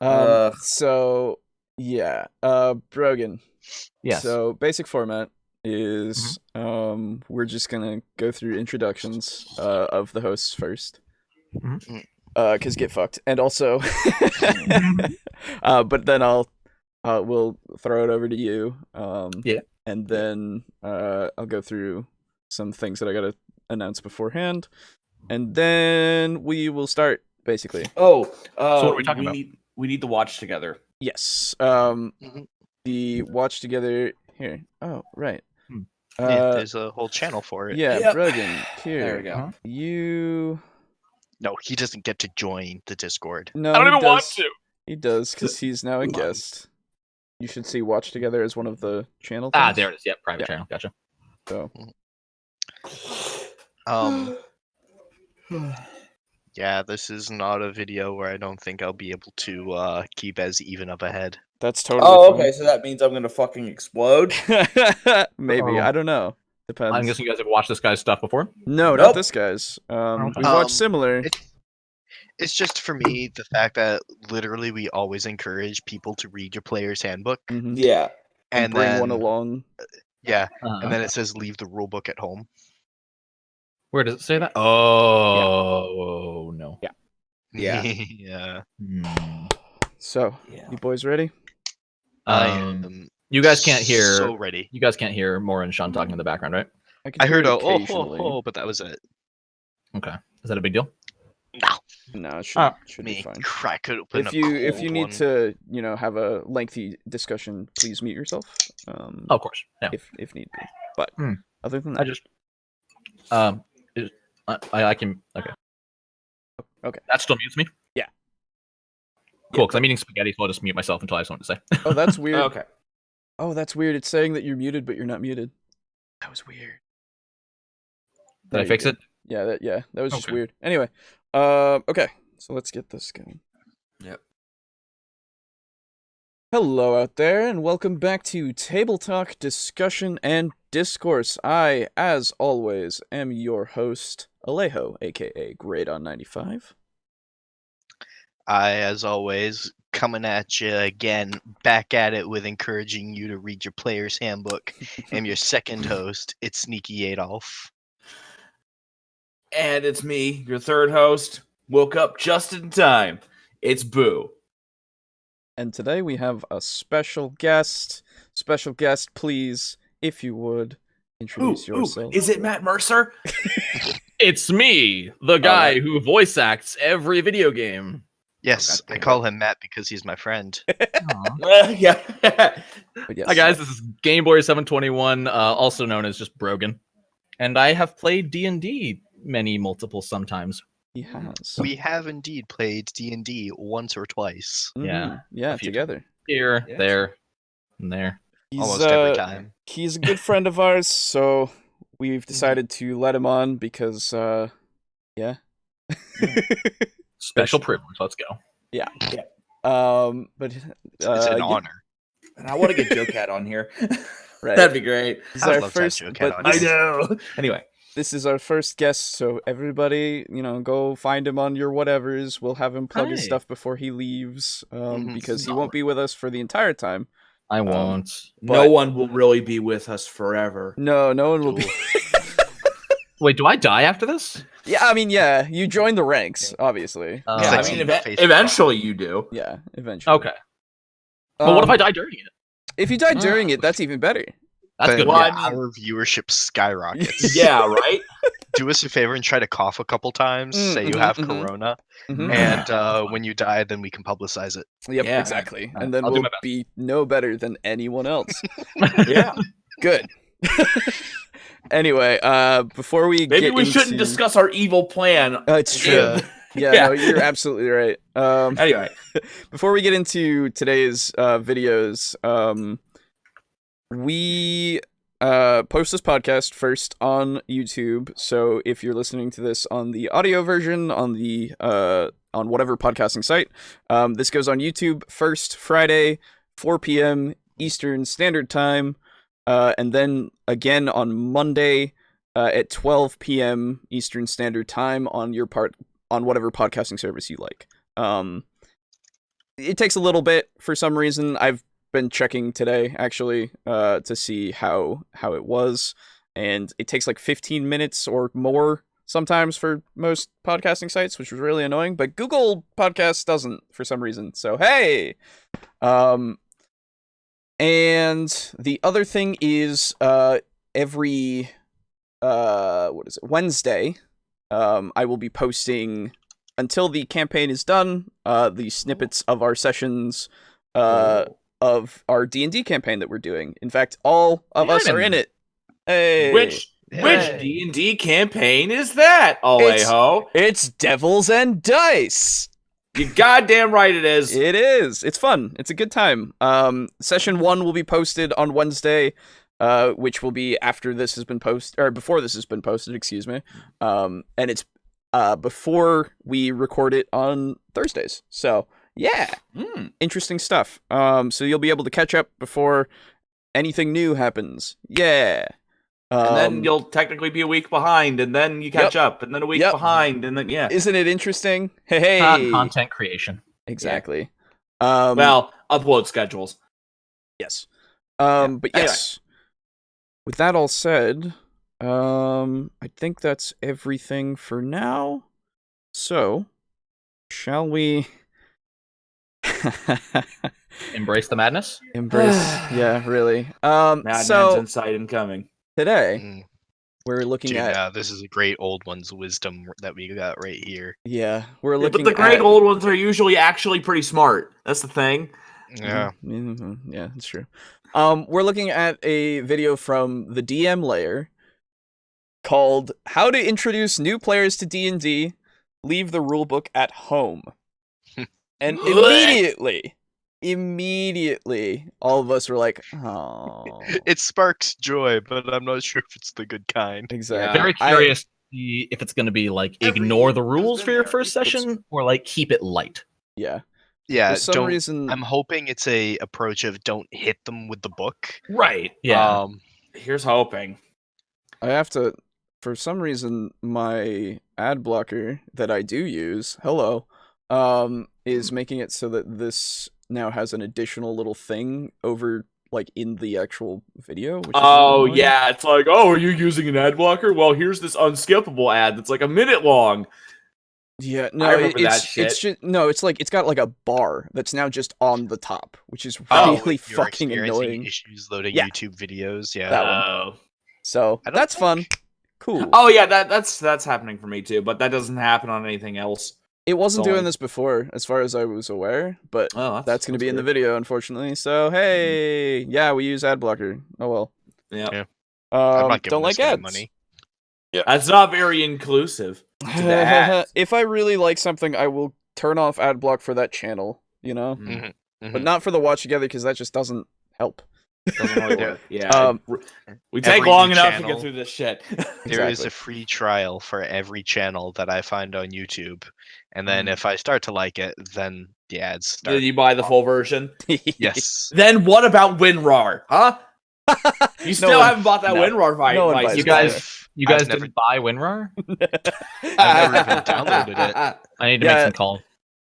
So yeah, Brogan. Yes. So basic format is we're just gonna go through introductions of the hosts first. Mhm. Cause get fucked, and also, but then we'll throw it over to you. Yeah. And then I'll go through some things that I gotta announce beforehand, and then we will start basically. So what are we talking about? We need to watch together. Yes. Mhm. The watch together here. Oh, right. Yeah, there's a whole channel for it. Yeah, Yep. Brogan, here. There we go. Uh-huh. You. No, he doesn't get to join the Discord. No, I don't he even want does. to. He does, because he's now a Come on. guest. You should see Watch Together as one of the channel Ah, things. there it is. Yep, private Yeah. channel. Gotcha. So, Yeah, this is not a video where I don't think I'll be able to keep as even of a head. that's totally Oh, fine. okay. So that means I'm gonna fucking explode. Maybe. Uh-oh. I don't know. Depends. I'm guessing you guys have watched this guy's stuff before. No, Nope. not this guy's. Okay. We've watched similar. It's just for me the fact that literally we always encourage people to read your player's handbook, Mhm. Yeah. and bring then one along. yeah, Uh-huh. and then it says leave the rule book at home. Where does it say that? Oh, no. Yeah. Yeah. Yeah. So, Yeah. you boys ready? I Um, am you guys can't hear. so ready. You guys can't hear Maura and Sean talking in the background, right? can I hear heard it a oh, occasionally. but that was it. Okay. Is that a big deal? No, No, it Ah, should be me fine. crack it open. If you cold need one. to, have a lengthy discussion, please mute yourself. Oh, of course. Yeah. If need be. But Hmm. other than I that, just. I can. Okay. Okay. That still mutes me? Yeah. Cool, because I'm eating spaghetti, so I'll just mute myself until I have something to say. oh, that's weird. Okay. Oh, that's weird. It's saying that you're muted, but you're not muted. That was weird. Did There I you fix go. it? Yeah, that was just Okay. weird. Anyway, okay, so let's get this going. Yep. Hello out there, and welcome back to TableTalk Discussion and Discourse. I, as always, am your host, Alejo, aka Great on 95. I, as always, coming at you again, back at it with encouraging you to read your player's handbook. am your second host, ItsSneakyAdolf. And it's me, your third host. Woke up just in time. It's Boo. And today we have a special guest. Special guest, please, if you would, introduce yourself. Is it Matt Mercer? It's me, the guy who voice acts every video game. Yes, God I damn call him Matt because he's my friend. Yeah. But yes, Hi guys, this is Gameboyer721, also known as just Brogan, and I have played D&D multiple sometimes. he has. We have indeed played D&D once or twice. Mhm. Yeah, a few together. Here, Yes. there, and there. He's, Almost every time. He's a good friend of ours, so we've decided to let him on because, yeah. Special privilege. Let's go. Yeah. Yeah. But It's an yeah, honor. And I want to get Joe Cat on here. right. That'd be great. This is I our love that first, Joe Cat but on this, I know. Anyway. this is our first guest, so everybody, go find him on your whatevers. We'll have him plug his Hi. stuff before he leaves, Mhm. because he won't be with us for the entire time. I won't. No But- one will really be with us forever. No one will be. Wait, do I die after this? Yeah, I mean, yeah, you join the ranks, obviously. Uh, Yeah, like I seeing mean, the face eventually you do. Yeah, eventually. Okay. But what if Um, I die during it? If you die during it, that's even better. That's Then good. Well, I mean- our viewership skyrockets. Yeah, right? Do us a favor and try to cough a couple times. Say you have corona, Mhm. and when you die, then we can publicize it. Yep, Yeah. exactly. Alright, And then I'll do we'll my best. be no better than anyone else. Yeah. Good. Anyway, before we Maybe get we shouldn't into- discuss our evil plan. It's true. Yeah. Yeah, Yeah. no, you're absolutely right. Anyway. Before we get into today's videos, we post this podcast first on YouTube. So if you're listening to this on the audio version on the on whatever podcasting site, this goes on YouTube first Friday, 4 p.m. Eastern Standard Time, and then again on Monday at 12 p.m. Eastern Standard Time on whatever podcasting service you like. it takes a little bit for some reason. I've been checking today actually to see how it was, and it takes like 15 minutes or more sometimes for most podcasting sites, which was really annoying. But Google Podcasts doesn't for some reason. So hey, and the other thing is every Wednesday, I will be posting until the campaign is done, the snippets of our sessions of our D&D campaign that we're doing. In fact, all of us are in it. Hey. Which D&D campaign is that, Alejo? It's Devils and Dice. You goddamn right it is. It is. It's fun. It's a good time. Session 1 will be posted on Wednesday, which will be after this has been posted, or before this has been posted, excuse me. And it's before we record it on Thursdays. So, yeah. Interesting stuff. So you'll be able to catch up before anything new happens. Yeah. And then you'll technically be a week behind, and then you catch up, and then a week behind, and then, yeah. Isn't it interesting? Hey. Content creation. Exactly. Well, upload schedules. Yes. But yes. Anyway. With that all said, I think that's everything for now. So, shall we embrace the madness? Embrace. Yeah, really. Madman's insight incoming. Today, we're looking at... Yeah, this is a great old one's wisdom that we got right here. Yeah, we're looking but the great old ones are usually actually pretty smart. That's the thing. Yeah. Mm-hmm. Yeah, that's true. We're looking at a video from the DM layer called How to Introduce New Players to D&D, Leave the Rulebook at Home. And immediately, all of us were like, oh. It sparks joy, but I'm not sure if it's the good kind. Exactly. Very curious to see if it's going to be like ignore the rules for your first session or like keep it light. Yeah. Yeah, for some reason, I'm hoping it's a approach of don't hit them with the book. Right. Yeah. Here's hoping. I have to, for some reason, my ad blocker that I do use, is making it so that this now has an additional little thing over, like, in the actual video. Which is yeah, it's like, oh, are you using an ad blocker? Well, here's this unskippable ad that's like a minute long. Yeah, no, I remember that shit. It's just it's got like a bar that's now just on the top, which is really fucking annoying. Issues loading YouTube videos, yeah. That one. So that's fun. Cool. Oh yeah, that's happening for me too, but that doesn't happen on anything else. It wasn't doing this before, as far as I was aware, but that's going to be in the video, unfortunately. So hey, yeah, we use ad blocker. Oh well. Yeah. I'm not giving don't like ads. money. Yeah, that's not very inclusive. If I really like something, I will turn off ad block for that channel, you know? Mm-hmm. But not for the watch together, because that just doesn't help. Doesn't really work. Yeah. We take long enough to get through this shit. There is a free trial for every channel that I find on YouTube. And then if I start to like it, then the ads start. Did you buy the full version? Yes. Then what about WinRAR? Huh? You still haven't bought that WinRAR fight. No one buys You guys didn't buy WinRAR? I've never even downloaded it. I need to make some calls.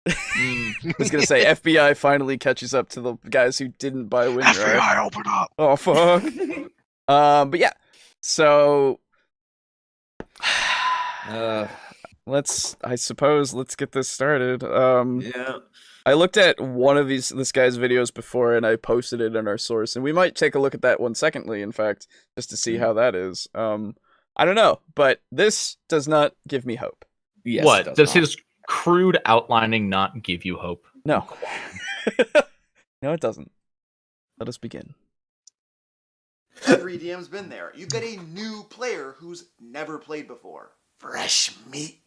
I was gonna say FBI finally catches up to the guys who didn't buy WinRAR. FBI, open up! Oh fuck. But yeah. So let's get this started. Yeah. I looked at one of this guy's videos before, and I posted it in our source, and we might take a look at that one secondly, in fact, just to see how that is. I don't know, but this does not give me hope. Yes, what? Does his crude outlining not give you hope? No. No, it doesn't. Let us begin. Every DM's been there. You get a new player who's never played before. Fresh meat.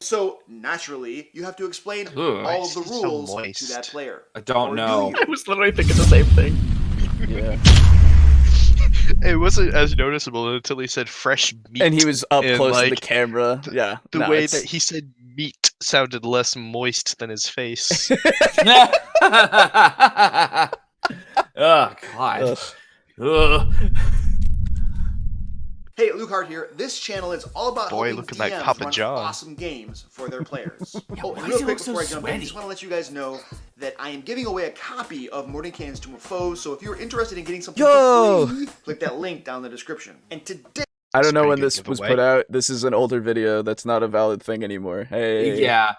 So, naturally, you have to explain all of the rules to that player. I don't know. I was literally thinking the same thing. Yeah. It wasn't as noticeable until he said fresh meat. And he was up close to the like, camera. Yeah. The way that he said meat sounded less moist than his face. Oh, God. Ugh. Hey, Luke Hart here. This channel is all about helping looking DMs like Papa run John. awesome games for their players. Why real does he quick look so before I jump in, I sweaty? just want to let you guys know that I am giving away a copy of Mordenkainen's Tomb of Foes, so if you're interested in getting something for free, click that link down in the description. And today... I don't know when this was put out. This is an older video. That's not a valid thing anymore. Hey, yeah,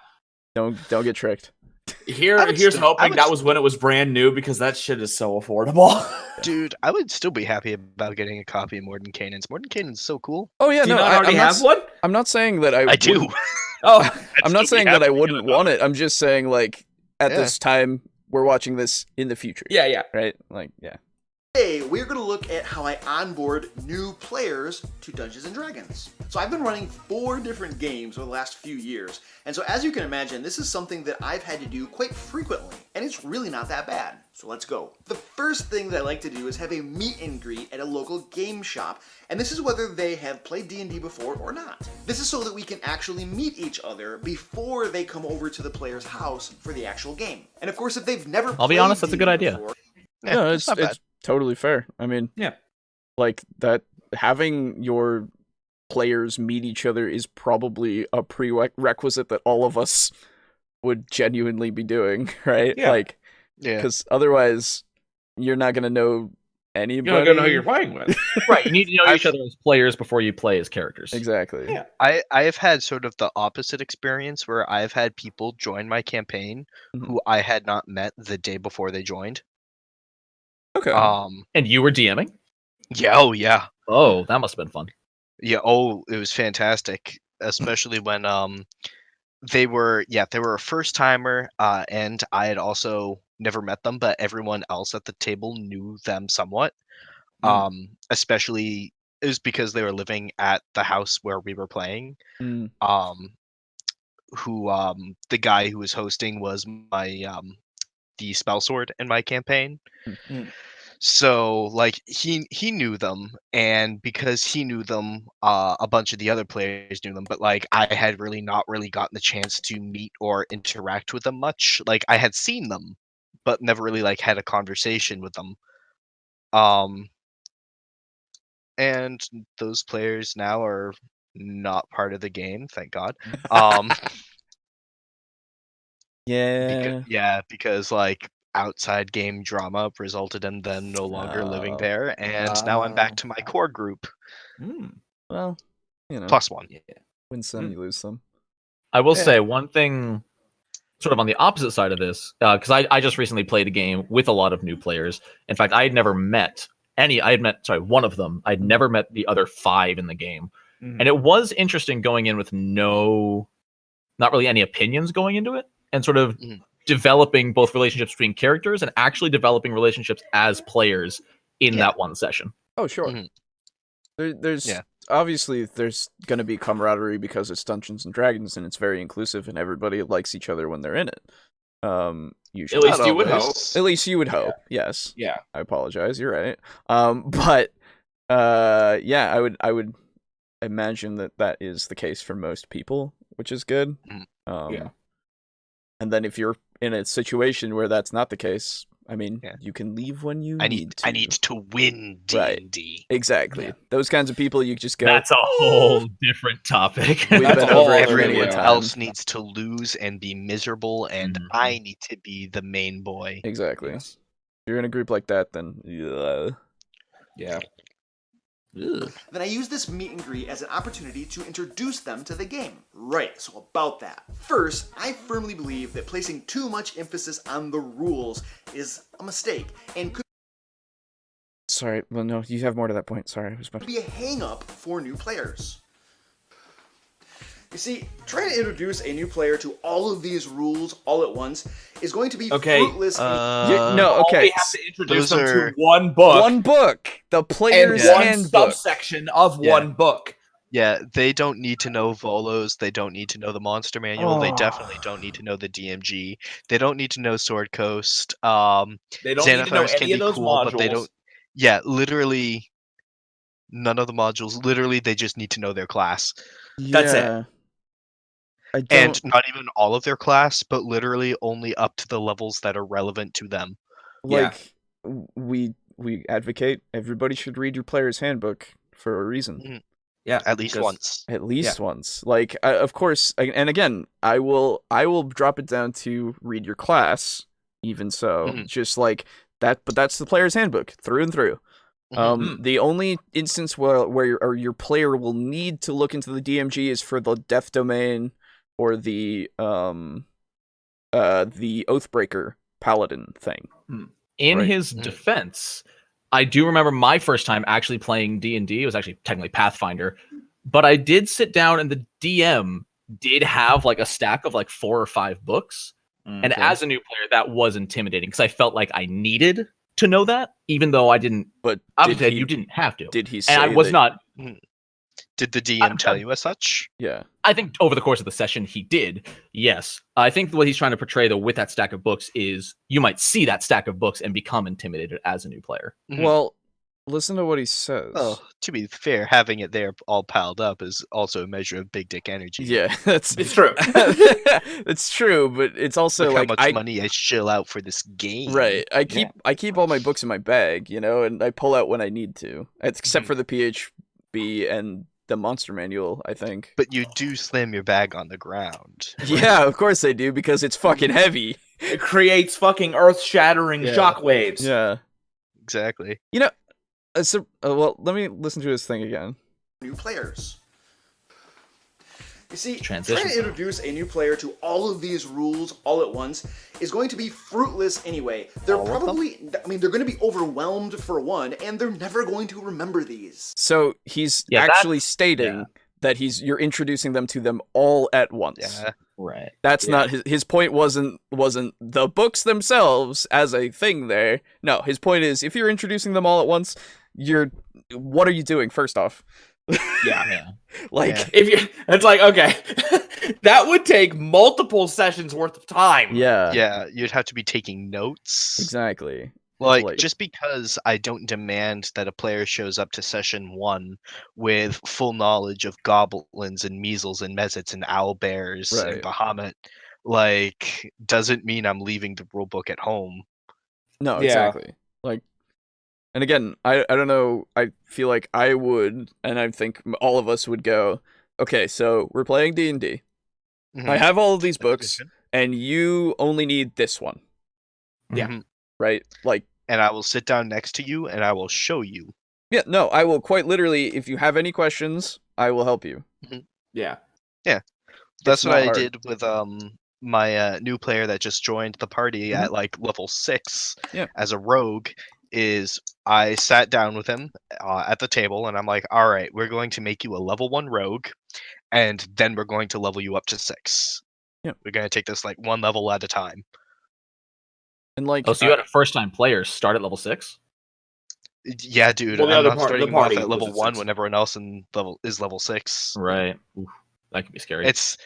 don't get tricked. Here's hoping that was when it was brand new, because that shit is so affordable. Dude, I would still be happy about getting a copy of Mordenkainen's. Mordenkainen's so cool. Oh yeah, Do you not already have one? I'm not saying that I do. Oh, I'm not saying that I wouldn't want it. I'm just saying, like, at this time, we're watching this in the future. Yeah. Right? Like, yeah. Today, we're going to look at how I onboard new players to Dungeons & Dragons. So I've been running 4 different games over the last few years, and so as you can imagine, this is something that I've had to do quite frequently, and it's really not that bad. So let's go. The first thing that I like to do is have a meet and greet at a local game shop, and this is whether they have played D&D before or not. This is so that we can actually meet each other before they come over to the player's house for the actual game. And of course, if they've never I'll be honest, that's a good idea. Before, No, it's totally fair. I mean, yeah, like that, having your players meet each other is probably a prerequisite that all of us would genuinely be doing, right? Yeah. Like, because otherwise you're not gonna know anybody. You're not gonna know who you're playing with. Right, you need to know each other as players before you play as characters. Exactly. Yeah. I have had sort of the opposite experience where I've had people join my campaign who I had not met the day before they joined. Okay. And you were DMing? Yeah, oh yeah. Oh, that must have been fun. Yeah, oh, it was fantastic, especially when they were a first timer, and I had also never met them, but everyone else at the table knew them somewhat. Especially it was because they were living at the house where we were playing. The guy who was hosting was my the spell sword in my campaign. So like he knew them, and because he knew them, a bunch of the other players knew them, but like I had not really gotten the chance to meet or interact with them much. Like I had seen them, but never really like had a conversation with them. And those players now are not part of the game, thank God. Because like outside game drama resulted in them no longer living there, and now I'm back to my core group. Well, you know, +1. Win some, you lose some. I will say one thing sort of on the opposite side of this, because I just recently played a game with a lot of new players. In fact, I had never met one of them. I'd never met the other 5 in the game. And it was interesting going in with not really any opinions going into it, and sort of developing both relationships between characters and actually developing relationships as players in that one session. Oh, sure. There's obviously there's going to be camaraderie because it's Dungeons and Dragons and it's very inclusive and everybody likes each other when they're in it. Usually. At least you would hope. At least you would hope. Yes. Yeah. I apologize. You're right. But I would imagine that is the case for most people, which is good. And then if you're in a situation where that's not the case, I mean, you can leave when you need to. I need to win D&D. Right. Exactly. Yeah. Those kinds of people, you just go. That's a whole different topic. We've been over it Everyone else needs to lose and be miserable, and I need to be the main boy. Exactly. Yes. If you're in a group like that, then yeah. Then I use this meet and greet as an opportunity to introduce them to the game. Right, so about that. First, I firmly believe that placing too much emphasis on the rules is a mistake and could Sorry, well no, you have more to that point. Sorry, I was about to be a hang-up for new players. You see, trying to introduce a new player to all of these rules all at once is going to be fruitless. No, okay. We have to introduce them to one book. One book. The player's and one handbook. subsection of one book. Yeah, they don't need to know Volos. They don't need to know the Monster Manual. They definitely don't need to know the DMG. They don't need to know Sword Coast. They don't need to know any of those modules. But they don't. Yeah, literally none of the modules. Literally, they just need to know their class. That's it. And not even all of their class, but literally only up to the levels that are relevant to them. Like, we advocate everybody should read your player's handbook for a reason. Yeah, at least once. At least once. Like, of course, and again, I will drop it down to read your class, even so. Just like that, but that's the player's handbook through and through. The only instance where your player will need to look into the DMG is for the death domain or the Oathbreaker paladin thing. In his defense, I do remember my first time actually playing D&D. It was actually technically Pathfinder, but I did sit down and the DM did have like a stack of like 4 or 5 books. And as a new player, that was intimidating because I felt like I needed to know that, even though I didn't. But obviously, you didn't have to. Did he say and I was that... not. Did the DM tell you as such? Yeah. I think over the course of the session, he did. Yes. I think what he's trying to portray, though, with that stack of books is you might see that stack of books and become intimidated as a new player. Well, listen to what he says. Oh, to be fair, having it there all piled up is also a measure of big dick energy. Yeah, it's true. It's true, but it's also Look like how much money I shell out for this game. Right. I keep all my books in my bag, and I pull out when I need to. Except for the PHB and the monster manual, I think. But you do slam your bag on the ground. Yeah, of course I do, because it's fucking heavy. It creates fucking earth-shattering shockwaves. Yeah. Exactly. Well, let me listen to this thing again. New players. You see, Transition. trying to introduce a new player to all of these rules all at once is going to be fruitless anyway. They're they're going to be overwhelmed for one, and they're never going to remember these. So he's actually stating that you're introducing them to them all at once. Yeah. Right. That's not his point. Wasn't the books themselves as a thing there. No, his point is if you're introducing them all at once, what are you doing first off? If you, it's like, okay, that would take multiple sessions worth of time. Yeah, you'd have to be taking notes. Exactly. Like, just because I don't demand that a player shows up to session 1 with full knowledge of goblins and measles and mezzets and owlbears and Bahamut, doesn't mean I'm leaving the rulebook at home. No, exactly. And again, I don't know, I feel like I would, and I think all of us would go, okay, so we're playing D&D. I have all of these books, and you only need this one. Yeah. Right? And I will sit down next to you, and I will show you. Yeah, no, I will quite literally, if you have any questions, I will help you. Yeah. Yeah. That's what I did with my new player that just joined the party at level 6 as a rogue. Is I sat down with him at the table, and I'm like, all right, we're going to make you a level 1 rogue, and then we're going to level you up to 6. Yeah. We're going to take this 1 level at a time. And so you had a first-time player start at level 6? Yeah, dude. Well, I'm not starting off at level 1 when everyone else is level 6. Right. Oof. That could be scary. It's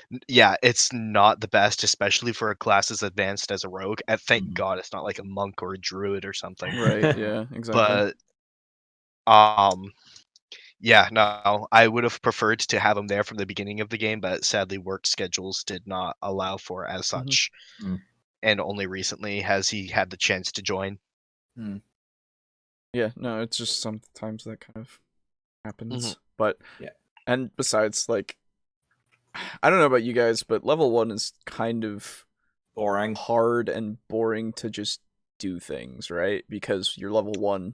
not the best, especially for a class as advanced as a rogue. And thank God it's not like a monk or a druid or something. Right, yeah, exactly. But no, I would have preferred to have him there from the beginning of the game, but sadly work schedules did not allow for as such. And only recently has he had the chance to join. Yeah, no, it's just sometimes that kind of happens. But and besides, I don't know about you guys, but level 1 is kind of boring, hard and boring to just do things, right? Because you're level 1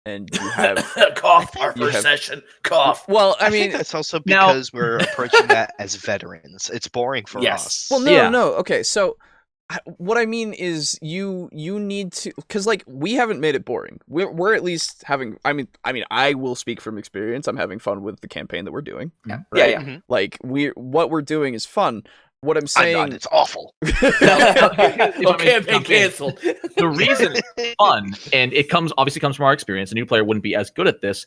and you have cough. Our first session, cough. Well, I think that's also because we're approaching that as veterans. It's boring for us. Well, no. Okay, so what I mean is you need to, because we haven't made it boring. We're at least having. I mean, I will speak from experience. I'm having fun with the campaign that we're doing. Yeah. What we're doing is fun. What I'm saying, I'm not, it's awful. Campaign canceled. The reason it's fun, and it obviously comes from our experience. A new player wouldn't be as good at this,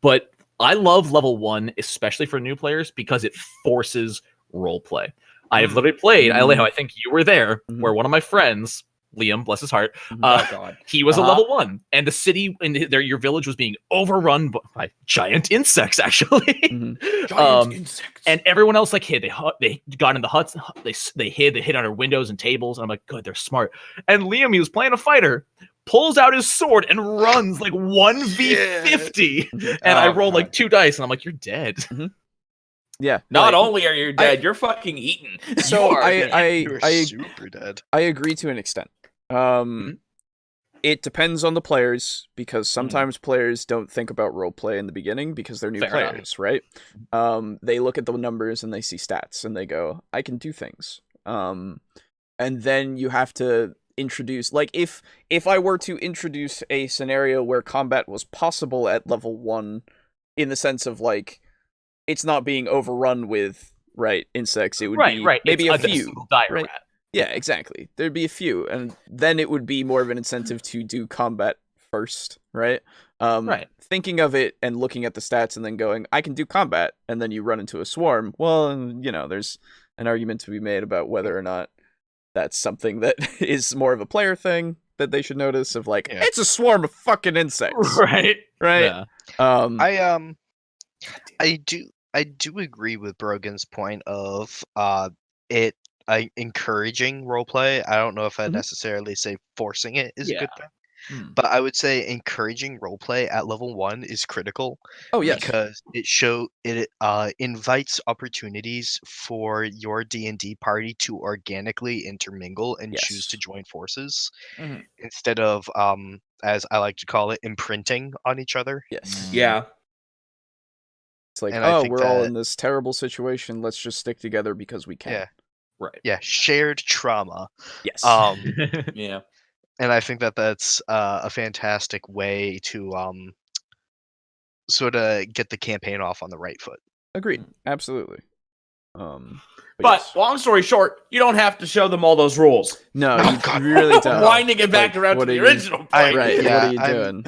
but I love level 1, especially for new players, because it forces role play. I have literally played, Alejo, I think you were there, where one of my friends, Liam, bless his heart, he was a level 1, and the city your village was being overrun by giant insects, actually. Giant insects. And everyone else they got in the huts, they hid under windows and tables, and I'm like, good, they're smart. And Liam, he was playing a fighter, pulls out his sword and runs 1v50, and I roll 2 dice, and I'm like, you're dead. Yeah. Not only are you dead, you're fucking eaten. So you're super dead. I agree to an extent. It depends on the players, because sometimes players don't think about roleplay in the beginning because they're new Fair players, right? They look at the numbers and they see stats and they go, I can do things. And then you have to introduce, like, if I were to introduce a scenario where combat was possible at level 1, in the sense of, like, it's not being overrun with, insects, it would be maybe a few, right? Yeah, exactly. There'd be a few, and then it would be more of an incentive to do combat first, right? Thinking of it and looking at the stats and then going, I can do combat, and then you run into a swarm. Well, there's an argument to be made about whether or not that's something that is more of a player thing that they should notice, of like, it's a swarm of fucking insects. Right. Yeah. I do agree with Brogan's point of encouraging roleplay. I don't know if I'd necessarily say forcing it is a good thing, but I would say encouraging roleplay at level 1 is critical. Oh yes, because it invites opportunities for your D&D party to organically intermingle and choose to join forces instead of as I like to call it, imprinting on each other. Yes. Yeah. It's like, and we're all in this terrible situation. Let's just stick together because we can. Yeah. Right. Yeah, shared trauma. Yes. Yeah. And I think that's a fantastic way to sort of get the campaign off on the right foot. Agreed. Absolutely. But long story short, you don't have to show them all those rules. No, you really don't. Winding it back around to the original point. Right. Yeah, what are you doing?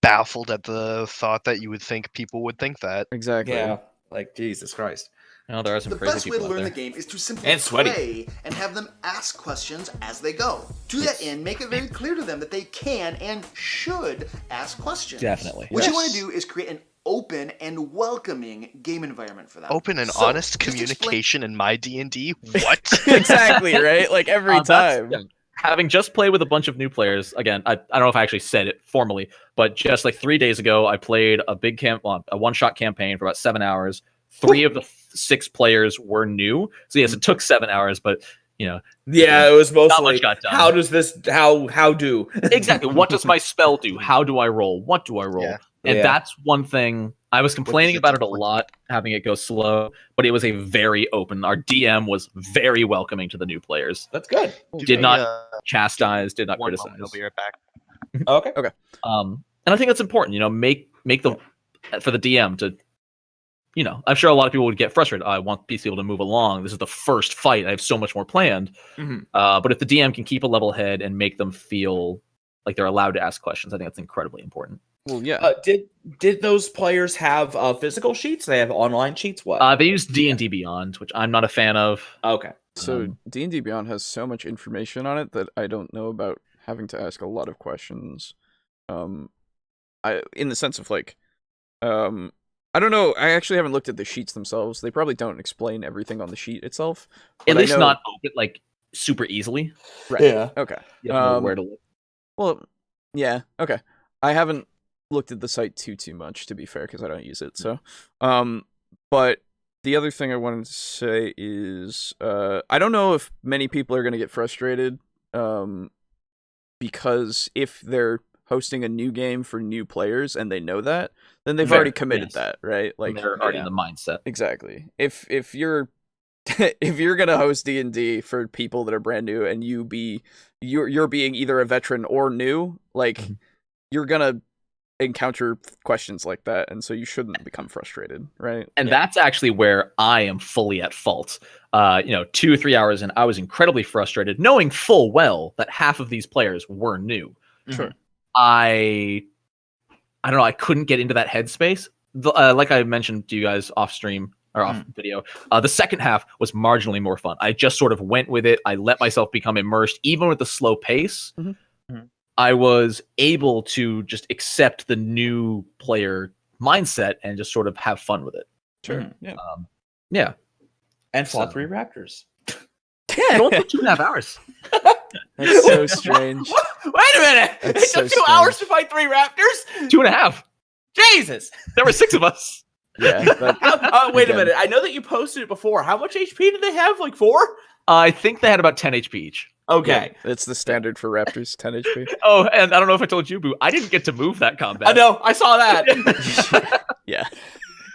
Baffled at the thought that you would think people would think that. Exactly. Yeah. Like, Jesus Christ. No, there are some The crazy best way people to out learn there. the game is to simply And sweaty. play and have them ask questions as they go. To that end, make it very clear to them that they can and should ask questions. Definitely. What you want to do is create an open and welcoming game environment for them. Open and So, honest just communication in my D&D? What? Exactly, right? Like every time. Having just played with a bunch of new players, again, I don't know if I actually said it formally, but just like 3 days ago, I played a big a one-shot campaign for about 7 hours. 3 of the 6 players were new. So yes, it took 7 hours, but Yeah, it was mostly not much got done. How does this how do? Exactly. What does my spell do? How do I roll? What do I roll? Yeah. And Yeah. that's one thing. I was complaining it about it a do? lot, having it go slow, but it was a very open. Our DM was very welcoming to the new players. That's good. Did not chastise, did not one criticize. moment, I'll be right back. Okay. And I think that's important. Make the for the DM to, I'm sure a lot of people would get frustrated. I want these people to move along. This is the first fight. I have so much more planned. But if the DM can keep a level head and make them feel like they're allowed to ask questions, I think that's incredibly important. Well, yeah. Did those players have physical sheets? They have online sheets? What? They use D&D Beyond, which I'm not a fan of. Okay. So D&D Beyond has so much information on it that I don't know about having to ask a lot of questions. In the sense of like, I don't know. I actually haven't looked at the sheets themselves. They probably don't explain everything on the sheet itself. At least not open like super easily. Right. Yeah. Okay. You have to know where to look. Well, yeah. Okay. I haven't looked at the site too much, to be fair, because I don't use it. So, but the other thing I wanted to say is, I don't know if many people are going to get frustrated, because if they're hosting a new game for new players and they know that, then they've already committed that, right? Like They're already in the mindset. Exactly. If you're if you're gonna host D&D for people that are brand new and you're being either a veteran or new, like you're gonna encounter questions like that, and so you shouldn't become frustrated, right? And that's actually where I am fully at fault. 2 or 3 hours in, I was incredibly frustrated, knowing full well that half of these players were new. Sure. I don't know. I couldn't get into that headspace. Like I mentioned to you guys off stream or off video, the second half was marginally more fun. I just sort of went with it. I let myself become immersed, even with the slow pace. I was able to just accept the new player mindset and just sort of have fun with it. Sure. Yeah. And fought 3 raptors. Yeah, it only took 2.5 hours. That's so strange. Wait a minute! That's It took so 2 hours to fight 3 raptors? 2.5. Jesus! There were 6 of us. Yeah. Wait a again. minute. I know that you posted it before. How much HP did they have? Like 4? I think they had about 10 HP each. Okay. Yeah, it's the standard for Raptors, 10 HP. Oh, and I don't know if I told you, Boo. I didn't get to move that combat. I know. I saw that. Yeah.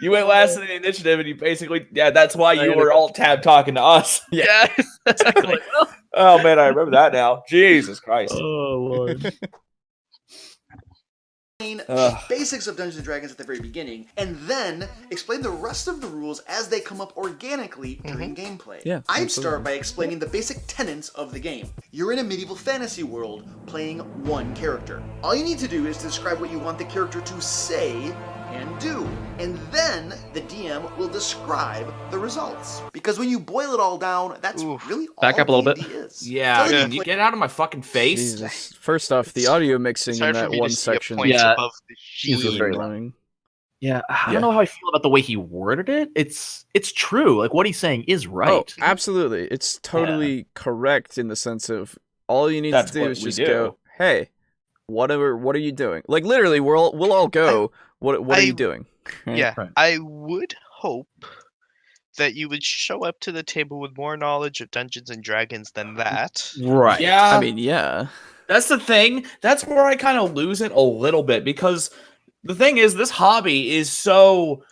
You went last in the initiative, and you basically, that's why you were alt tab talking to us. Yeah, exactly. Oh man, I remember that now. Jesus Christ. Oh Lord. Basics of Dungeons & Dragons at the very beginning, and then explain the rest of the rules as they come up organically during gameplay. Yeah, I'd start by explaining the basic tenets of the game. You're in a medieval fantasy world playing one character. All you need to do is describe what you want the character to say and do, and then the DM will describe the results. Because when you boil it all down, that's really all Back up a little D&D bit. is. Yeah, can you get out of my fucking face? Jesus. First off, the audio mixing in that one section is above is very annoying. Yeah, I don't know how I feel about the way he worded it. It's true. Like what he's saying is right. Oh, absolutely. It's totally correct in the sense of all you need to do is just go, hey, what are you doing? Like literally, we'll all go. What are you doing? Yeah, Right. I would hope that you would show up to the table with more knowledge of Dungeons and Dragons than that. Right. Yeah. I mean, yeah. That's the thing. That's where I kind of lose it a little bit because the thing is, this hobby is so,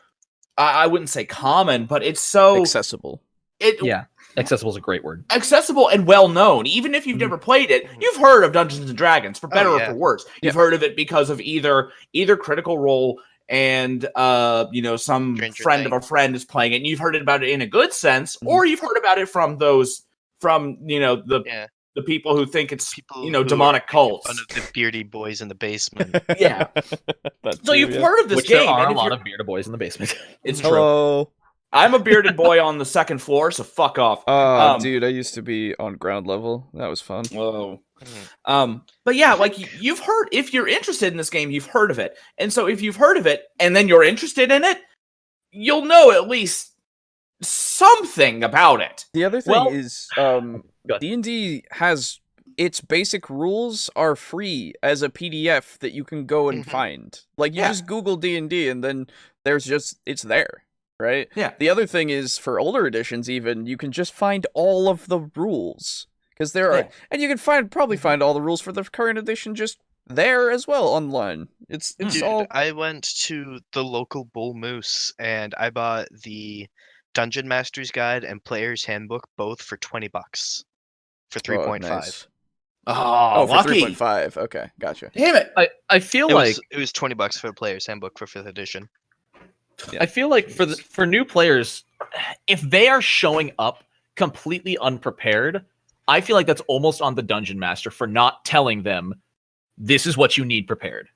I wouldn't say common, but it's so accessible. Yeah. Accessible is a great word. Accessible and well known. Even if you've never played it, you've heard of Dungeons and Dragons, for better or for worse. You've heard of it because of either Critical Role and some friend of a friend is playing it, and you've heard about it in a good sense, or you've heard about it from the people who think it's demonic cults. One of the beardy boys in the basement. Yeah. So you've heard of this Which game. there are a lot of bearded boys in the basement. It's true. Hello. I'm a bearded boy on the second floor, so fuck off. Dude, I used to be on ground level. That was fun. Whoa. But yeah, like you've heard, if you're interested in this game, you've heard of it. And so if you've heard of it and then you're interested in it, you'll know at least something about it. The other thing is D&D has its basic rules are free as a PDF that you can go and find. Like you just Google D&D and then it's there. Right? Yeah. The other thing is, for older editions even, you can just find all of the rules. Because there are... And you can probably find all the rules for the current edition just there as well, online. It's all... I went to the local Bull Moose, and I bought the Dungeon Master's Guide and Player's Handbook, both for $20. For 3.5. Nice. Oh, for lucky. 3.5. Okay, gotcha. Damn it. I feel It like... was $20 for the Player's Handbook for 5th edition. I feel like for new players, if they are showing up completely unprepared, I feel like that's almost on the dungeon master for not telling them this is what you need prepared.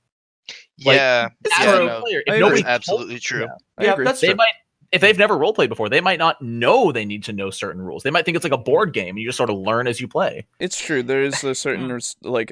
Yeah, That's absolutely true. Yeah, that's true. If they've never roleplayed before, they might not know they need to know certain rules. They might think it's like a board game, and you just sort of learn as you play. It's true. There is a certain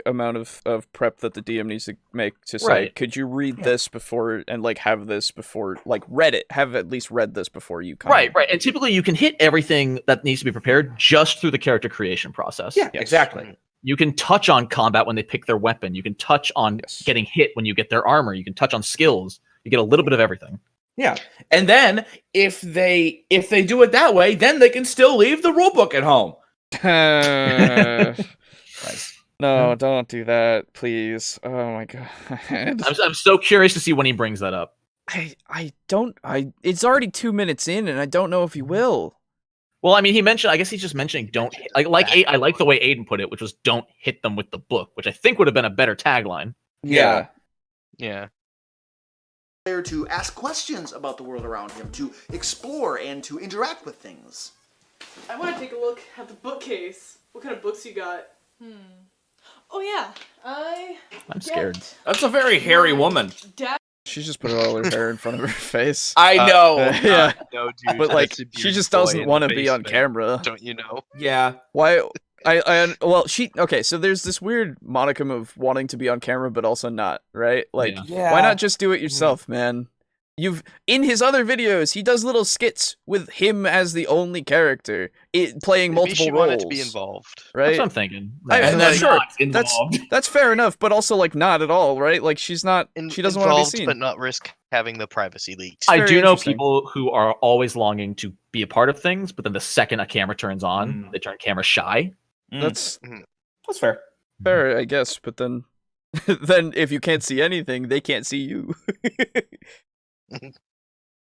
amount of prep that the DM needs to make to say, could you read this before and have this before, read it, have at least read this before you come. Right. And typically you can hit everything that needs to be prepared just through the character creation process. Yeah, exactly. You can touch on combat when they pick their weapon. You can touch on getting hit when you get their armor. You can touch on skills. You get a little bit of everything. Yeah. And then if they do it that way, then they can still leave the rulebook at home. No, don't do that, please. Oh my god. I'm so curious to see when he brings that up. It's already 2 minutes in and I don't know if he will. Well, I mean, I guess he's just mentioning don't hit, I like the way Aiden put it, which was don't hit them with the book, which I think would have been a better tagline. Yeah. To ask questions about the world around him, to explore and to interact with things. I want to take a look at the bookcase. What kind of books you got? Oh yeah, I'm scared. That's a very hairy woman. She just put all her hair in front of her face. I know. Yeah. No, dude. But she just doesn't want to be on camera. Don't you know? Yeah. Why? Okay, so there's this weird monicum of wanting to be on camera, but also not, right? Why not just do it yourself, man? In his other videos, he does little skits with him as the only character, playing multiple roles. Wanted to be involved, right? That's what I'm thinking. Sure, that's fair enough, but also not at all, right? She's not. She doesn't want to be seen, but not risk having the privacy leaked. I do know people who are always longing to be a part of things, but then the second a camera turns on, they turn camera shy. That's fair. Fair, I guess. But then, then if you can't see anything, they can't see you.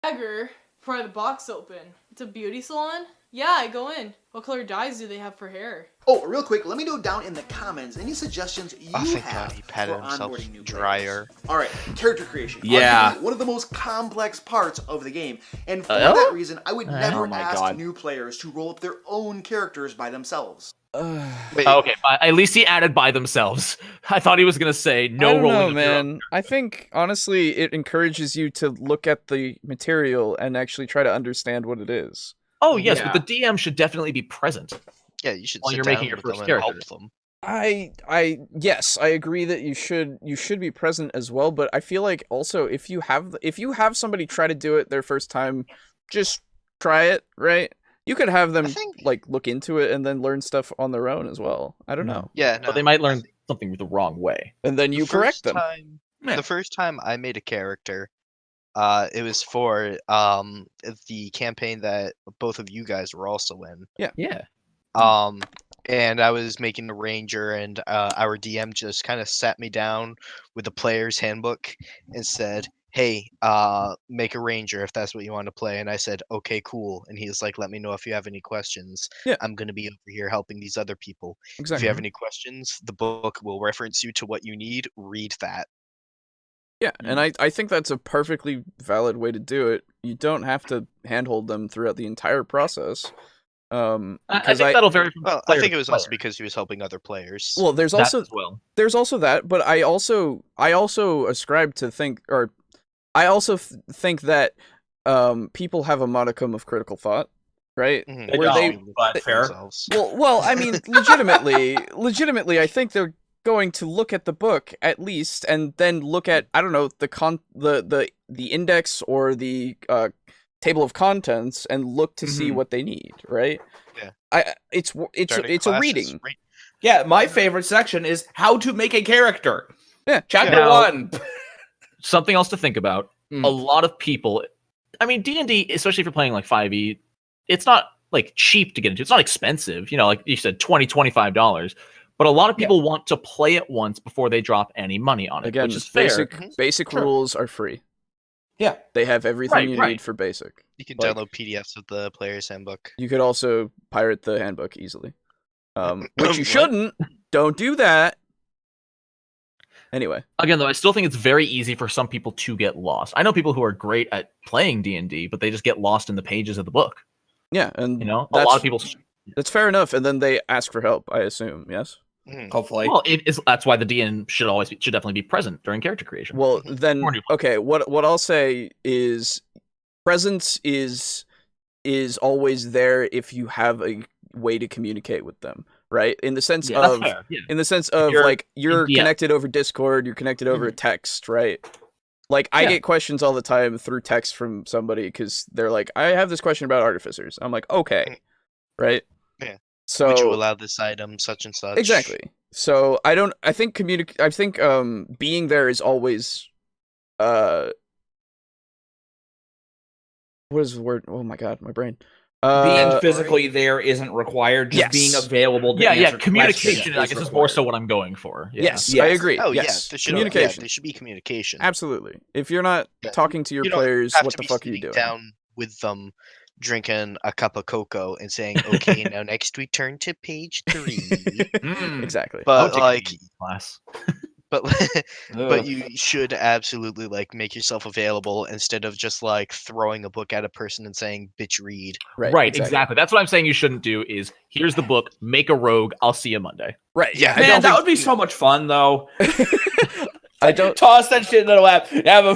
Dagger, pry the box open. It's a beauty salon? Yeah, I go in. What color dyes do they have for hair? Oh, real quick, let me know down in the comments any suggestions you thank have God he patted for himself onboarding new drier. players. All right, character creation. Yeah. Arguably one of the most complex parts of the game, and for that reason, I would never Oh my ask God. new players to roll up their own characters by themselves. Wait, Okay, at least he added by themselves. I thought he was gonna say no I don't rolling know, of your own. man. I think honestly, it encourages you to look at the material and actually try to understand what it is. Oh yes, Yeah. but the DM should definitely be present. yeah, you should while sit you're down making your with first them and help character. them. Yes, I agree that you should be present as well, but I feel like also if you have somebody try to do it their first time, just try it, right? You could have them like look into it and then learn stuff on their own as well. I don't know. Yeah, no, But they might learn something the wrong way. And then you correct them. The first time I made a character, it was for the campaign that both of you guys were also in. Yeah. And I was making the ranger, and our DM just kind of sat me down with the player's handbook and said, "Hey, make a ranger if that's what you want to play." And I said, "Okay, cool." And he's like, "Let me know if you have any questions. Yeah. I'm gonna be over here helping these other people. If Exactly. you have any questions, the book will reference you to what you need. Read that." Yeah, and I think that's a perfectly valid way to do it. You don't have to handhold them throughout the entire process. I think that'll vary from Well, player I think to it was player. also because he was helping other players. Well, there's That also as well. there's also that, but I also ascribe to think, or I also think that people have a modicum of critical thought, right? Mhm. Where they but fair. themselves. well, I mean, legitimately, I think they're going to look at the book at least, and then look at, I don't know, the index or the table of contents, and look to see what they need, right? Yeah. It's Starting a classes, reading. right? Yeah, my favorite section is how to make a character. Yeah. Chapter Now- 1. Something else to think about. Mm. A lot of people, I mean, D&D, especially if you're playing like 5e, it's not like cheap to get into. It's not expensive. You know, like you said, $20, $25. But a lot of people want to play it once before they drop any money on it, Again, which is fair. basic Sure. rules are free. Yeah. They have everything you Right. need for basic. You can Like- download PDFs of the player's handbook. You could also pirate the handbook easily. Which you What? shouldn't. Don't do that. Anyway. Again, though, I still think it's very easy for some people to get lost. I know people who are great at playing D&D, but they just get lost in the pages of the book. Yeah, and You know, a lot of people. that's fair enough, and then they ask for help, I assume, yes? Mhm. Hopefully. Well, that's why the DM should definitely be present during character creation. Well, then, Or do you- okay, what I'll say is presence is always there if you have a way to communicate with them, right? In the sense Yeah, that's of fair, yeah. in the sense of You're like you're in DM. connected over Discord, you're connected over a text, right? Like I Yeah. get questions all the time through text from somebody because they're like, I have this question about artificers. I'm like, okay, right? Yeah. So Would you allow this item, such and such? exactly. So I think being there is always what is the word? Oh my god, my brain. Being physically there isn't required. Just yes. being available to Yeah, answer communication, I questions guess, is is more so required. what I'm going for. Yeah. Yes, Yes. I agree. Oh yes, yeah, there communication. there should be communication. Absolutely. If you're not Yeah. talking to your You don't players, have what to the be fuck are you sitting doing? down with them, drinking a cup of cocoa and saying, "Okay, now next we turn to page 3." Exactly. But Take like, a class. but Ugh. you should absolutely like make yourself available instead of just like throwing a book at a person and saying, "Bitch, read." Right, exactly. That's what I'm saying you shouldn't do is, here's the book, make a rogue, I'll see you Monday. Right. Yeah, I Man, don't that think- would be so much fun, though. I don't Toss that shit in the lap. Have a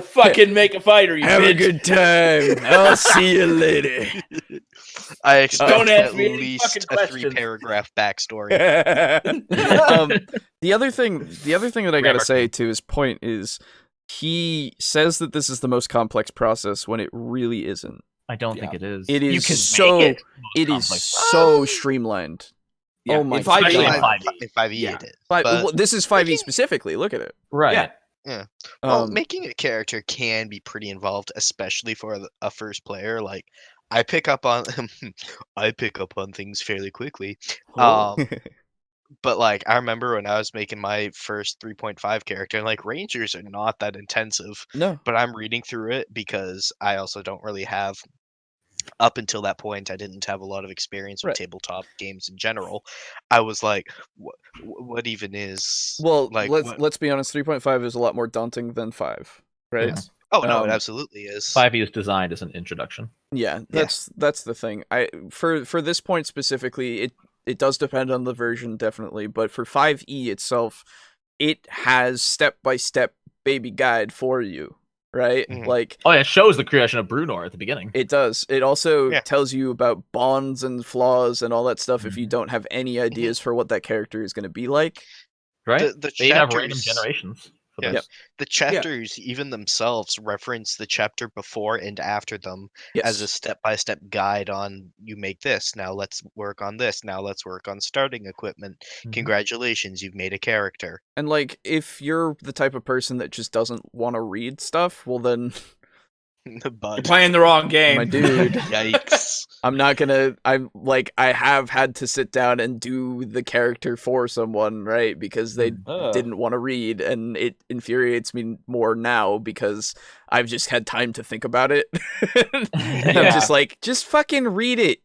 fucking make a fighter, you have a bitch. good time. I'll see you later. I expect Don't at ask me any least fucking a questions. 3-paragraph backstory. The other thing that I gotta say to his point is he says that this is the most complex process when it really isn't. I don't think it is. It You is can so make it is so streamlined. Yeah, Oh my in 5e, Especially in god! 5e. In 5e Yeah. it is. But, But well, this is 5e making- specifically. Look at it. Right. Yeah. well, Um, making a character can be pretty involved, especially for a first player. Like, I pick up on I pick up on things fairly quickly. Oh. But like I remember when I was making my first 3.5 character, and like Rangers are not that intensive, No. but I'm reading through it because I also don't really have, up until that point, I didn't have a lot of experience with Right. tabletop games in general. I was like, what even is Well, like what? let's be honest. 3.5 is a lot more daunting than 5, right? Yeah. Oh no, it Um, absolutely is. 5e is designed as an introduction. Yeah, that's the thing. For this point specifically, it does depend on the version definitely, but for 5e itself, it has step-by-step baby guide for you, right? Mhm. Like Oh yeah, it shows the creation of Brunor at the beginning. it does. It also Yeah. tells you about bonds and flaws and all that stuff if you Mhm. don't have any ideas for what that character is going to be like. Right? The They even have random chapters, generations for yeah, those. the chapters even themselves reference the chapter before and after them as a Yes. step-by-step guide on, you make this, now let's work on this, now let's work on starting equipment. Mhm. Congratulations, you've made a character. And like if you're the type of person that just doesn't want to read stuff, well then You're But playing the wrong game. my dude, yikes. I have had to sit down and do the character for someone, right? Because they didn't want to read, and it infuriates me more now because I've just had time to think about it. And I'm just like, just fucking read it.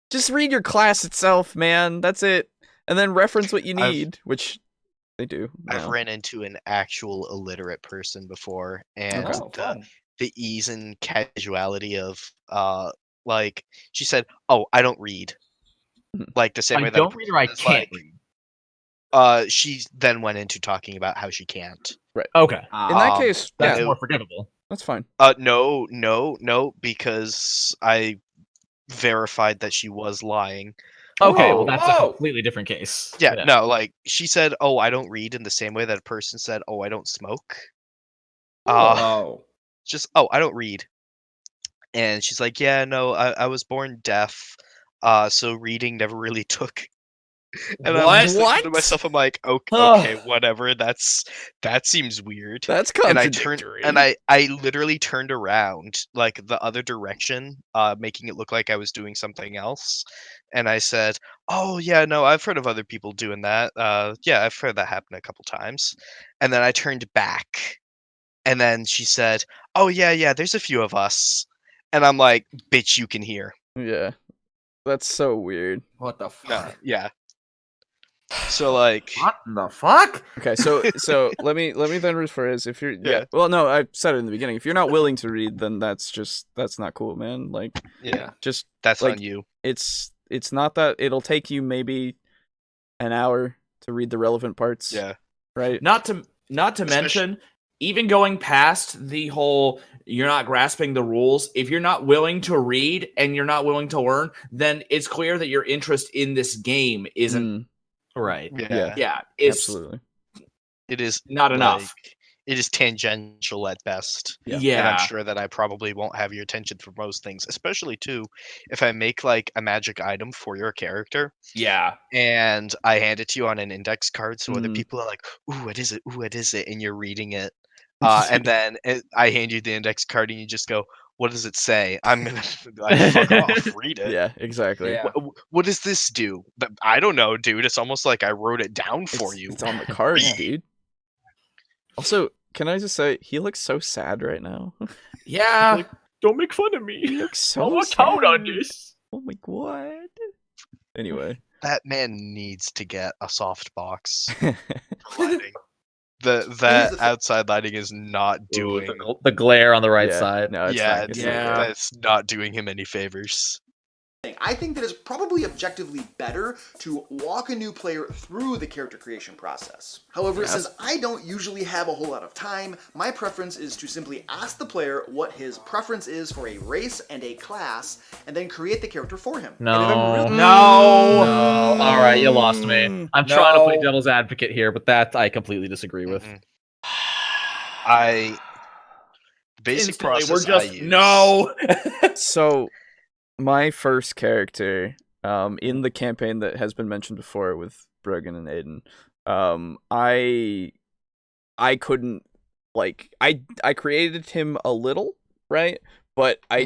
Just read your class itself, man. That's it. And then reference what you need, which they do. I've now. ran into an actual illiterate person before, and Oh, fun. the ease and casuality of like she said, "Oh, I don't read." Like the same I way that don't read or I is can't like, read. she then went into talking about how she can't. Okay. In that Um, case, That's yeah, more forgivable. that's fine. no, because I verified that she was lying. Okay, Whoa, well that's a whoa. completely different case. Yeah, no, like she said, "Oh, I don't read," in the same way that a person said, "Oh, I don't smoke." Oh. Just, "Oh, I don't read." And she's like, "Yeah, no, I was born deaf, so reading never really took." And I'm What? just thinking to What? myself, I'm like, "Okay, Ugh. okay, whatever. That seems weird." That's And contradictory. I literally turned around like the other direction, making it look like I was doing something else. And I said, "Oh yeah, no, I've heard of other people doing that. Yeah, I've heard that happen a couple times." And then I turned back, and then she said, "Oh yeah, there's a few of us." And I'm like, "Bitch, you can hear." Yeah, that's so weird. What the No, fuck? yeah. So like, What the fuck? Okay, so let me then rephrase. If you're Yeah. well, no, I said it in the beginning. If you're not willing to read, then that's not cool, man. Like, yeah, just that's like on you. it's not that it'll take you maybe an hour to read the relevant parts. Yeah. Right. Not to mention, even going past the whole you're not grasping the rules, if you're not willing to read and you're not willing to learn, then it's clear that your interest in this game isn't Right. Yeah. it's Absolutely. It is not enough. It is tangential at best. Yeah. And I'm sure that I probably won't have your attention for most things, especially too if I make like a magic item for your character Yeah. and I hand it to you on an index card, so other Mm. people are like, "Ooh, what is it? Ooh, what is it?" And you're reading it, and then I hand you the index card and you just go, "What does it say?" I'm gonna be like, "Fuck off, read it." Yeah. Exactly. Yeah. What does this do? I don't know, dude. It's almost like I wrote it down for you. It's on the card, Read. dude. Also, can I just say he looks so sad right now? Yeah. Like, don't make fun of He me. looks so I'm sad. out on this. Oh my god. Anyway. That man needs to get a soft box Yeah. lighting. Here's That the thi- outside lighting is not Ooh, doing. the glare on the right side. No, it's Yeah, not. It's yeah. not great. that's not doing him any favors. I think that it's probably objectively better to walk a new player through the character creation process. However, since I don't usually have a whole lot of time, my preference is to simply ask the player what his preference is for a race and a class, and then create the character for him. No. And if I'm really- No. No. All right, you lost me. I'm trying to play No. devil's advocate here, but that I completely disagree with. Mhm. The basic Instantly, process we're just I use. no. So, my first character, in the campaign that has been mentioned before with Brogan and Aiden, I couldn't, like, I created him a little, right? but I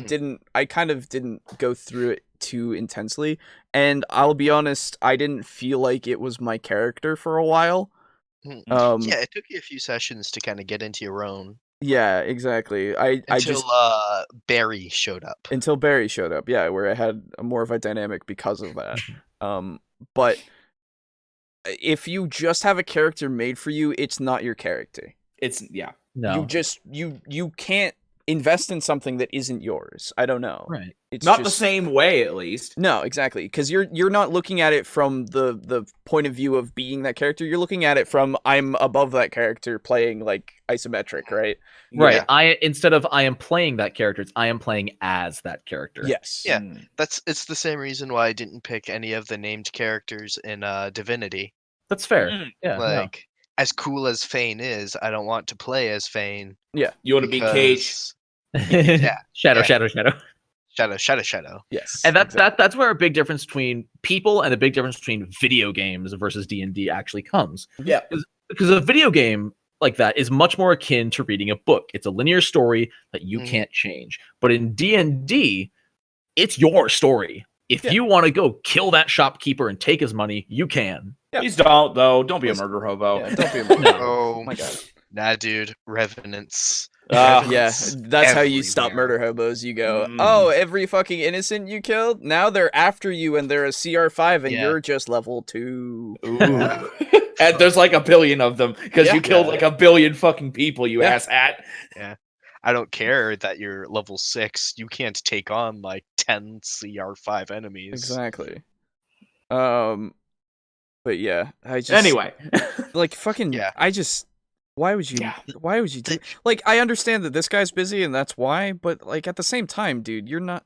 kind of didn't go through it too intensely. And I'll be honest, I didn't feel like it was my character for a while. Yeah, it took you a few sessions to kind of get into your own. Yeah, exactly. Until Barry showed up. Until Barry showed up, yeah, where I had more of a dynamic because of that. But if you just have a character made for you, it's not your character. No. You can't invest in something that isn't yours. I don't know. Right. It's not the same way, at least. No, exactly, because you're not looking at it from the point of view of being that character. You're looking at it from I'm above that character, playing like isometric, right? Right. Yeah. Instead of I am playing that character, it's I am playing as that character. Yes. Yeah. It's the same reason why I didn't pick any of the named characters in Divinity. That's fair. Yeah. Like as cool as Fane is, I don't want to play as Fane. Yeah. You want to be Cage. Yeah. Shadow. Yes. And that's where a big difference between people and a big difference between video games versus D&D actually comes. Yeah. Because a video game like that is much more akin to reading a book. It's a linear story that you can't change. But in D&D, it's your story. If you want to go kill that shopkeeper and take his money, you can. Yeah. Please don't, though. Don't be a murder hobo. Yeah, don't be a murder hobo. Oh my god. Nah, dude. Revenants. Yeah, that's how you stop murder hobos. You go, oh, every fucking innocent you killed, now they're after you and they're a CR5 and you're just level 2. Ooh. And there's like a billion of them because you killed like a billion fucking people, you asshat. Yeah. I don't care that you're level 6. You can't take on like 10 CR5 enemies. Exactly. But yeah, I just anyway, like fucking why would you do like I understand that this guy's busy and that's why, but like at the same time, dude, you're not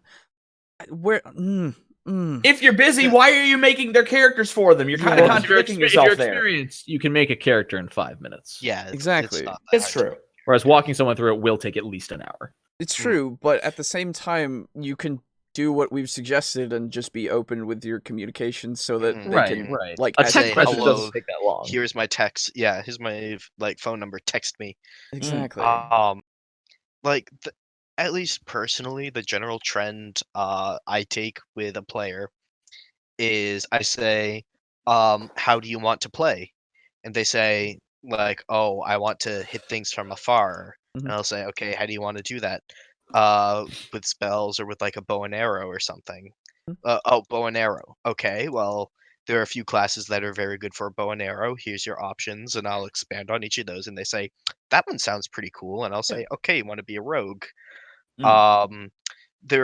if you're busy, why are you making their characters for them? You're kind of contradicting yourself if you're there. Experienced, you can make a character in 5 minutes. Yeah, exactly. It's true. Whereas walking someone through it will take at least an hour. It's true, but at the same time, you can do what we've suggested and just be open with your communication so that they can like a text message doesn't take that long. Here's my text. Yeah, here's my like phone number. Text me. Exactly. Like at least personally, the general trend I take with a player is I say, how do you want to play? And they say like, oh, I want to hit things from afar. And I'll say, okay, how do you want to do that? With spells or with like a bow and arrow or something. Bow and arrow. Okay, well, there are a few classes that are very good for a bow and arrow. Here's your options, and I'll expand on each of those. And they say, that one sounds pretty cool. And I'll say, okay, you want to be a rogue? There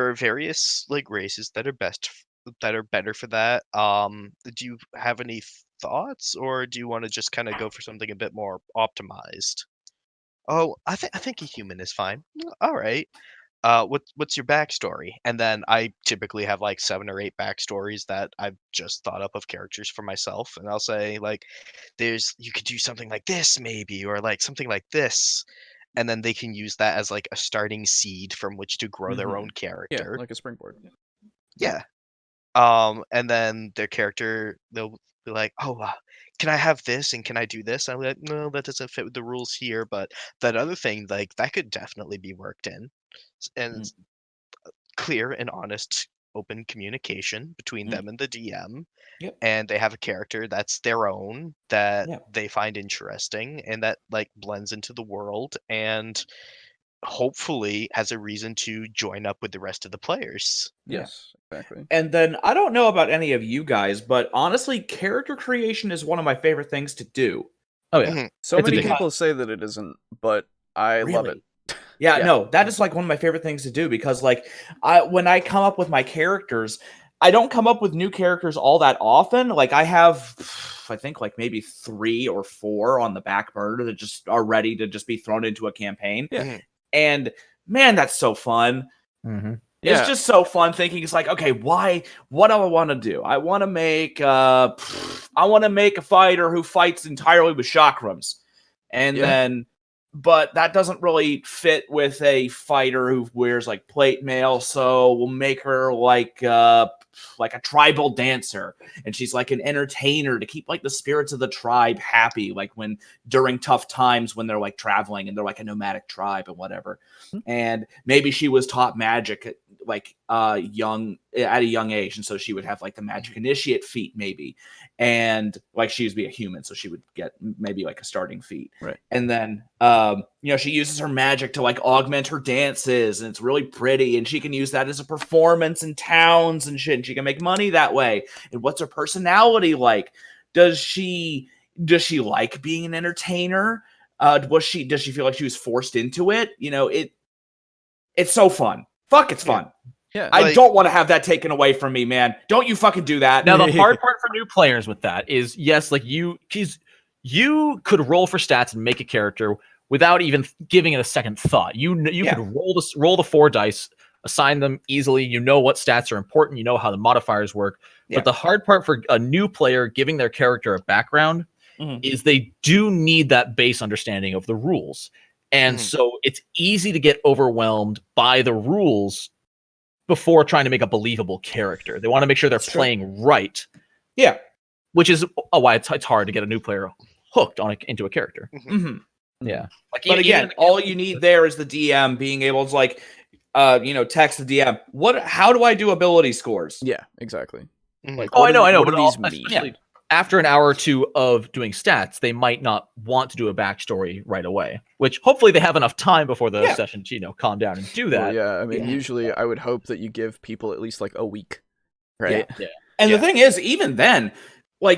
are various like races that are better for that. Do you have any thoughts, or do you want to just kind of go for something a bit more optimized? Oh, I think a human is fine. All right. What's your backstory? And then I typically have like 7 or 8 backstories that I've just thought up of characters for myself, and I'll say like, you could do something like this maybe, or like something like this, and then they can use that as like a starting seed from which to grow their own character. Yeah, like a springboard. Yeah. And then their character, they'll be like, oh, can I have this and can I do this? I'm like, no, that doesn't fit with the rules here, but that other thing, like that could definitely be worked in. And clear and honest, open communication between them and the DM. Yep. And they have a character that's their own that they find interesting and that like blends into the world and hopefully has a reason to join up with the rest of the players. Yes, exactly. And then I don't know about any of you guys, but honestly, character creation is one of my favorite things to do. Oh yeah. So many people say that it isn't, but I love it. Yeah, no, that is like one of my favorite things to do because like when I come up with my characters, I don't come up with new characters all that often. Like I have, I think like maybe 3 or 4 on the back burner that just are ready to just be thrown into a campaign. Yeah. And man, that's so fun. It's just so fun thinking it's like, okay, what do I want to do? I want to make a fighter who fights entirely with chakrams. And then but that doesn't really fit with a fighter who wears like plate mail, so we'll make her like a tribal dancer, and she's like an entertainer to keep like the spirits of the tribe happy, like when during tough times when they're like traveling and they're like a nomadic tribe and whatever. And maybe she was taught magic at a young age, and so she would have like the magic initiate feat maybe, and like she would be a human, so she would get maybe like a starting feat, right? And then she uses her magic to like augment her dances, and it's really pretty, and she can use that as a performance in towns and shit, and she can make money that way. And what's her personality like? Does she like being an entertainer? Does she feel like she was forced into it? It's so fun. Fuck, it's fun. Yeah, I don't want to have that taken away from me, man. Don't you fucking do that. Now, the hard part for new players with that is, yes, like you could roll for stats and make a character without even giving it a second thought. You could roll the 4 dice, assign them easily. You know what stats are important. You know how the modifiers work. Yeah. But the hard part for a new player giving their character a background is they do need that base understanding of the rules. And so it's easy to get overwhelmed by the rules before trying to make a believable character. They want to make sure they're playing right. Yeah. Which is why it's hard to get a new player hooked into a character. Yeah. But again, all you need there is the DM being able to text the DM. How do I do ability scores? Yeah, exactly. I know. What do these mean? After an hour or two of doing stats, they might not want to do a backstory right away, which hopefully they have enough time before the session to, calm down and do that. Well, I mean, usually I would hope that you give people at least like a week, right? Yeah. And the thing is, even then,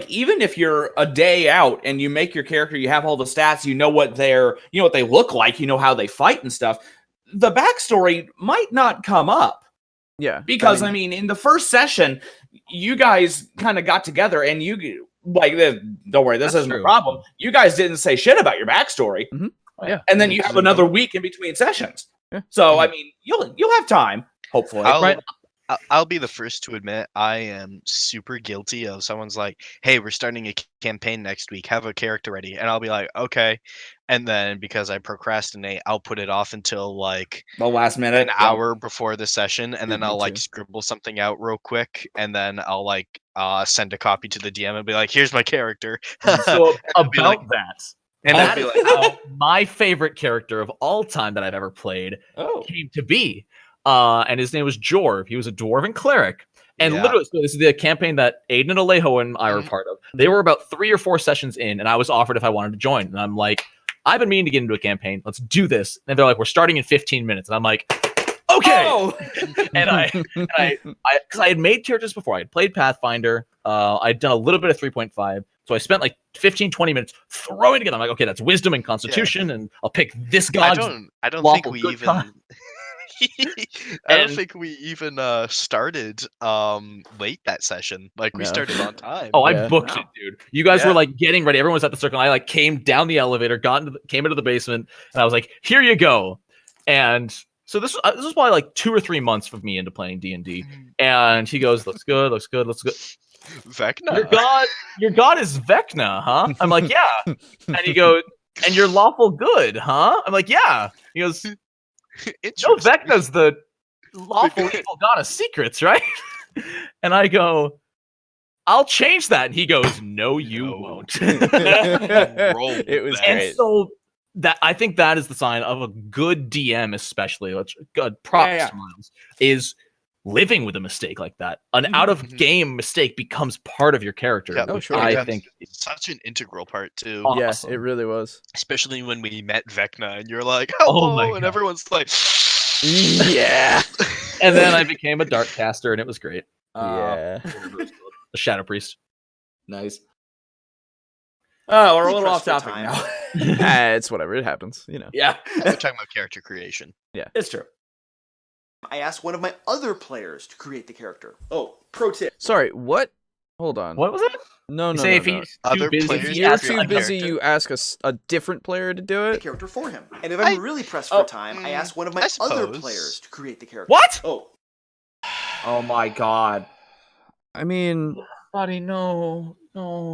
even if you're a day out and you make your character, you have all the stats, you know what they look like, you know how they fight and stuff, the backstory might not come up. Yeah. Because, in the first session, you guys kind of got together and don't worry, this isn't a problem. You guys didn't say shit about your backstory. Yeah. And then you have another week in between sessions. Yeah. So, you'll have time, hopefully. I'll be the first to admit I am super guilty of someone's like, hey, we're starting a campaign next week. Have a character ready. And I'll be like, okay. And then because I procrastinate, I'll put it off until the last minute, an hour before the session. And then I'll scribble something out real quick. And then I'll send a copy to the DM and be like, here's my character. So about that. And that is how my favorite character of all time that I've ever played came to be. And his name was Jorv. He was a dwarven cleric. And literally, so this is the campaign that Aiden and Alejo and I were part of. They were about 3 or 4 sessions in, and I was offered if I wanted to join. And I'm like, I've been meaning to get into a campaign. Let's do this. And they're like, we're starting in 15 minutes. And I'm like, okay. Oh! and because I had made characters before. I had played Pathfinder. I'd done a little bit of 3.5. So I spent 15, 20 minutes throwing together. I'm like, okay, that's wisdom and constitution, and I'll pick this god. I don't think we even... I don't think we even started late that session. We started on time. Oh, I booked it, dude. You guys were getting ready. Everyone was at the circle. And I came down the elevator, came into the basement, and I was like, "Here you go." And so this was probably 2 or 3 months of me into playing D&D. And he goes, "Looks good, looks good, looks good." Vecna. Your god is Vecna, huh? I'm like, yeah. And he goes, "And you're lawful good, huh?" I'm like, yeah. He goes, "No, Vecna's the lawful evil god of secrets, right?" And I go, "I'll change that." And he goes, "No, you won't." It was and great. So that I think that is the sign of a good DM, especially. Good props, Miles, is living with a mistake like that. An out of game mistake becomes part of your character. Yeah, I think it's such an integral part too. Awesome. Yeah, it really was. Especially when we met Vecna and you're like, "Hello," and everyone's like, yeah. And then I became a dark caster, and it was great. Yeah. A shadow priest. Nice. Oh, we're a little off topic now. It's whatever. It happens, Yeah. We're talking about character creation. Yeah. It's true. I asked one of my other players to create the character. Oh, pro tip. Sorry, what? Hold on. What was it? No. If he's Other too busy, players If you're ask too a busy, character. you ask a different player to do The it? character for him. And if I'm really pressed for time, I asked one of my other suppose. players to create the character. What? Oh my god. I mean, Buddy, no.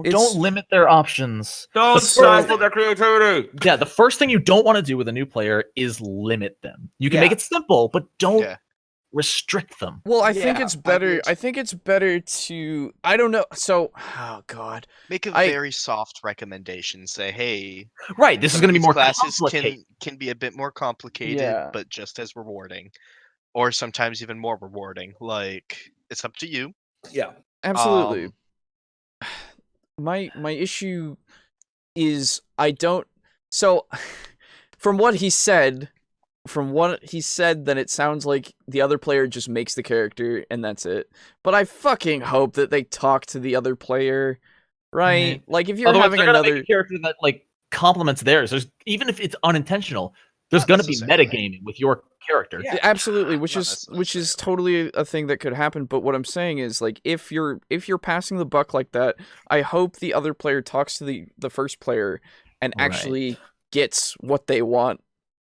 It's- Don't limit their options. Don't stifle their creativity. Yeah, the first thing you don't want to do with a new player is limit them. You can make it simple, but don't restrict them. Well, I think Yeah, it's better. I I think it's better to. I don't know. So, oh god, Make a I- very soft recommendation. Say, hey, Right, this is some going to of be more these classes complicated. can be a bit more complicated, Yeah. but just as rewarding, or sometimes even more rewarding. Like, it's up to you. Yeah. absolutely. Um, My issue is I don't. So, from what he said, then it sounds like the other player just makes the character and that's it. But I fucking hope that they talk to the other player, right? Like if you're Otherwise, having they're gonna another. make a character that like complements theirs. There's even if it's unintentional, there's Not going to be necessarily. metagaming with your character. Yeah. Absolutely, which Not is totally a thing that could happen. But what I'm saying is, like, if you're passing the buck like that, I hope the other player talks to the first player and Right. actually gets what they want,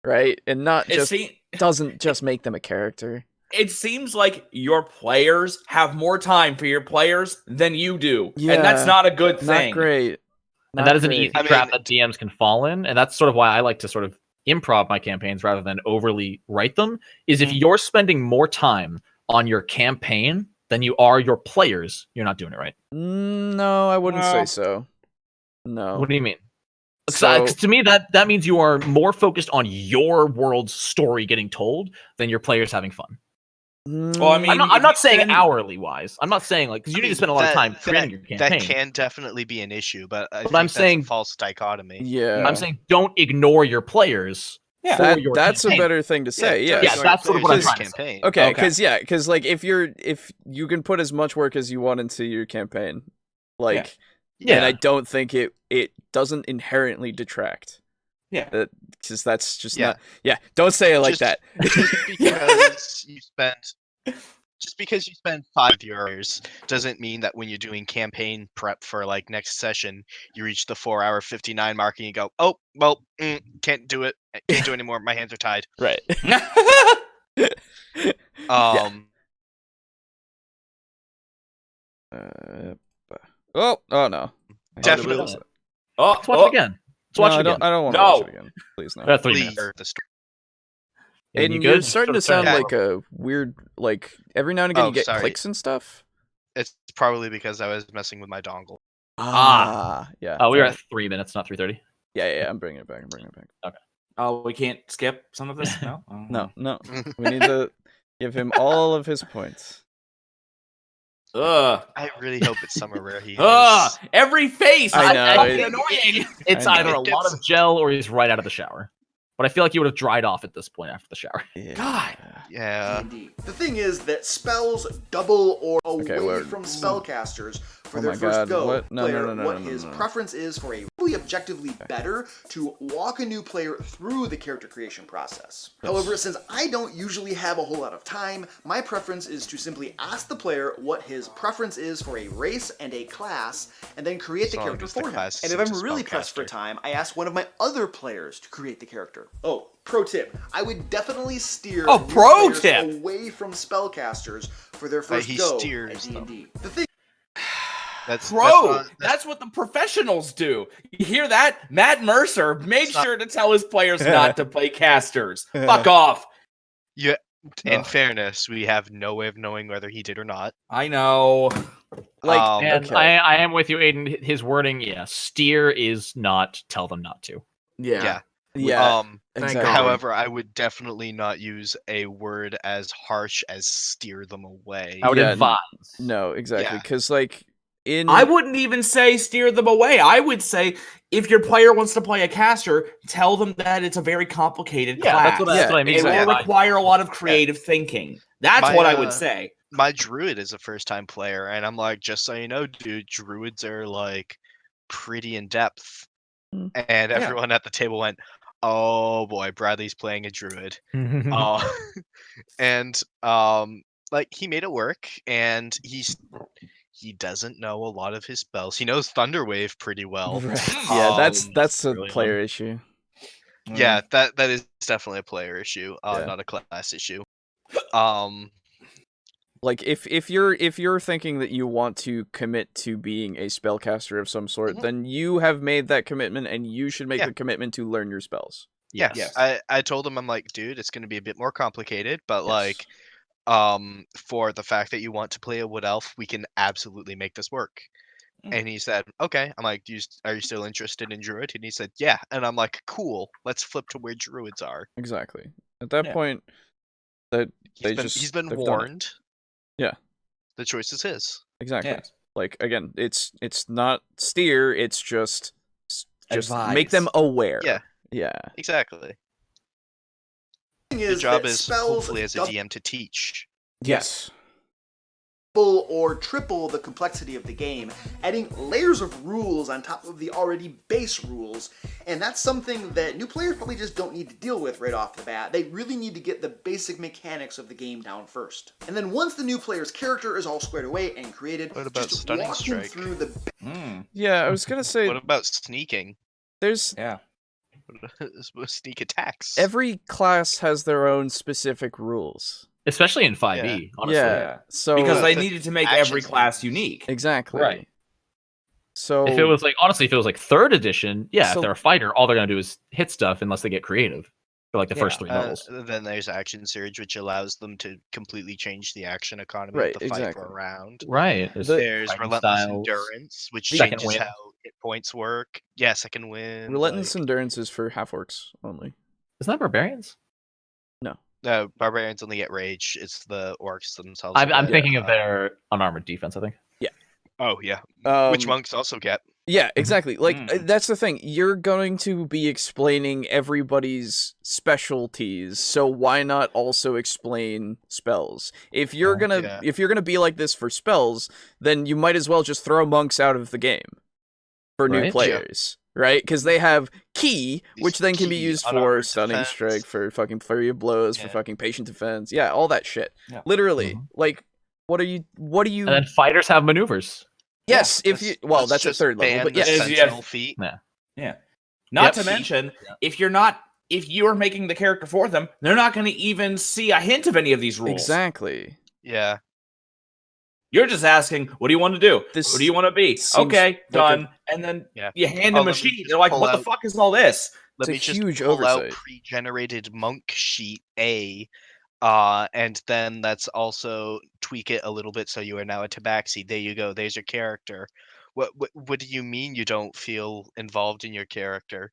right? And not It, just se- doesn't just make them a character. it seems like your players have more time for your players than you do. Yeah, and that's not a good thing. Not great. And that is an great. easy I trap mean- that DMs can fall in, and that's sort of why I like to sort of improv my campaigns rather than overly write them. Is if you're spending more time on your campaign than you are your players, you're not doing it right. No, I wouldn't say Well- so. No. What do you mean? So- 'Cause to me, that means you are more focused on your world's story getting told than your players having fun. Well, I mean, I'm if not you saying spend- hourly wise. I'm not saying like because you need to spend a lot of time creating your That campaign. can definitely be an issue, but I But think I'm that's saying- a false dichotomy. yeah, I'm saying don't ignore your players. Yeah. for your that's a campaign. better thing to say. don't Yes. Yeah, that's sort of what I'm ignore trying to say. campaign. Okay, Okay. because like if you can put as much work as you want into your campaign, like, Yeah. and I don't think it doesn't inherently detract. Yeah. That because that's just Yeah. not. Yeah, don't say it like Just- that. Just because you spend 5 years doesn't mean that when you're doing campaign prep for like next session, you reach the 4-hour 59 mark and you go, oh well, can't do it, can't do it anymore. My hands are tied. Right. Oh no. I Definitely. lose it. Let's watch it again. Let's watch No, it again. I don't want to No. watch it again. Please no. We got 3 Please. minutes. The story. Aiden, Aiden, you you're good? starting to Sort of sound turn- like a weird, like every now and again Oh, you get sorry. clicks and stuff. It's probably because I was messing with my dongle. Yeah. Oh, we were alright. at 3 minutes, not 3:30. Yeah. I'm bringing it back. Oh, we can't skip some of this? No? Oh. No. We need to give him all of his points. Ugh. I really hope it's summer where he Ugh. has. Every face. I know, It's fucking it- annoying. It's I know. either a lot of gel or he's right out of the shower. But I feel like he would have dried off at this point after the shower. Yeah. God. Yeah. D&D. The thing is that spells double or Okay, away word. from spellcasters for Oh their my first God, go. what? No, player, no, what no, his no. preference is for a really objectively better to walk a new player through the character creation process. However, since I don't usually have a whole lot of time, my preference is to simply ask the player what his preference is for a race and a class, and then create the As long character as the for him. class And if isn't I'm a really pressed for spellcaster. time, I ask one of my other players to create the character. Oh, pro tip. I would definitely steer Oh, new pro players tip! away from spellcasters for their first he go steers at them. D&D. The thing That's Bro, that's what the professionals do. You hear that? Matt Mercer made not- sure to tell his players not to play casters. Fuck off. in fairness, we have no way of knowing whether he did or not. I know. Like, And okay. I am with you, Aiden. His wording, steer is not tell them not to. Yeah. Yeah. Thank exactly. God. However, I would definitely not use a word as harsh as steer them away. I would Yeah, advise. No, exactly. Yeah. Because like in I wouldn't even say steer them away. I would say if your player wants to play a caster, tell them that it's a very complicated Yeah, class. that's what I mean. It will Exactly. require a lot of creative thinking. That's My, what I would say. My druid is a first time player, and I'm like, just so you know, dude, druids are like pretty in depth. Hmm. And everyone at the table went, oh boy, Bradley's playing a druid. And like he made it work, and he doesn't know a lot of his spells. He knows Thunderwave pretty well. Right. Yeah, that's a really player issue. Yeah, that is definitely a player issue, Yeah. not a class issue. Like if you're thinking that you want to commit to being a spellcaster of some sort, Mhm. then you have made that commitment and you should make Yeah. the commitment to learn your spells. Yeah, Yes. I told him, I'm like, dude, it's going to be a bit more complicated, but Yes. like, for the fact that you want to play a Wood Elf, we can absolutely make this work. And he said, okay. I'm like, are you still interested in Druid? And he said, yeah. And I'm like, cool. Let's flip to where Druids are. Exactly. At that point, that he's been warned. Yeah. The choice is his. Exactly. Yeah. Like, again, it's not steer, it's just Advise. make them aware. Yeah. Yeah. Exactly. The job is hopefully as a DM to teach. Yes. Double or triple the complexity of the game, adding layers of rules on top of the already base rules, and that's something that new players probably just don't need to deal with right off the bat. They really need to get the basic mechanics of the game down first. And then once the new player's character is all squared away and created, what about just Stunning walk Strike? him through the... Yeah, I was gonna say... What about sneaking? There's... Yeah. Sneak attacks. Every class has their own specific rules. Especially in 5e, honestly. Yeah. So because they needed to make every actions class unique. Exactly. Right. So If it was like, honestly, if it was like 3rd edition, yeah, So- if they're a fighter, all they're gonna do is hit stuff unless they get creative for like the first 3 levels. Then there's Action Surge, which allows them to completely change the action economy Right, of the fight exactly. for a round. Right. There's fighting Relentless styles. Endurance, which Second changes win. how hit points work. Yeah, second win. Relentless like, Endurance is for half-orcs only. Isn't that barbarians? no, barbarians only get rage. It's the orcs themselves. I'm that, thinking of their unarmored defense, I think. Oh yeah, which monks also get. Yeah, exactly. Like, that's the thing. You're going to be explaining everybody's specialties, so why not also explain spells? If you're gonna be like this for spells, then you might as well just throw monks out of the game for new Right. players, right? Because they have key, which then can be Key, used for unarmored stunning defense. strike, for fucking flurry of blows, for Yeah. fucking patient defense. Yeah, all that shit. Yeah. Literally, like, what are you? And then fighters have maneuvers. Yes, if you Let's that's at just 3rd level, ban but the yes. sentinel feat. Yeah. Not Yep. to mention, if you're making the character for them, they're not going to even see a hint of any of these rules. Exactly. Yeah, You're just asking, what do you want to do? This What do you want to be? seems Okay, like done. And then Yeah. you hand Oh, them a let me sheet. just They're like, pull what the out- fuck is all this? let It's a me just huge pull out oversight. pre-generated monk sheet A, and then let's also tweak it a little bit so you are now a tabaxi. There you go. There's your character. What do you mean you don't feel involved in your character?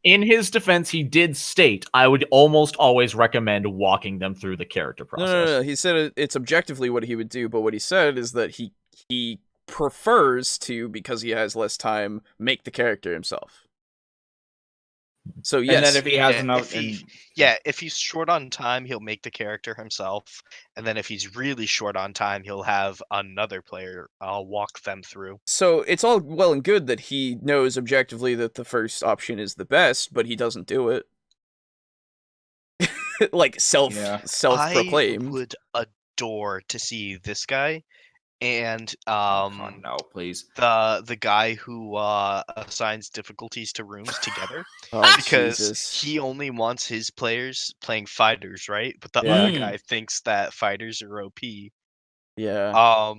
In his defense, he did state, I would almost always recommend walking them through the character No, process. no. He said it's objectively what he would do, but what he said is that he prefers to, because he has less time, make the character himself. So yes, And then if he has Yeah, enough, if he's short on time, he'll make the character himself, and then if he's really short on time, he'll have another player walk them through. so it's all well and good that he knows objectively that the first option is the best, but he doesn't do it. Like self-proclaimed. I would adore to see this guy and oh, no, please. the guy who assigns difficulties to rooms together, Oh, because Jesus. he only wants his players playing fighters, right? But the Yeah. other guy thinks that fighters are OP. Yeah.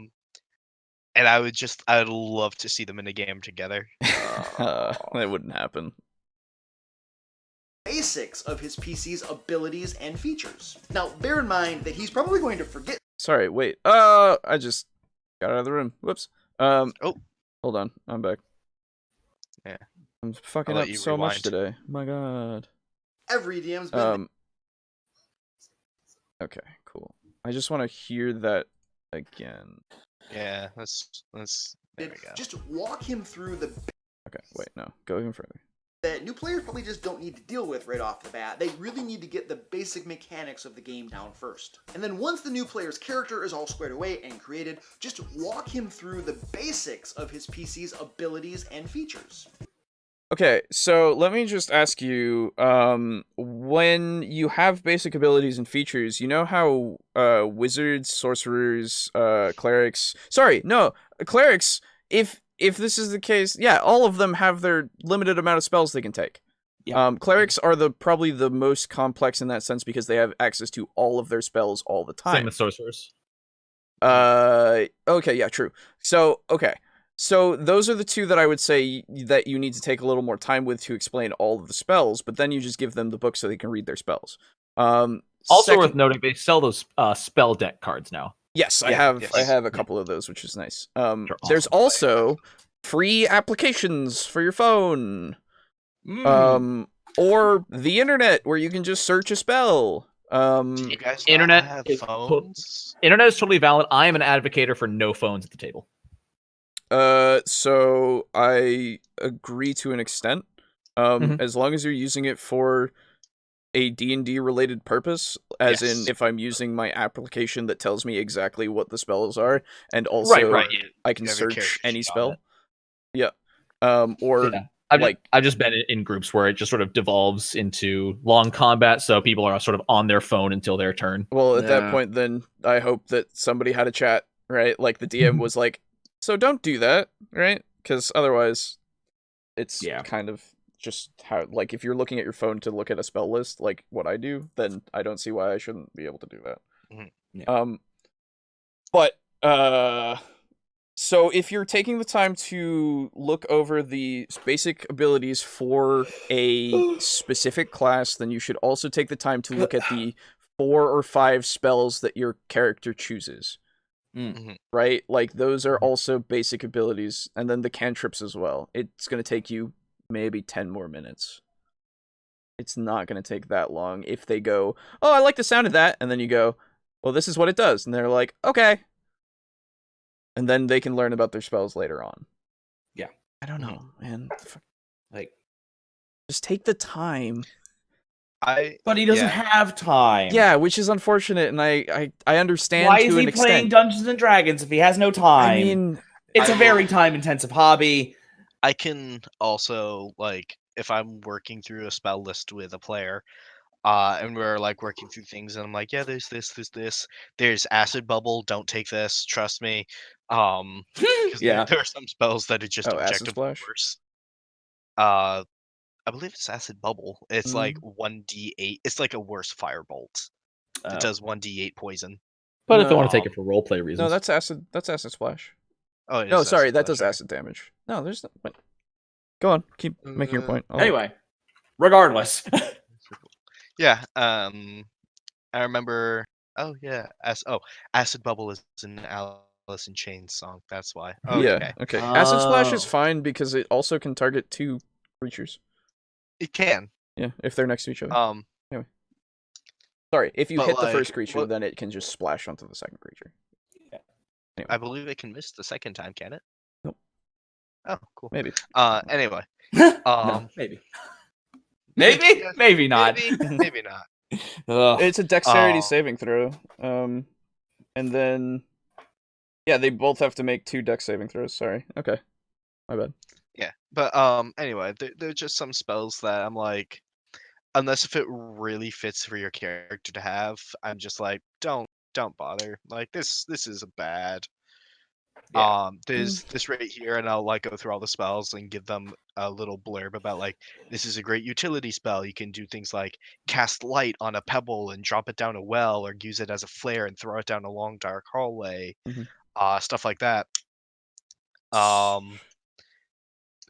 And I'd love to see them in a game together. That wouldn't happen. basics of his PC's abilities and features. Now, bear in mind that he's probably going to forget. Sorry, wait. I just got out of the room. Whoops. Oh. Hold on. I'm back. Yeah. I'm fucking I'll up let you so much rewind. today. My god. Every DM's been Okay, cool. I just want to hear that again. Yeah, let's there we go. just walk him through the Okay, wait, no. Go even further. that new players probably just don't need to deal with right off the bat. They really need to get the basic mechanics of the game down first. And then once the new player's character is all squared away and created, just walk him through the basics of his PC's abilities and features. Okay, so let me just ask you, when you have basic abilities and features, you know how wizards, sorcerers, clerics... Sorry, no, clerics, if this is the case, yeah, all of them have their limited amount of spells they can take. Yeah. Clerics are probably the most complex in that sense because they have access to all of their spells all the time. Same with sorcerers. Okay, yeah, true. So, okay. So those are the two that I would say that you need to take a little more time with to explain all of the spells, but then you just give them the book so they can read their spells. Also worth noting, they sell those spell deck cards now. Yes, I yes. have a couple of those, which is nice. They're There's awesome. also free applications for your phone. Or the internet where you can just search a spell. Do you guys not Internet have is phones? Internet is totally valid. I am an advocate for no phones at the table. So I agree to an extent. As long as you're using it for a D&D related purpose, as in if I'm using my application that tells me exactly what the spells are, and also I can search any spell. Yeah. Or I've just been in groups where it just sort of devolves into long combat, so people are sort of on their phone until their turn. Well, at that point, then I hope that somebody had a chat, right? Like the DM was like, "So don't do that," right? Because otherwise, it's kind of just how, like, if you're looking at your phone to look at a spell list, like what I do, then I don't see why I shouldn't be able to do that. So if you're taking the time to look over the basic abilities for a specific class, then you should also take the time to look at the 4 or 5 spells that your character chooses. Right? Like, those are also basic abilities, and then the cantrips as well. It's going to take you maybe 10 more minutes. It's not going to take that long if they go, "Oh, I like the sound of that," and then you go, "Well, this is what it does," and they're like, "Okay." And then they can learn about their spells later on. Yeah. I don't know, man. Like, just take the time. But he doesn't have time. Yeah, which is unfortunate, and I understand. Why to is he an playing extent. Dungeons and Dragons if he has no time? I mean, it's a very time-intensive hobby. I can also, like, if I'm working through a spell list with a player, and we're like working through things, and I'm like, yeah, there's this, there's acid bubble. Don't take this. Trust me. Because there are some spells that are just objectively worse. I believe it's acid bubble. It's like 1d8. It's like a worse firebolt. It does 1d8 poison. But if they want to take it for roleplay reasons, no, that's acid. That's acid splash. Oh, no, sorry, that does acid damage. No, there's no. Wait. Go on, keep making your point. Anyway, regardless. Yeah. I remember. Oh yeah. Acid bubble is an Alice in Chains song. That's why. Oh, yeah. Okay. Acid splash is fine because it also can target 2 creatures. It can. Yeah, if they're next to each other. Anyway. Sorry, if you hit the first creature, then it can just splash onto the second creature. Yeah. Anyway. I believe it can miss the second time, can it? Nope. Oh, cool. Maybe. Anyway. No, maybe. Maybe not. Maybe not. It's a dexterity saving throw. And then they both have to make 2 dex saving throws. Sorry. Okay. My bad. Yeah, but anyway, there are just some spells that I'm like, unless if it really fits for your character to have, I'm just like, don't bother. Like this is bad. Yeah. There's this right here, and I'll like go through all the spells and give them a little blurb about like, this is a great utility spell. You can do things like cast light on a pebble and drop it down a well, or use it as a flare and throw it down a long dark hallway. Stuff like that.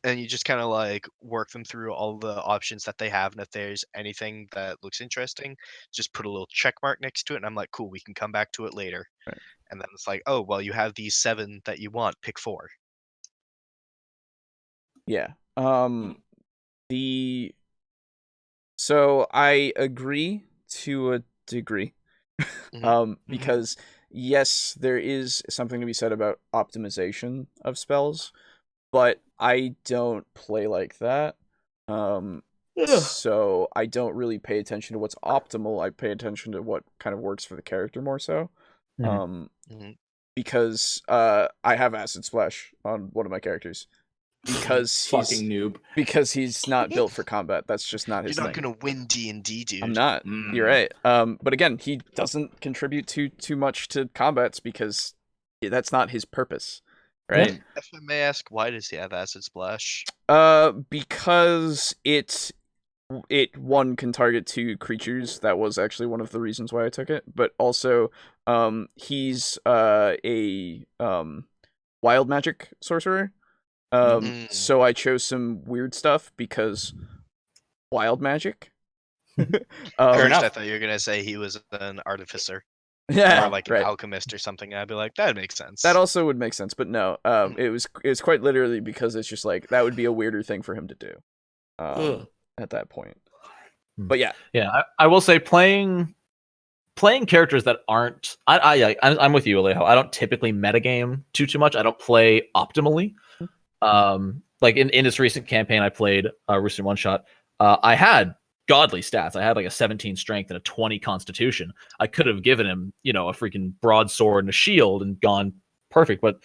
And you just kind of like work them through all the options that they have, and if there's anything that looks interesting, just put a little check mark next to it, and I'm like, cool, we can come back to it later. Right. And then it's like, oh, well, you have these 7 that you want, pick 4. Yeah. So I agree to a degree. Because yes, there is something to be said about optimization of spells, but I don't play like that. So I don't really pay attention to what's optimal. I pay attention to what kind of works for the character more so. Because I have acid splash on one of my characters. Because fucking noob. Because he's not built for combat. That's just not his thing. You're not gonna win D&D, dude. I'm not. You're right. But again, he doesn't contribute too much to combats because that's not his purpose. Right? If I may ask, why does he have acid splash? Because it one can target 2 creatures. That was actually one of the reasons why I took it. But also, he's a wild magic sorcerer. So I chose some weird stuff because wild magic. Fair enough. I thought you were gonna say he was an artificer. Yeah, or like an alchemist or something. I'd be like, that makes sense. That also would make sense, but no. It was quite literally because it's just like that would be a weirder thing for him to do. At that point. But yeah. I will say playing characters that aren't. I'm with you, Alejo. I don't typically metagame too much. I don't play optimally. Like in this recent campaign, I played Rooster One Shot. I had godly stats. I had like a 17 strength and a 20 constitution. I could have given him, a freaking broadsword and a shield and gone perfect. But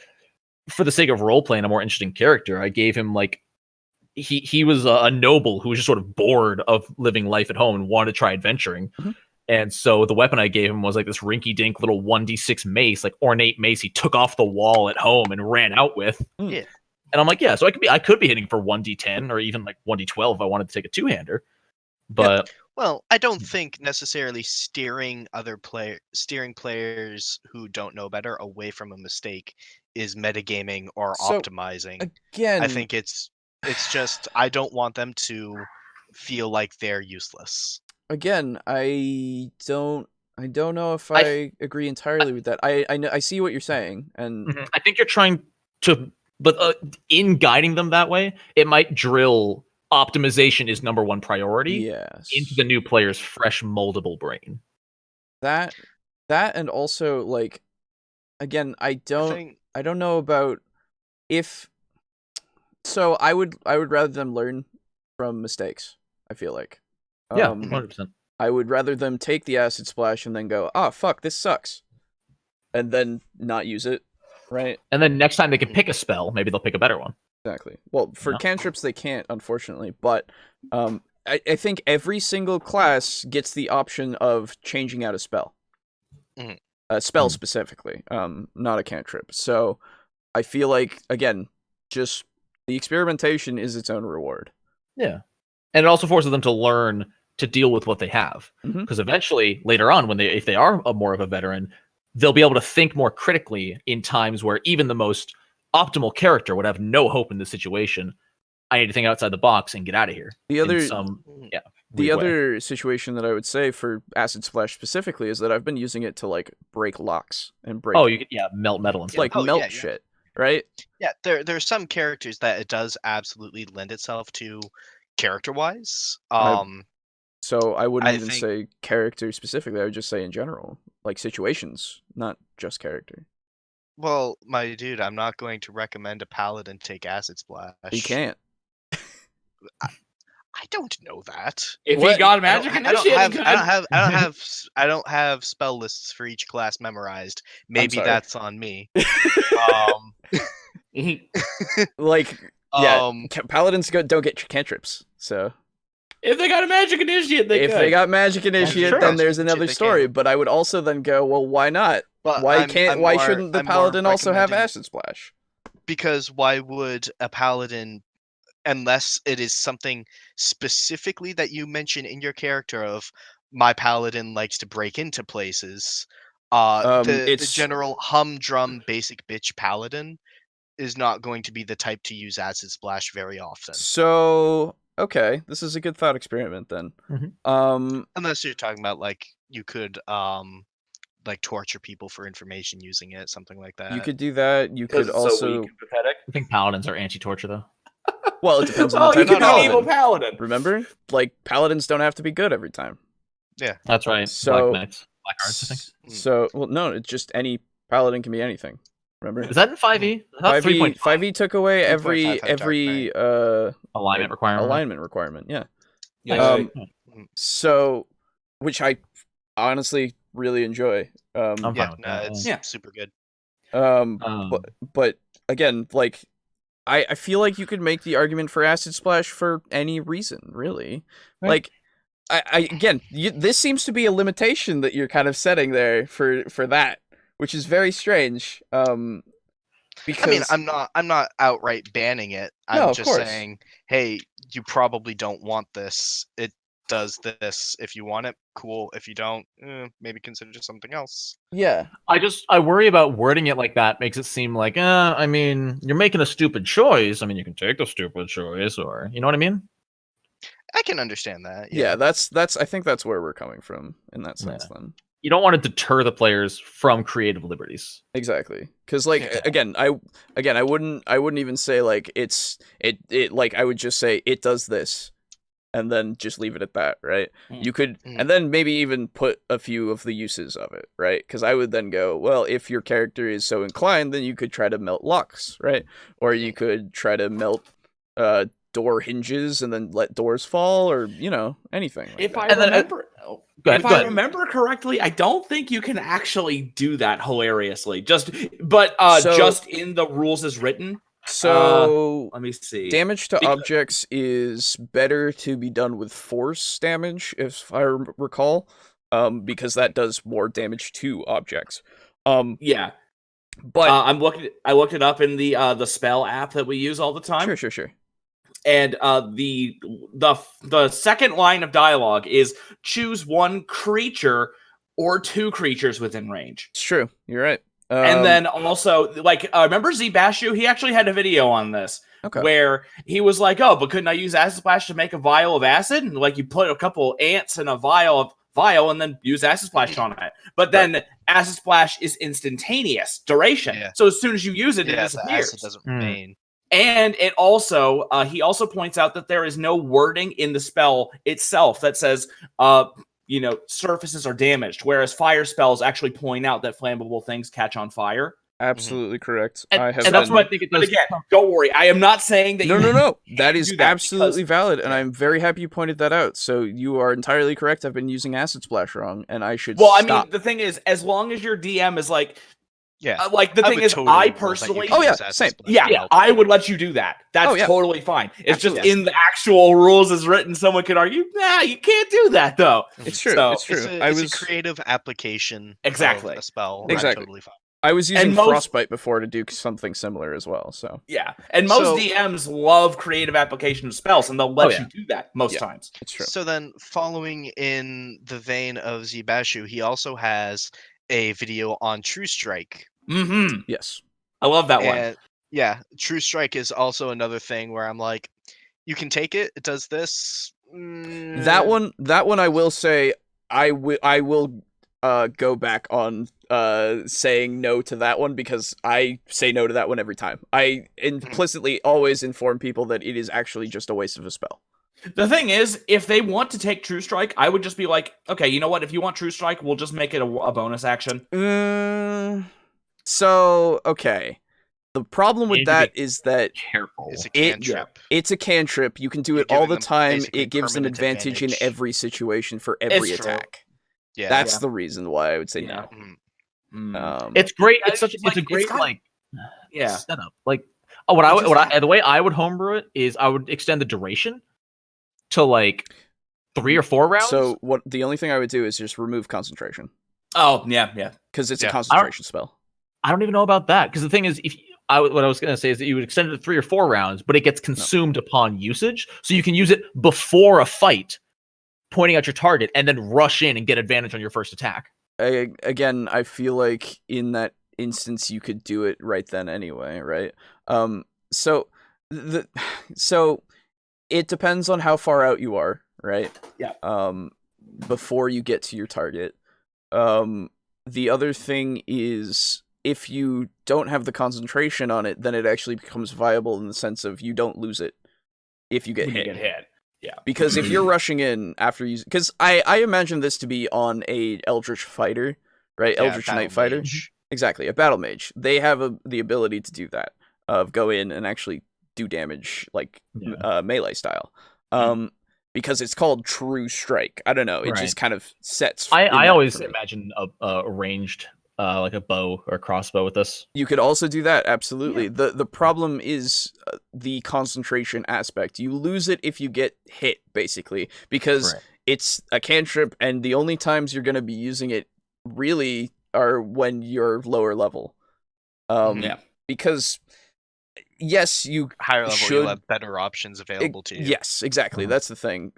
for the sake of role playing a more interesting character, I gave him like he was a noble who was just sort of bored of living life at home and wanted to try adventuring. Mm-hmm. And so the weapon I gave him was like this rinky-dink little 1d6 mace, like ornate mace he took off the wall at home and ran out with. Yeah. And I'm like, yeah, so I could be hitting for 1d10 or even like 1d12 if I wanted to take a two-hander. But well, I don't think necessarily steering players who don't know better away from a mistake is metagaming or optimizing. Again, I think it's just I don't want them to feel like they're useless. Again, I don't know if I agree entirely with that. I see what you're saying, and I think you're trying to, but in guiding them that way, it might drill optimization is number one priority into the new player's fresh moldable brain. That and also like again, I don't know about if so I would rather them learn from mistakes, I feel like. 100%. I would rather them take the acid splash and then go, "Oh, fuck, this sucks." And then not use it, right? And then next time they can pick a spell, maybe they'll pick a better one. Exactly. Well, for cantrips they can't, unfortunately, but I think every single class gets the option of changing out a spell. A spell specifically, not a cantrip. So I feel like, again, just the experimentation is its own reward. Yeah. And it also forces them to learn to deal with what they have. Because eventually, later on, if they are more of a veteran, they'll be able to think more critically in times where even the most optimal character would have no hope in this situation. I need to think outside the box and get out of here. The other situation that I would say for Acid Splash specifically is that I've been using it to like break locks and break. Oh, you melt metal and stuff. Like melt shit, right? Yeah, there's some characters that it does absolutely lend itself to character-wise. So I wouldn't even say character specifically. I would just say in general, like situations, not just character. Well, my dude, I'm not going to recommend a paladin take Acid Splash. You can't. I don't know that. If he got magic initiate, I don't have spell lists for each class memorized. Maybe that's on me. Paladins don't get cantrips. So if they got a magic initiate, they got magic initiate, then there's another story. But I would also then go, well, why not? But why shouldn't the paladin also have Acid Splash? Because why would a paladin, unless it is something specifically that you mention in your character of my paladin likes to break into places, the general humdrum basic bitch paladin is not going to be the type to use Acid Splash very often. So okay, this is a good thought experiment then. Unless you're talking about like you could like torture people for information using it, something like that. You could do that. You could also. I think paladins are anti-torture though. Well, it depends on the type of paladin. Evil paladin. Remember, like paladins don't have to be good every time. Yeah, that's right. So Black Arts, I think. So no, it's just any paladin can be anything. Remember? Is that in 5e? 5e took away every alignment requirement. Alignment requirement, yeah. So, which I honestly really enjoy. It's super good. But again, like I feel like you could make the argument for Acid Splash for any reason, really. Right. Like this seems to be a limitation that you're kind of setting there for that, which is very strange. Because I mean, I'm not outright banning it. I'm just saying, hey, you probably don't want this. It does this. If you want it, cool. If you don't, maybe consider just something else. Yeah. I worry about wording it like that. Makes it seem like, I mean, you're making a stupid choice. I mean, you can take the stupid choice, or you know what I mean? I can understand that. Yeah, that's I think that's where we're coming from in that sense. Then you don't want to deter the players from creative liberties. exactly, because like again, I wouldn't even say like it like I would just say it does this, and then just leave it at that, right? You could, and then maybe even put a few of the uses of it, right? Because I would then go, well, if your character is so inclined, then you could try to melt locks, right? Or you could try to melt door hinges and then let doors fall, or anything. Like if that. I remember, I remember correctly, I don't think you can actually do that hilariously. Just in the rules as written. So let me see. Damage to objects is better to be done with force damage, if I recall, because that does more damage to objects. Yeah, but I looked it up in the spell app that we use all the time. Sure. And the second line of dialogue is choose one creature or two creatures within range. It's true. You're right. And then also, remember Zbashu? He actually had a video on this where he was like, "Oh, but couldn't I use Acid Splash to make a vial of acid?" And you put a couple ants in a vial and then use Acid Splash on it. But then Acid Splash is instantaneous duration, so as soon as you use it, it disappears. Acid doesn't remain. And it also, he also points out that there is no wording in the spell itself that says, surfaces are damaged, whereas fire spells actually point out that flammable things catch on fire. Absolutely correct. And that's what I think it does. But again, don't worry. I am not saying that. No. That is absolutely valid, and I'm very happy you pointed that out. So you are entirely correct. I've been using Acid Splash wrong, and I should. Well, stop. I mean, the thing is, as long as your DM is like. Yeah, the thing is, I personally, same. Yeah, I would let you do that. That's totally fine. It's just in the actual rules as written, someone could argue, nah, you can't do that though. It's true. So, it's true. It's a creative application. Exactly. Of a spell. Exactly. Totally fine. I was using Frostbite before to do something similar as well. So yeah, and most DMs love creative application of spells, and they'll let you do that most times. It's true. So then, following in the vein of Zbashu, he also has a video on True Strike. Mm-hmm. Yes. I love that one. Yeah, True Strike is also another thing where I'm like, you can take it. It does this. That one, I will say, I will go back on saying no to that one, because I say no to that one every time. I implicitly always inform people that it is actually just a waste of a spell. The thing is, if they want to take True Strike, I would just be like, okay, you know what? If you want True Strike, we'll just make it a bonus action. So, okay. The problem with that is that it's a cantrip. It's a cantrip. You can do it all the time. It gives them advantage in every situation for every attack. Yeah, that's the reason why I would say no. It's great. It's a great setup. The way I would homebrew it is I would extend the duration to 3 or 4 rounds. So the only thing I would do is just remove concentration. Oh yeah, because it's a concentration spell. I don't even know about that, because the thing is, what I was going to say is that you would extend it to 3 or 4 rounds, but it gets consumed upon usage, so you can use it before a fight, pointing at your target, and then rush in and get advantage on your first attack. Again, I feel like in that instance you could do it right then anyway, right? So it depends on how far out you are, right? Yeah. Before you get to your target. The other thing is, if you don't have the concentration on it, then it actually becomes viable in the sense of you don't lose it if you get hit. Yeah. Because if you're rushing in after using... Because I imagine this to be on a Eldritch fighter, right? Yeah, Eldritch Knight fighter. Exactly, a battle mage. They have the ability to do that, of go in and actually do damage, melee style. Because it's called True Strike. I don't know. It just kind of sets... I always imagine a ranged... like a bow or a crossbow with this. You could also do that, absolutely. Yeah. The problem is the concentration aspect. You lose it if you get hit, basically, because it's a cantrip, and the only times you're going to be using it really are when you're lower level. Because yes, you higher level, you'll have better options available to you. Yes, exactly. That's the thing.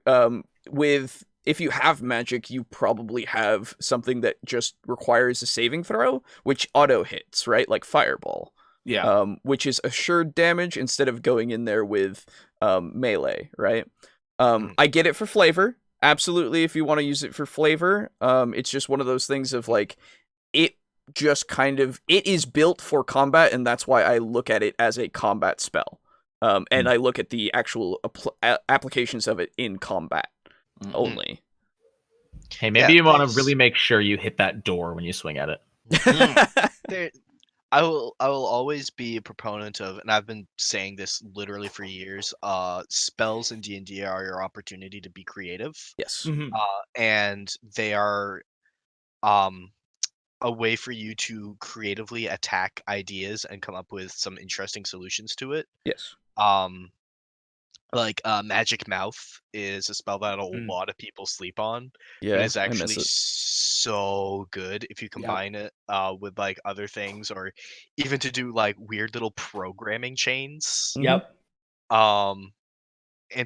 If you have magic, you probably have something that just requires a saving throw, which auto hits, right? Like Fireball. Yeah. Which is assured damage instead of going in there with melee, right? I get it for flavor. Absolutely, if you want to use it for flavor. It's just one of those things of like, it just kind of, it is built for combat, and that's why I look at it as a combat spell. And I look at the actual applications of it in combat only. Hey, maybe you want to really make sure you hit that door when you swing at it. I will always be a proponent of, and I've been saying this literally for years, spells in D&D are your opportunity to be creative. Yes. And they are a way for you to creatively attack ideas and come up with some interesting solutions to it. Yes. Like Magic Mouth is a spell that a lot of people sleep on. Yeah, but it's actually so good if you combine it with like other things, or even to do like weird little programming chains. Yep. And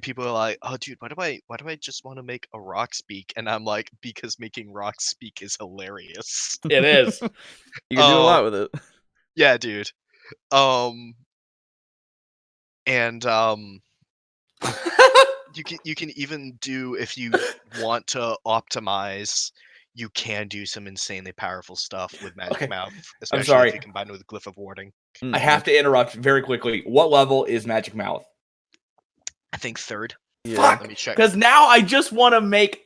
people are like, "Oh, dude, why do I just want to make a rock speak?" And I'm like, because making rock speak is hilarious. It is. You can do a lot with it. Yeah, dude. And you can even do, if you want to optimize, you can do some insanely powerful stuff with Magic Mouth, especially if you combine it with Glyph of Warding. I have to interrupt very quickly. What level is Magic Mouth? I think 3rd. Yeah. Fuck! Let me check. Because now I just want to make.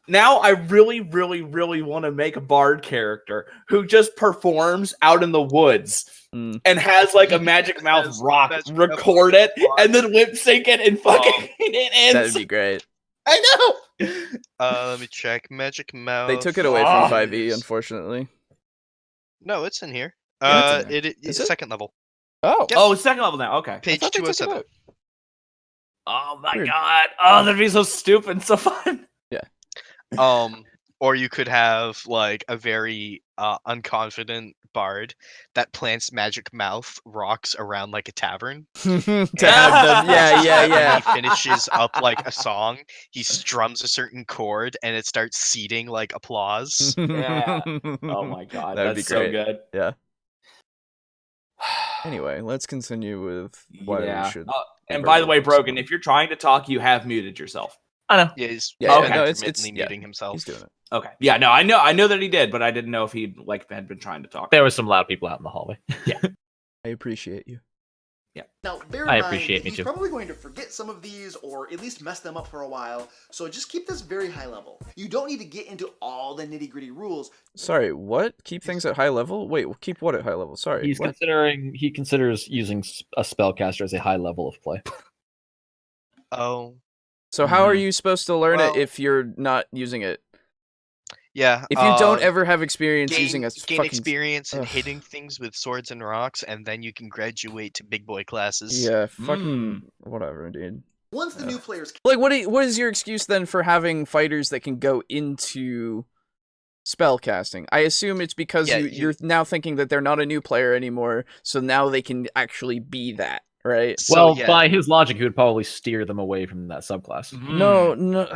Now I really, really, really want to make a bard character who just performs out in the woods and has like a Magic Mouth rock, record it, and then lip sync it and fucking it ends. That'd be great. I know. Let me check. Magic Mouth. They took it away from 5e, unfortunately. No, it's in here. Yeah, it's in It's Is it? 2nd level. Oh. Yep. Oh, it's 2nd level now. Okay. Page I thought they took it 207. out. Oh my Weird. god. Oh, that'd be so stupid and so fun. Or you could have like a very unconfident bard that plants Magic Mouth rocks around like a tavern. To have them. Yeah. When he finishes up like a song, he strums a certain chord and it starts seeding like applause. Yeah. Oh my god. That'd That's be great. so good. Yeah. Anyway, let's continue with why we should. And by the way, Brogan, if you're trying to talk, you have muted yourself. I know. Yeah, he's it's muting himself. He's doing it. Okay. Yeah, no, I know that he did, but I didn't know if he had been trying to talk. There were some loud people out in the hallway. I appreciate you. Yeah. Now, bear in I mind, appreciate me he's too. probably going to forget some of these or at least mess them up for a while, so just keep this very high level. You don't need to get into all the nitty-gritty rules. Sorry, what? Keep things at high level? Wait, keep what at high level? Sorry. He considers using a spellcaster as a high level of play. Oh. So how are you supposed to learn it if you're not using it? Yeah. If you don't ever have experience using a gain fucking... experience in hitting things with swords and rocks, and then you can graduate to big boy classes. Yeah, fucking whatever, dude. Once the new players... Like, what is your excuse then for having fighters that can go into spellcasting? I assume it's because you're now thinking that they're not a new player anymore, so now they can actually be that, right? Well, by his logic, he would probably steer them away from that subclass. No,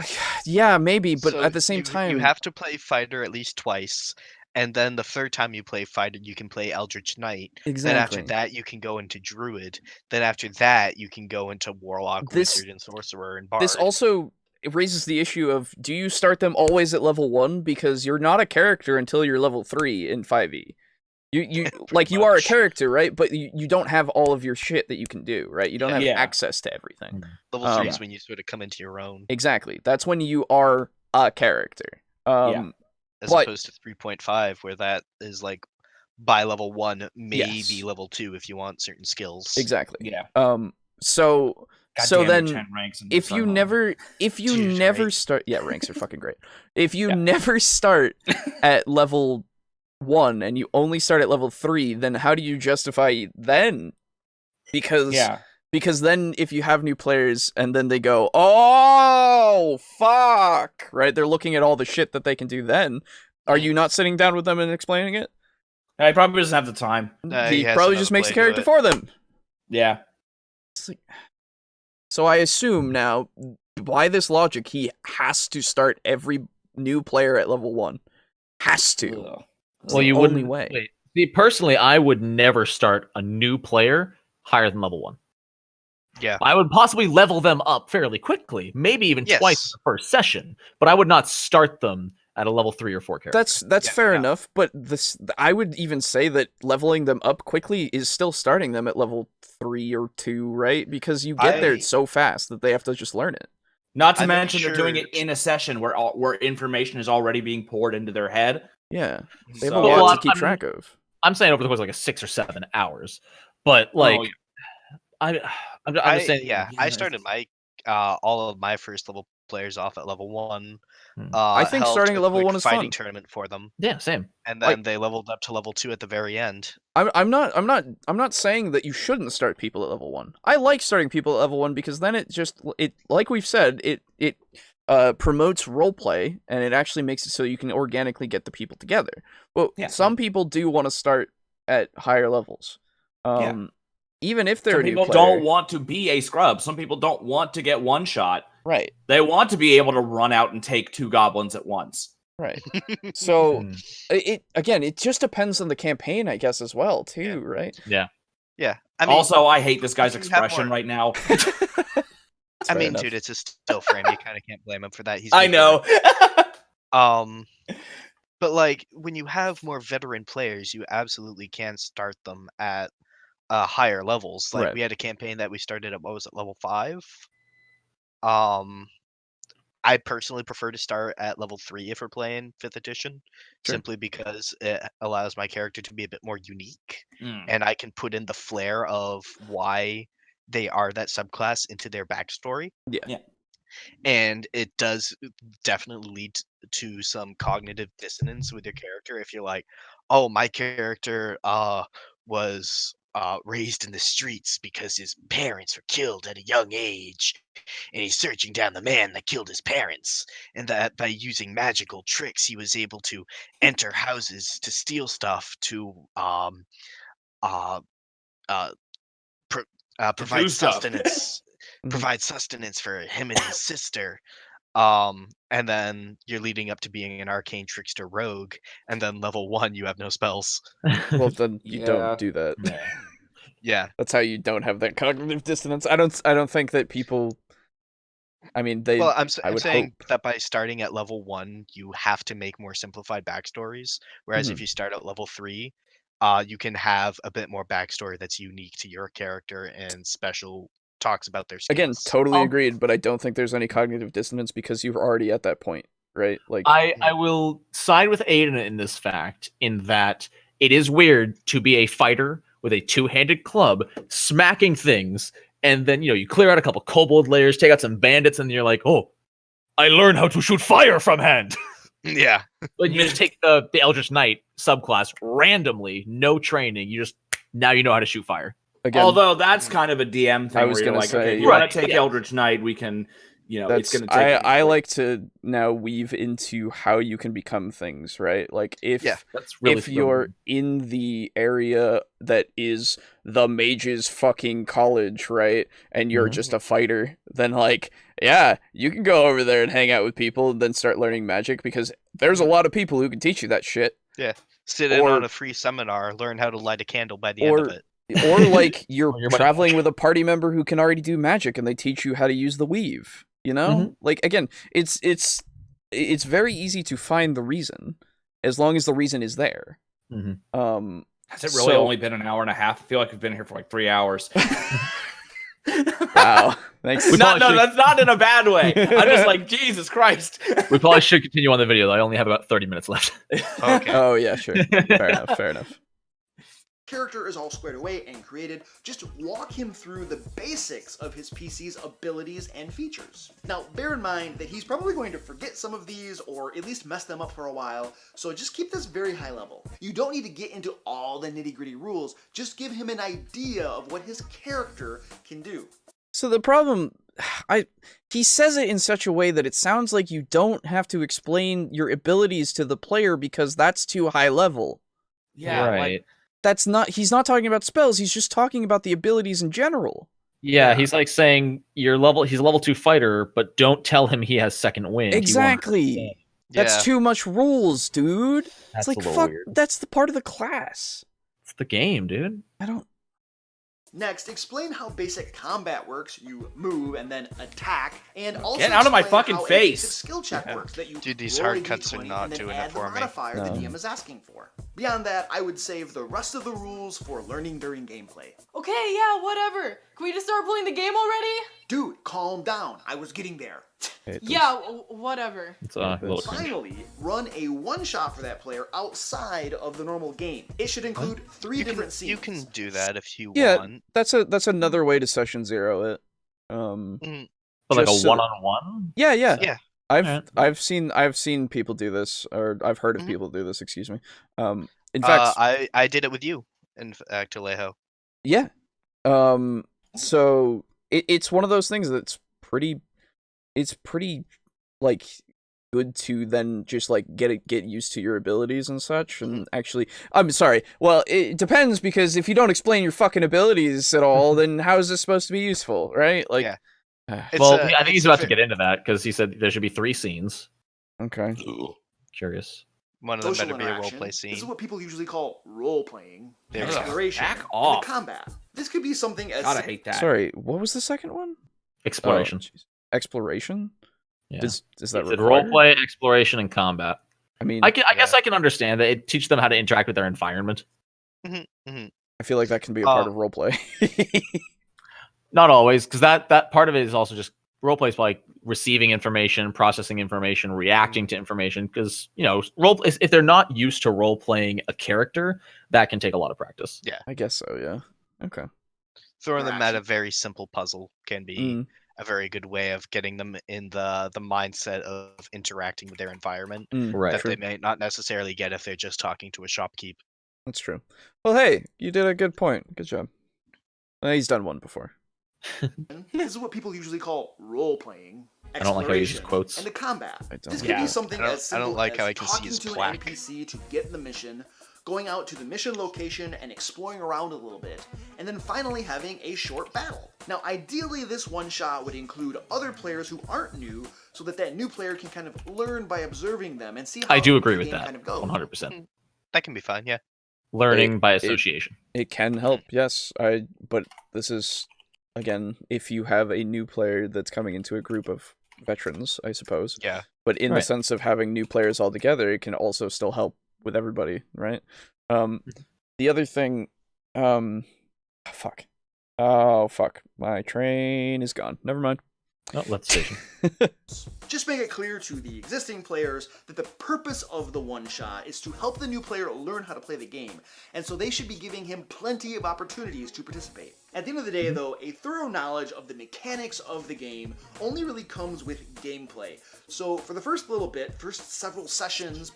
yeah, maybe, but So at the same time... You have to play fighter at least twice, and then the 3rd time you play fighter, you can play Eldritch Knight. Exactly. Then after that, you can go into Druid. Then after that, you can go into Warlock, Wizard, and Sorcerer, and Bard. This also raises the issue of, do you start them always at level 1? Because you're not a character until you're level 3 in 5e. You like, you are a character, right? But you don't have all of your shit that you can do, right? You don't have access to everything. Level 3 is when you sort of come into your own. Exactly. That's when you are a character. As opposed to 3.5, where that is like by level 1, maybe level 2 if you want certain skills. Exactly. Yeah. So then, if you never Cheers, start, ranks are fucking great. If you never start at level 1 and you only start at level 3, then how do you justify then? Because then if you have new players and then they go, oh fuck, right? They're looking at all the shit that they can do then. Are you not sitting down with them and explaining it? He probably doesn't have the time. He probably just makes a character for them. Yeah. So I assume now, by this logic, he has to start every new player at level 1. Has to. Well, you wouldn't. Wait. See, personally, I would never start a new player higher than level 1. Yeah. I would possibly level them up fairly quickly, maybe even twice in the first session, but I would not start them at a level 3 or 4 character. That's fair enough, but I would even say that leveling them up quickly is still starting them at level 3 or 2, right? Because you get there so fast that they have to just learn it. Not to mention they're doing it in a session where information is already being poured into their head. Yeah, they have a lot to keep track of. I'm saying over the course of like 6 or 7 hours, but like I'm just saying. Yeah, I started my all of my first level players off at level 1. I think starting at level 1 is fighting fun. tournament for them. Yeah, same. And then they leveled up to level 2 at the very end. I'm not saying that you shouldn't start people at level 1. I like starting people at level 1 because then it like we've said, it promotes roleplay and it actually makes it so you can organically get the people together. But some people do want to start at higher levels. Even if they're a new player. Some people don't want to be a scrub. Some people don't want to get one shot. Right. They want to be able to run out and take 2 goblins at once. Right. So it just depends on the campaign, I guess, as well, too, right? Yeah. Yeah. I mean, also, I hate this guy's expression right now. I mean, dude, it's a still frame. You kind of can't blame him for that. I know. But like when you have more veteran players, you absolutely can start them at higher levels. Like we had a campaign that we started at level 5. I personally prefer to start at level 3 if we're playing 5th edition, simply because it allows my character to be a bit more unique, and I can put in the flair of why they are that subclass into their backstory. Yeah. And it does definitely lead to some cognitive dissonance with your character if you're like, oh, my character was raised in the streets because his parents were killed at a young age, and he's searching down the man that killed his parents, and that by using magical tricks he was able to enter houses to steal stuff to provide sustenance provide sustenance for him and his sister. And then you're leading up to being an arcane trickster rogue, and then level 1 you have no spells. Well, then you don't do that. Yeah, that's how you don't have that cognitive dissonance. I don't think that people. I mean, they. Well, I'm saying hope that by starting at level 1, you have to make more simplified backstories. Whereas if you start at level 3, you can have a bit more backstory that's unique to your character and special talks about their skills. Again, totally agreed, but I don't think there's any cognitive dissonance because you're already at that point, right? Like I will side with Aiden in this fact, in that it is weird to be a fighter with a 2-handed club smacking things, and then you clear out a couple kobold layers, take out some bandits, and you're like, oh, I learned how to shoot fire from hand. Yeah. But you just take the Eldritch Knight subclass randomly, no training, now you know how to shoot fire. Again, although that's kind of a DM thing. I was going to say, okay, if you want to take Eldritch Knight, we can, it's going to take. I like to now weave into how you can become things, right? Like if you're in the area that is the mage's fucking college, right, and you're just a fighter, then you can go over there and hang out with people and then start learning magic because there's a lot of people who can teach you that shit. Yeah, sit in on a free seminar, learn how to light a candle by the end of it. Or you're traveling with a party member who can already do magic and they teach you how to use the weave, Like again, it's very easy to find the reason as long as the reason is there. Has it really only been an hour and a half? I feel like we've been here for like 3 hours. Wow. Thanks. No, that's not in a bad way. I'm just like, Jesus Christ. We probably should continue on the video, though. I only have about 30 minutes left. Okay. Oh yeah, sure. Fair enough. Character is all squared away and created, just walk him through the basics of his PC's abilities and features. Now, bear in mind that he's probably going to forget some of these or at least mess them up for a while, so just keep this very high level. You don't need to get into all the nitty-gritty rules, just give him an idea of what his character can do. So the problem, he says it in such a way that it sounds like you don't have to explain your abilities to the player because that's too high level. Yeah, right. He's not talking about spells, he's just talking about the abilities in general. Yeah, he's like saying he's a level 2 fighter, but don't tell him he has second wind. Exactly. That's too much rules, dude. That's it's like, fuck, weird. That's the part of the class. It's the game, dude. Next, explain how basic combat works. You move and then attack, and also Get out of my explain fucking how a face. basic skill check works. That you Dude, these roll a hard cuts are D20 not and then doing it add for the me. modifier the No. DM is asking for. Beyond that, I would save the rest of the rules for learning during gameplay. Okay, yeah, whatever. Can we just start playing the game already? Dude, calm down. I was getting there. Yeah, whatever. It's a little cringe. Finally, run a one-shot for that player outside of the normal game. It should include three different scenes. You can do that if you Yeah, want. that's another way to session zero it. But like a just so- one-on-one? Yeah, yeah. Yeah. I've seen people do this, or I've heard of people do this. Excuse me. In fact, I did it with you, in fact, Alejo. yeah. So it's one of those things that's pretty like good to then just like get used to your abilities and such. And actually, I'm sorry. Well, it depends, because if you don't explain your fucking abilities at all, then how is this supposed to be useful, right? Like, Yeah. Well, I think he's about to get into that because he said there should be 3 scenes. Okay. Curious. One of them Social better be a interaction. roleplay scene. This is what people usually call role-playing. There we go. Exploration. Back and off. the combat. This could be something as God, I hate that. Sorry, what was the second one? Exploration. Oh, jeez. Exploration? Yeah. Is It that said required? roleplay, exploration, and combat. I mean, I guess I can understand that. It teaches them how to interact with their environment. I feel like that can be a part of roleplay. Not always, because that part of it is also just roleplay is like receiving information, processing information, reacting to information. Because if they're not used to role playing a character, that can take a lot of practice. Yeah, I guess so. Yeah. Okay. throwing them at a Interaction. very simple puzzle can be a very good way of getting them in the mindset of interacting with their environment Right. that they may not necessarily get if they're just talking to a shopkeep. That's true. Well, hey, you did a good point. Good job. He's done one before. This is what people usually call role-playing. I don't like how he uses Exploration, quotes. and the combat. I don't. This could Yeah. be something I don't- as I don't simple like as how I can see talking his to plaque. an NPC to get the mission, going out to the mission location and exploring around a little bit, and then finally having a short battle. Now, ideally, this one-shot would include other players who aren't new, so that new player can kind of learn by observing them and see how I do the agree with game that. kind of goes. 100%. That can be fun, yeah. Learning by association. It can help, yes. But this is, again, if you have a new player that's coming into a group of veterans, I suppose. Yeah. But in the Right. sense of having new players all together, it can also still help with everybody, right? The other thing, fuck. Oh, fuck. My train is gone. Never mind. Oh, left station. Just make it clear to the existing players that the purpose of the one-shot is to help the new player learn how to play the game, and so they should be giving him plenty of opportunities to participate. At the end of the day, though, a thorough knowledge of the mechanics of the game only really comes with gameplay. So for the first several sessions,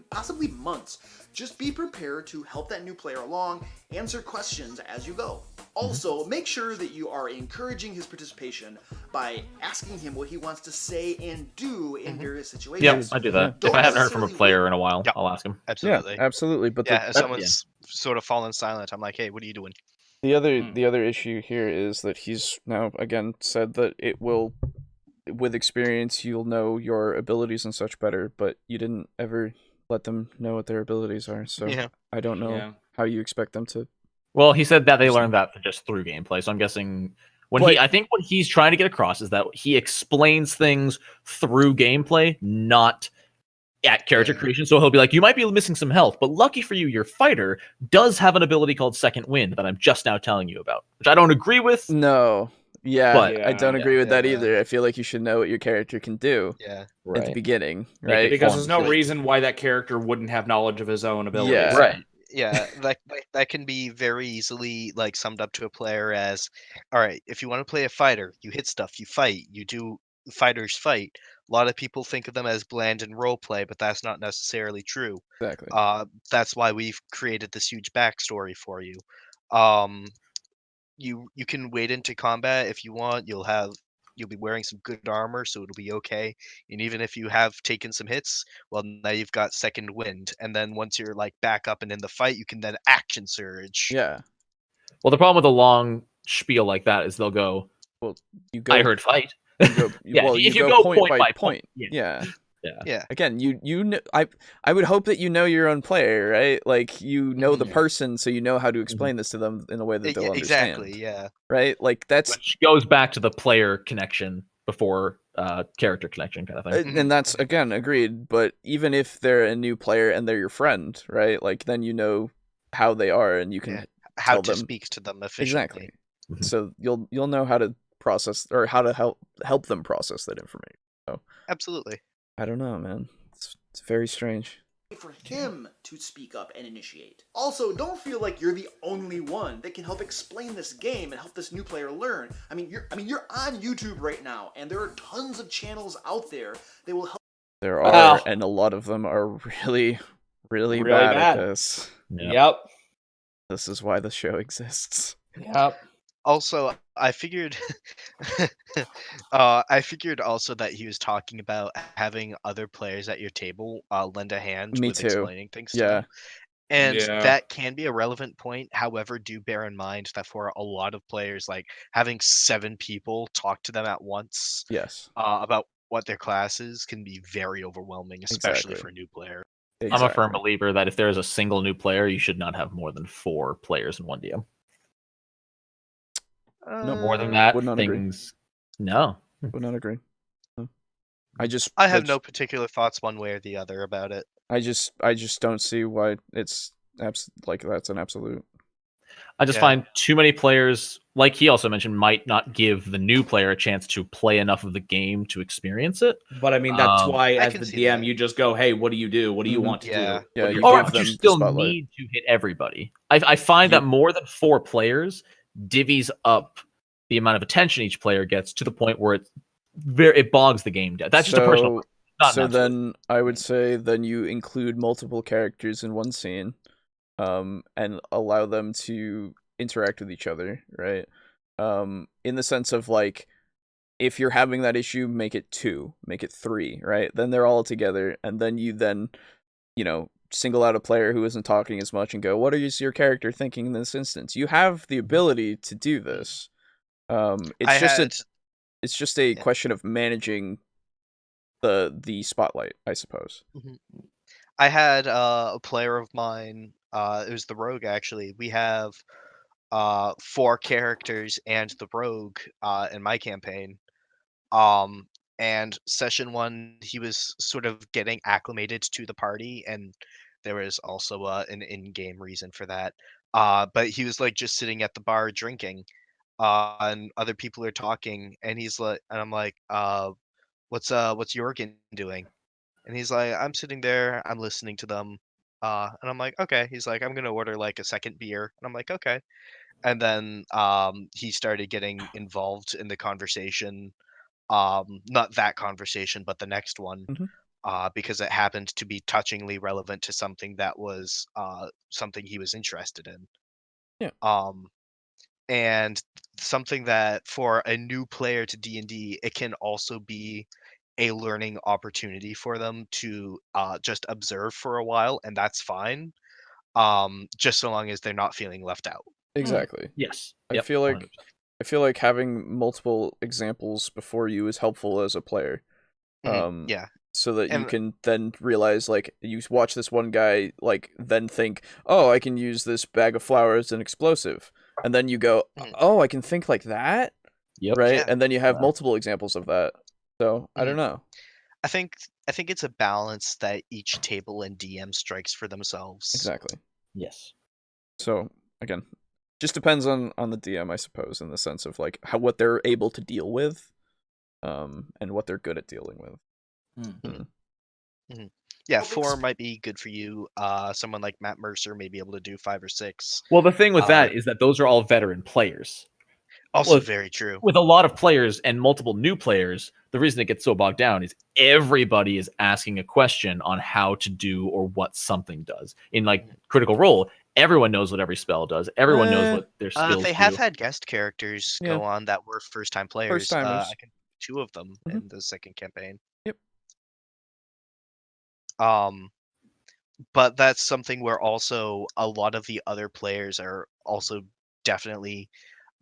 possibly months, just be prepared to help that new player along, answer questions as you go. Also, make sure that you are encouraging his participation by asking him what he wants to say and do in various Yep, situations. I do that. Don't If I haven't heard from a necessarily player in a while, Yep. I'll ask him. Absolutely. Yeah, absolutely. But Yeah, if the, someone's sort of fallen silent, I'm like, hey, what are you doing? the other issue here is that he's now again said that it will, with experience, you'll know your abilities and such better, but you didn't ever let them know what their abilities are. So Yeah. I don't know Yeah. how you expect them to. Well, he said that they learned that just through gameplay. So I'm guessing I think what he's trying to get across is that he explains things through gameplay, not at character creation. So he'll be like, you might be missing some health, but lucky for you, your fighter does have an ability called Second Wind that I'm just now telling you about, which I don't agree with. No. Yeah, But- I don't agree with that yeah. either. I feel like you should know what your character can do Yeah. at the beginning, Make it right? Because there's no Forms. reason why that character wouldn't have knowledge of his own abilities. Yeah. Right. Yeah, that can be very easily like summed up to a player as, all right, if you want to play a fighter, you hit stuff, you fight, you do fighters fight. A lot of people think of them as bland and role play, but that's not necessarily true. Exactly. That's why we've created this huge backstory for you. You can wade into combat if you want. You'll be wearing some good armor, so it'll be okay. And even if you have taken some hits, well, now you've got Second Wind. And then once you're like back up and in the fight, you can then action surge. Yeah. Well, the problem with a long spiel like that is they'll go, You go. I heard fight. You go, Yeah, well, if you you go go point by point, Yeah. Yeah. Again, you know, I would hope that you know your own player, right? Like you know the person, so you know how to explain this to them in a way that they'll understand. Exactly. Yeah. Right. Like that's Which goes back to the player connection before character connection kind of thing. and that's again agreed. But even if they're a new player and they're your friend, right? Like then you know how they are and you can how tell to them speak to them efficiently. exactly. So you'll know how to process or how to help them process that information. So Absolutely. I don't know, man. It's very strange. For him to speak up and initiate. Also, don't feel like you're the only one that can help explain this game and help this new player learn. I mean, you're on YouTube right now, and there are tons of channels out there that will help. There are, and a lot of them are really, really bad at this. Yep. This is why the show exists. Yep. Also, I figured also that he was talking about having other players at your table lend a hand Me with too. explaining things to Yeah. them. And Yeah. that can be a relevant point. However, do bear in mind that for a lot of players, like having 7 people talk to them at once Yes. about what their class is can be very overwhelming, especially Exactly. for a new player. I'm a firm believer that if there is a single new player, you should not have more than 4 players in one DM. No more than that, would not things. No. Would not agree. No. I have no particular thoughts one way or the other about it. I just don't see why it's like that's an absolute. I just find too many players, like he also mentioned, might not give the new player a chance to play enough of the game to experience it. But I mean, that's why I as can the see DM, that. you just go, "Hey, what do you do? What do you want to do?" Yeah, you Or give them you the still spotlight. need to hit everybody. I find that more than 4 players divvies up the amount of attention each player gets to the point where it bogs the game down. That's just a personal. So then I would say then you include multiple characters in one scene, and allow them to interact with each other, right? In the sense of like, if you're having that issue, make it 2, make it 3, right? Then they're all together, and then you single out a player who isn't talking as much and go, what is your character thinking in this instance? You have the ability to do this. It's just a question of managing the spotlight, I suppose. I had a player of mine, it was the rogue actually. We have 4 characters and the rogue in my campaign. And session 1 he was sort of getting acclimated to the party, and there was also an in-game reason for that. But he was like just sitting at the bar drinking, and other people are talking, and he's like, and I'm like, what's Jorgen doing? And he's like, I'm sitting there, I'm listening to them. And I'm like, okay. He's like, I'm gonna order like a second beer. And I'm like, okay. And then he started getting involved in the conversation. Not that conversation, but the next one. Because it happened to be touchingly relevant to something that was something he was interested in. Yeah. And something that for a new player to D&D, it can also be a learning opportunity for them to just observe for a while, and that's fine. Just so long as they're not feeling left out. Exactly. Yes. I feel like having multiple examples before you is helpful as a player. Yeah. So that you can then realize, like, you watch this one guy, like, then think, oh, I can use this bag of flour as an explosive. And then you go, oh, I can think like that? Yep. Right? Yeah. And then you have multiple examples of that. So, I don't know. I think it's a balance that each table and DM strikes for themselves. Exactly. Yes. So, again, just depends on the DM, I suppose, in the sense of, like, what they're able to deal with, and what they're good at dealing with. Yeah, 4 might be good for you. Someone like Matt Mercer may be able to do 5 or 6. Well, the thing with that is that those are all veteran players. Also very true. With a lot of players and multiple new players, the reason it gets so bogged down is everybody is asking a question on how to do or what something does. In like Critical Role, everyone knows what every spell does. Everyone knows what their skills they do. have had guest characters go on that were first-time players. First-timers. I can 2 of them in the second campaign. Yep. But that's something where also a lot of the other players are also definitely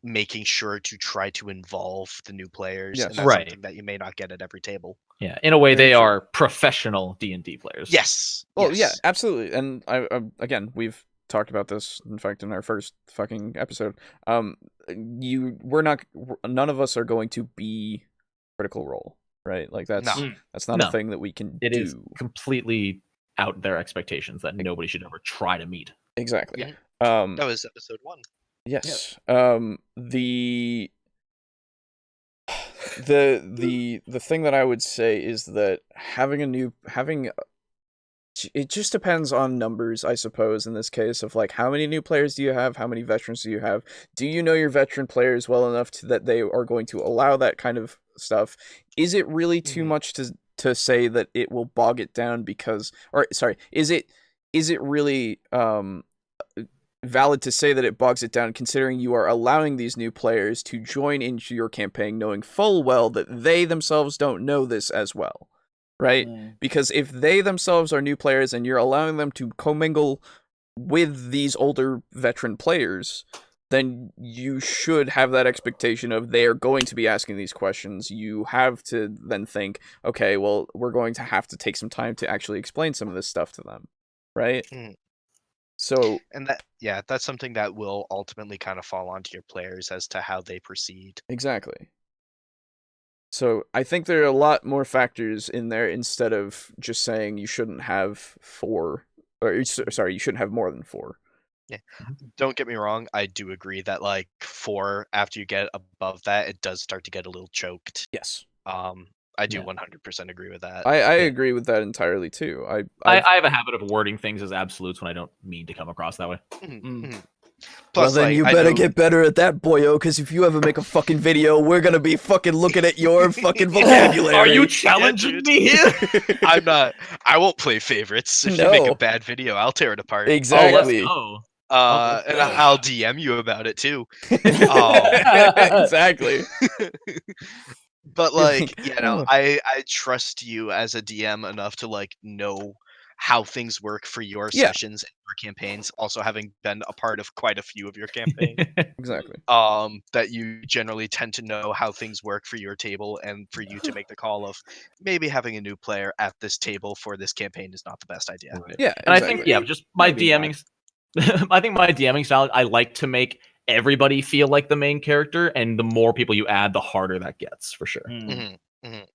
making sure to try to involve the new players, Yes. and that's Right. something that you may not get at every table. Yeah, in a way, Very they true. are professional D&D players. Yes. Well, yeah, yes. absolutely. And I again, we've talked about this, in fact, in our first fucking episode. None of us are going to be Critical Role, right? Like that's No. not No. a thing that we can It do. is completely out their expectations that nobody should ever try to meet. Exactly. Yeah. Um, That was episode 1. yes. The thing that I would say is that it just depends on numbers, I suppose, in this case, of like how many new players do you have, how many veterans do you have, do you know your veteran players well enough that they are going to allow that kind of stuff? Is it really too much to say that it will bog it down is it really valid to say that it bogs it down, considering you are allowing these new players to join into your campaign knowing full well that they themselves don't know this as well, right? Because if they themselves are new players and you're allowing them to commingle with these older veteran players, then you should have that expectation of they are going to be asking these questions. You have to then think, okay, well, we're going to have to take some time to actually explain some of this stuff to them, right? So, and that's something that will ultimately kind of fall onto your players as to how they proceed. Exactly. So I think there are a lot more factors in there instead of just saying you shouldn't have 4, or you shouldn't have more than 4. Yeah. Don't get me wrong, I do agree that like 4, after you get above that, it does start to get a little choked. Yes. I do 100% agree with that. I agree with that entirely too. I have a habit of wording things as absolutes when I don't mean to come across that way. Plus, well, then you better get better at that, boyo, because if you ever make a fucking video, we're gonna be fucking looking at your fucking vocabulary. Are you challenging me here? I'm not. I won't play favorites. If you make a bad video, I'll tear it apart. Exactly. Oh, let's go. And I'll DM you about it too. Exactly. But like, I trust you as a DM enough to like know how things work for your sessions and your campaigns. Also, having been a part of quite a few of your campaigns, exactly. That you generally tend to know how things work for your table, and for you to make the call of maybe having a new player at this table for this campaign is not the best idea. Right. Yeah, and exactly. I think just my DMing. I think my DMing style, I like to make everybody feel like the main character, and the more people you add, the harder that gets, for sure.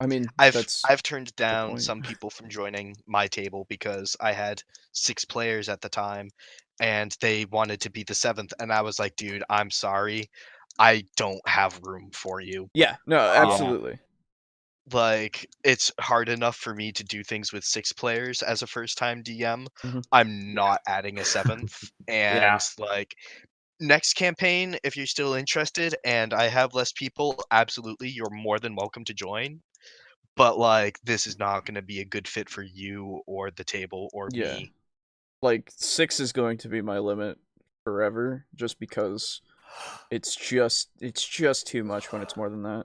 I mean, I've turned down some people from joining my table because I had 6 players at the time, and they wanted to be the 7th, and I was like, dude, I'm sorry, I don't have room for you. Yeah, no, absolutely. Like, it's hard enough for me to do things with 6 players as a first-time DM. I'm not adding a 7th, and like, next campaign, if you're still interested and I have less people, absolutely, you're more than welcome to join. But like, this is not going to be a good fit for you or the table or me. Like 6 is going to be my limit forever, just because it's just too much when it's more than that.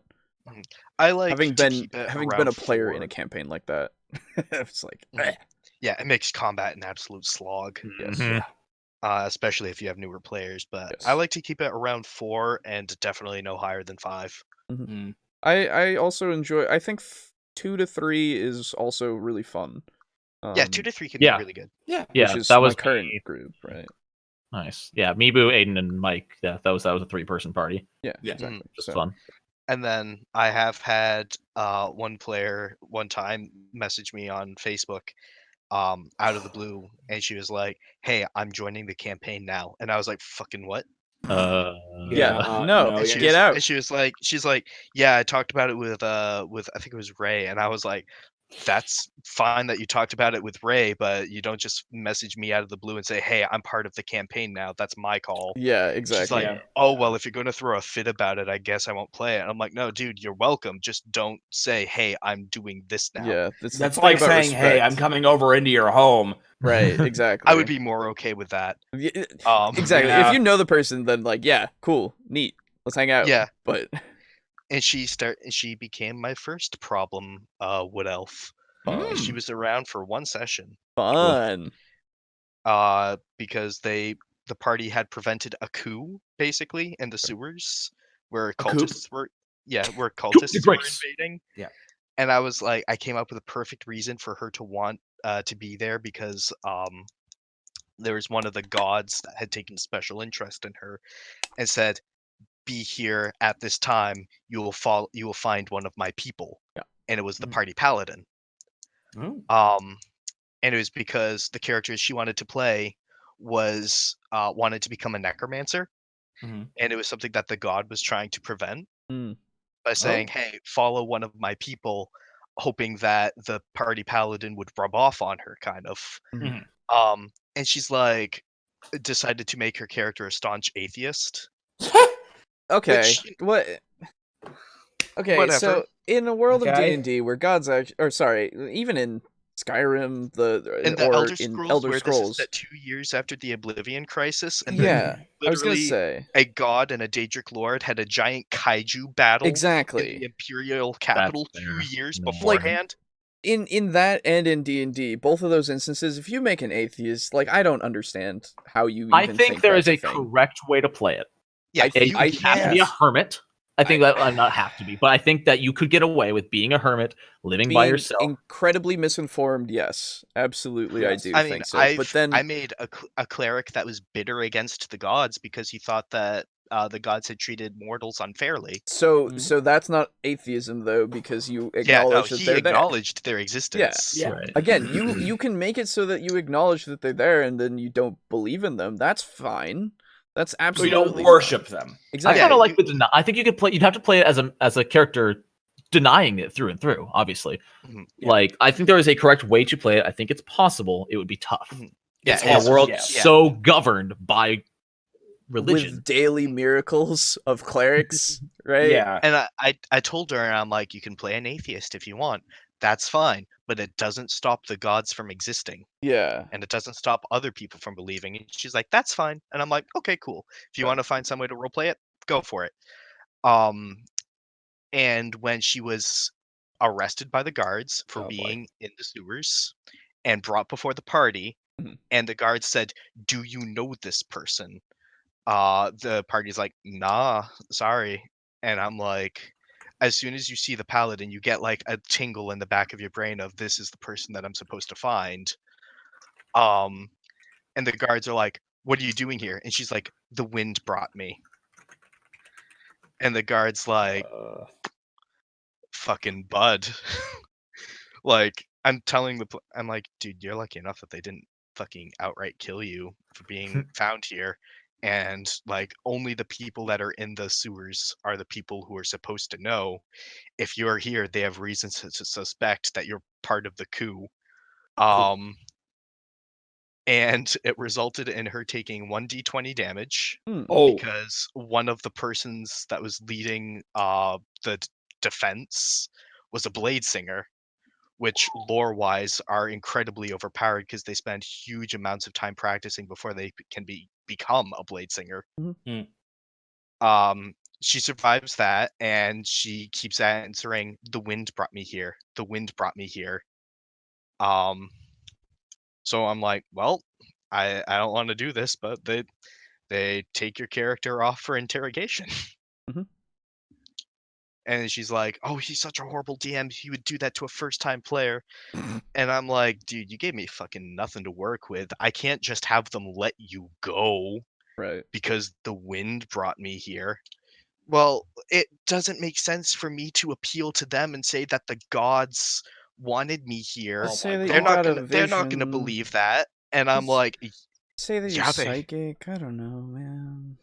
I like having been a player 4. in a campaign like that. It's like, yeah, it makes combat an absolute slog. Yes. Especially if you have newer players, but I like to keep it around 4 and definitely no higher than 5. I also enjoy. I think 2 to 3 is also really fun. 2 to 3 can be really good. Which is that was my current group, right? Nice. Yeah, Mibu, Aiden, and Mike. Yeah, that was a 3-person party. Yeah, exactly. Just fun. And then I have had one player one time message me on Facebook out of the blue, and she was like, "Hey, I'm joining the campaign now," and I was like, "Fucking what?" No, She's get out. And she's like, "Yeah, I talked about it with I think it was Ray," and I was like, "That's fine that you talked about it with Ray, but you don't just message me out of the blue and say, hey, I'm part of the campaign now. That's my call." Yeah, exactly. She's like, "Oh, well, if you're going to throw a fit about it, I guess I won't play it." And I'm like, "No, dude, you're welcome. Just don't say, hey, I'm doing this now." Yeah, that's like saying, respect. "Hey, I'm coming over into your home." Right, exactly. I would be more okay with that. Exactly. If you know the person, then like, yeah, cool, neat, let's hang out. Yeah. But and she became my first problem wood elf. She was around for one session. Fun. Because they the party had prevented a coup, basically, in the sewers where coup? cultists were. Yeah, where cultists were invading. Yeah. And I was like, I came up with a perfect reason for her to want to be there because there was one of the gods that had taken special interest in her and said, "Be here at this time. You will find one of my people." Yeah. And it was the party paladin. And it was because the character she wanted to play was wanted to become a necromancer, and it was something that the god was trying to prevent by saying, "Hey, follow one of my people," hoping that the party paladin would rub off on her, kind of. And she's like, decided to make her character a staunch atheist. Okay, what? Okay, Whatever. so in a world of D&D where gods even in Skyrim, in the or Elder in Scrolls, Elder where Scrolls, this is set 2 years after the Oblivion Crisis, and yeah, I was gonna literally say a god and a Daedric Lord had a giant kaiju battle in exactly the Imperial capital That's 2 fair. years No. beforehand. in that and in D&D, both of those instances, if you make an atheist, like, I don't understand how you. I even think there is that's a thing. correct way to play it. Yeah, You have to be a hermit. I think that not have to be, but I think that you could get away with being a hermit, living by yourself. Incredibly misinformed, yes, absolutely, Yes. I I mean, think so. But then I made a cleric that was bitter against the gods because he thought that the gods had treated mortals unfairly. so that's not atheism though, because you Yeah, no, acknowledge that he they're acknowledged their existence. Yeah. Right. Again, you can make it so that you acknowledge that they're there, and then you don't believe in them. That's fine. That's So you absolutely don't worship them. exactly. I kind of like the deny. I think you could play. You'd have to play it as a character, denying it through and through. Obviously, like I think there is a correct way to play it. I think it's possible. It would be tough. Yeah, in a world so governed by religion, with daily miracles of clerics, right? Yeah. And I told her, and I'm like, you can play an atheist if you want. That's fine, but it doesn't stop the gods from existing. Yeah. And it doesn't stop other people from believing. And she's like, that's fine. And I'm like, okay, cool. If you want to find some way to roleplay it, go for it. And when she was arrested by the guards for being in the sewers and brought before the party, and the guards said, "Do you know this person?" The party's like, "Nah, sorry." And I'm like, as soon as you see the paladin, you get like a tingle in the back of your brain of this is the person that I'm supposed to find. And the guards are like, "What are you doing here?" And she's like, "The wind brought me." And the guard's like, "Fucking bud." Like, I'm like, dude, you're lucky enough that they didn't fucking outright kill you for being found here. And like, only the people that are in the sewers are the people who are supposed to know. If you're here, they have reasons to suspect that you're part of the coup. And it resulted in her taking 1d20 damage because one of the persons that was leading the defense was a blade singer, which lore-wise are incredibly overpowered because they spend huge amounts of time practicing before they can become a blade singer. She survives that, and she keeps answering, "The wind brought me here. The wind brought me here." So I'm like, well, I don't want to do this, but they take your character off for interrogation. And she's like, "Oh, he's such a horrible DM. He would do that to a first-time player." And I'm like, dude, you gave me fucking nothing to work with. I can't just have them let you go. Right. Because the wind brought me here. Well, it doesn't make sense for me to appeal to them and say that the gods wanted me here. They're not gonna believe that. And I'm like, say that you're psychic. I don't know, man.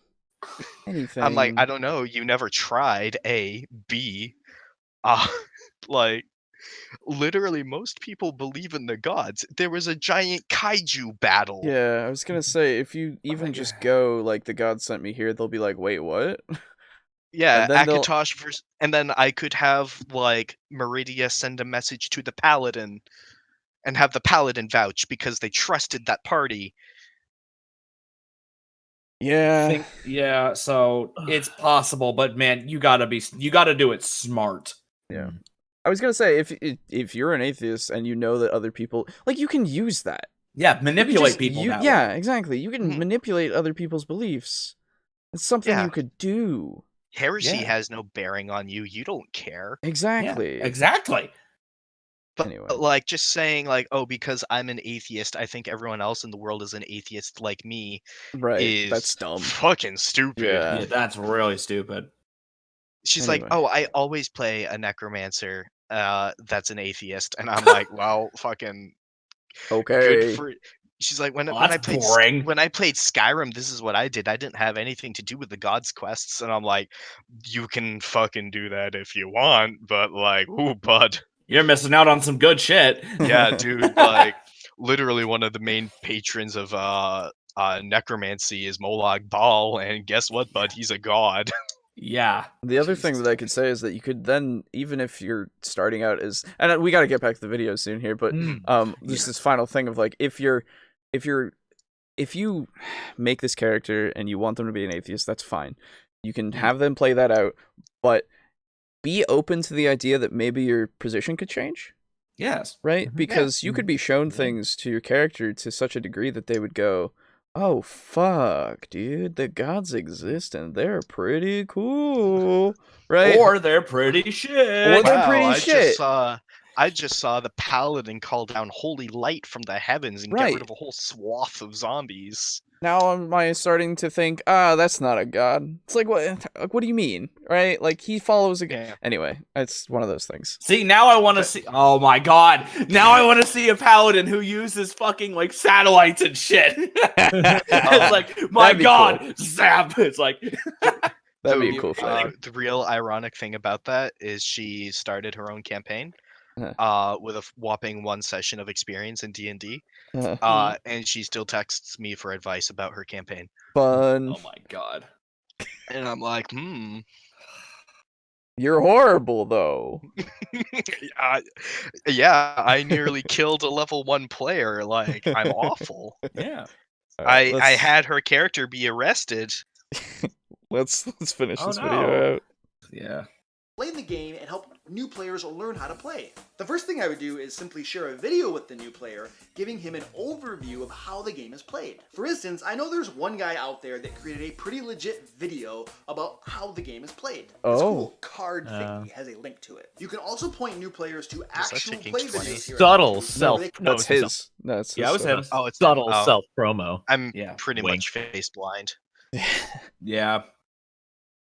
Anything. I'm like, I don't know. You never tried. A, B. Like, literally, most people believe in the gods. There was a giant kaiju battle. Yeah, I was gonna say, if you even just go, like, the gods sent me here, they'll be like, wait, what? Yeah, Akatosh versus, and then I could have, like, Meridia send a message to the paladin and have the paladin vouch because they trusted that party. Yeah. Yeah, so it's possible, but man, you gotta do it smart. Yeah. I was gonna say, if you're an atheist and you know that other people, like, you can use that. Yeah, manipulate people. Yeah, exactly. You can Mhm. manipulate other people's beliefs. It's something Yeah. you could do. Heresy Yeah. has no bearing on you. You don't care. Exactly. Yeah, exactly. But Anyway. like just saying like, oh, because I'm an atheist, I think everyone else in the world is an atheist like me Right. is That's dumb. fucking stupid. Yeah. Yeah, that's really stupid. She's like, Anyway. oh, I always play a necromancer that's an atheist. And I'm like, well, fucking Okay. good for she's like Well, that's boring. when I played Skyrim, this is what I did. I didn't have anything to do with the gods quests, and I'm like, you can fucking do that if you want, but like, ooh, bud. You're missing out on some good shit. Yeah, dude, like literally one of the main patrons of necromancy is Molag Bal, and guess what, bud? He's a god. Yeah. The other thing that I could say is that you could then, even if you're starting out as, and we got to get back to the video soon here, but just this final thing of like, if you make this character and you want them to be an atheist, that's fine. You can have them play that out, but be open to the idea that maybe your position could change. Yes. Right? Because you could be shown things to your character to such a degree that they would go, oh, fuck, dude, the gods exist and they're pretty cool, right? Or they're pretty shit. Or they're pretty shit. I just saw the paladin call down holy light from the heavens and get rid of a whole swath of zombies. Now am I starting to think, that's not a god. It's like, what do you mean, right? Like, he follows a god. Yeah. Anyway, it's one of those things. See, now I want to see. Oh my god! Now I want to see a paladin who uses fucking like satellites and shit. It's like, my god, cool. zap! It's like That'd be a cool thing. The real ironic thing about that is she started her own campaign with a whopping 1 session of experience in D&D. And she still texts me for advice about her campaign. Fun. Oh my god. And I'm like, You're horrible, though. Yeah, I nearly killed a level 1 player. Like, I'm awful. Yeah. Right, I had her character be arrested. Let's finish this no. video out. Yeah. Play the game and help new players learn how to play. The first thing I would do is simply share a video with the new player, giving him an overview of how the game is played. For instance, I know there's one guy out there that created a pretty legit video about how the game is played. This cool card thingy has a link to it. You can also point new players to actual play videos here. Subtle self. That's his. That's Yeah, it was him. Oh, it's subtle self promo. I'm Yeah. pretty Wink. much face blind. Yeah.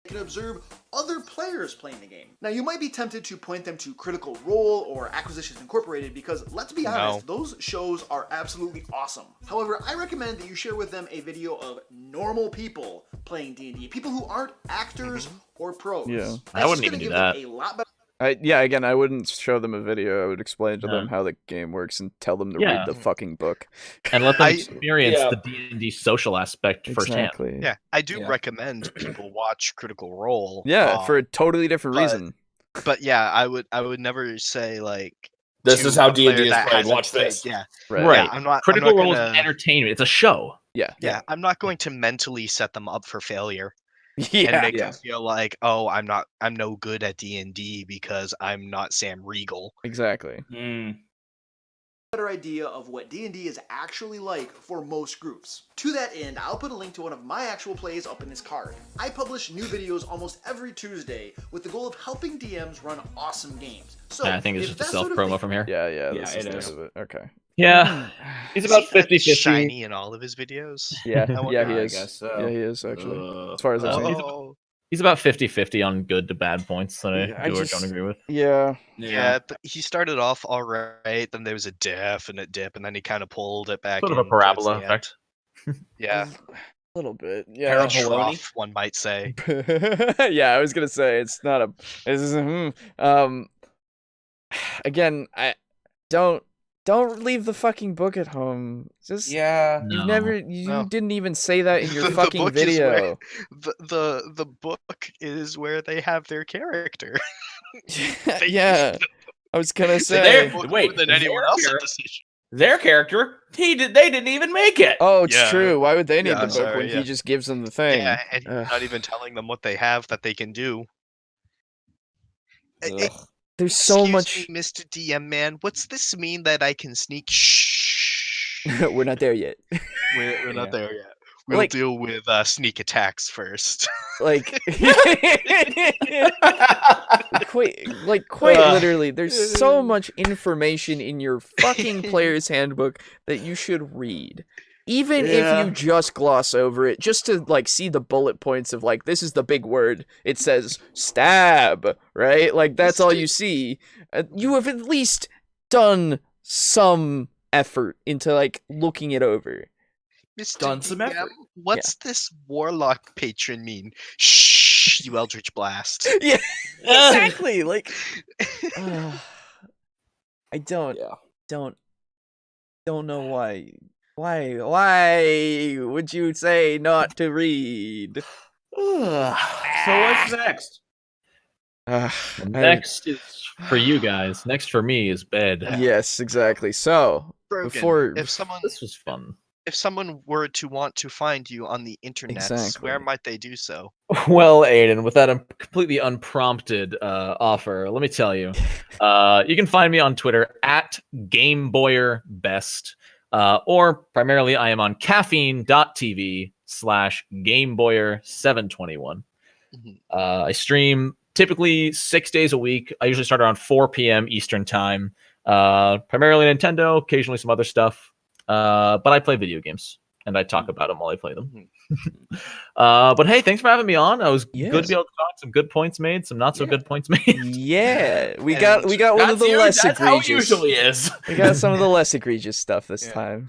You can observe other players playing the game. Now, you might be tempted to point them to Critical Role or Acquisitions Incorporated because, let's be honest, those shows are absolutely awesome. However, I recommend that you share with them a video of normal people playing D&D, people who aren't actors or pros. Yeah. I wouldn't even do that. A lot better. Again, I wouldn't show them a video. I would explain to them how the game works and tell them to read the fucking book. And let them experience the D&D social aspect firsthand. Exactly. Yeah, I do recommend people watch Critical Role. Yeah, for a totally different reason. But yeah, I would never say like This to is how a player D&D is that played. hasn't Watch played- this. Yeah, Right. Yeah, I'm not. Critical I'm not Role gonna, is entertainment. It's a show. Yeah. Yeah, I'm not going to mentally set them up for failure. Yeah. And make them feel like, oh, I'm no good at D&D because I'm not Sam Riegel. Exactly. Better idea of what D&D is actually like for most groups. To that end, I'll put a link to one of my actual plays up in this card. I publish new videos almost every Tuesday with the goal of helping DMs run awesome games. So I think it's if just a that self sort of promo thing- from here. Yeah, Yeah, this it is is. the end of it. Okay. Yeah. He's about 50-50. Shiny in all of his videos. Yeah, wonder- he I is. guess so. Yeah, he is, actually. As far as I've seen. Oh, He's about 50-50 on good to bad points that I I do or just- don't agree with. Yeah. yeah. He started off all right, then there was a definite dip, and then he kind of pulled it back. Sort of a in towards parabola the end. effect. Yeah, A little bit. Yeah. a trough, one might say. Yeah, I was gonna say it's not a. Again, I don't leave the fucking book at home. Just Yeah. you No. you didn't even say that in your The fucking book is video. The book is where they have their character. Yeah, I was gonna They say. book wait, more than anyone else their at decision. Their character, they didn't even make it. Oh, it's Yeah. true. Why would they need Yeah, the I'm book sorry, when yeah. he just gives them the thing? Yeah, and Ugh. not even telling them what they have that they can do. There's so Excuse much. me, Mr. DM man, what's this mean that I can sneak? Shh. We're not there yet. We're not there yet. We'll deal with sneak attacks first. Like, quite literally, there's so much information in your fucking player's handbook that you should read. Even if you just gloss over it, just to, like, see the bullet points of, like, this is the big word. It says, stab, right? Like, that's all you see. You have at least done some effort into, like, looking it over. Mr. Done some DM, effort. what's this warlock patron mean? Shh, you eldritch blast. Yeah, exactly. Like, I don't know why. Why would you say not to read? So what's next? Next is for you guys. Next for me is bed. Yes, exactly. So Brogan, This was fun. If someone were to want to find you on the internet, where might they do so? Well, Aiden, with that completely unprompted offer, let me tell you, you can find me on Twitter at GameBoyer721, or primarily I am on caffeine.tv/GameBoyer721. I stream typically 6 days a week. I usually start around 4 p.m. Eastern time. Primarily Nintendo, occasionally some other stuff. But I play video games, and I talk about them while I play them. But hey, thanks for having me on. It was good to be able to talk. Some good points made, some not so good points made. Yeah, we got one of the less egregious. How it usually is. We got some of the less egregious stuff this time.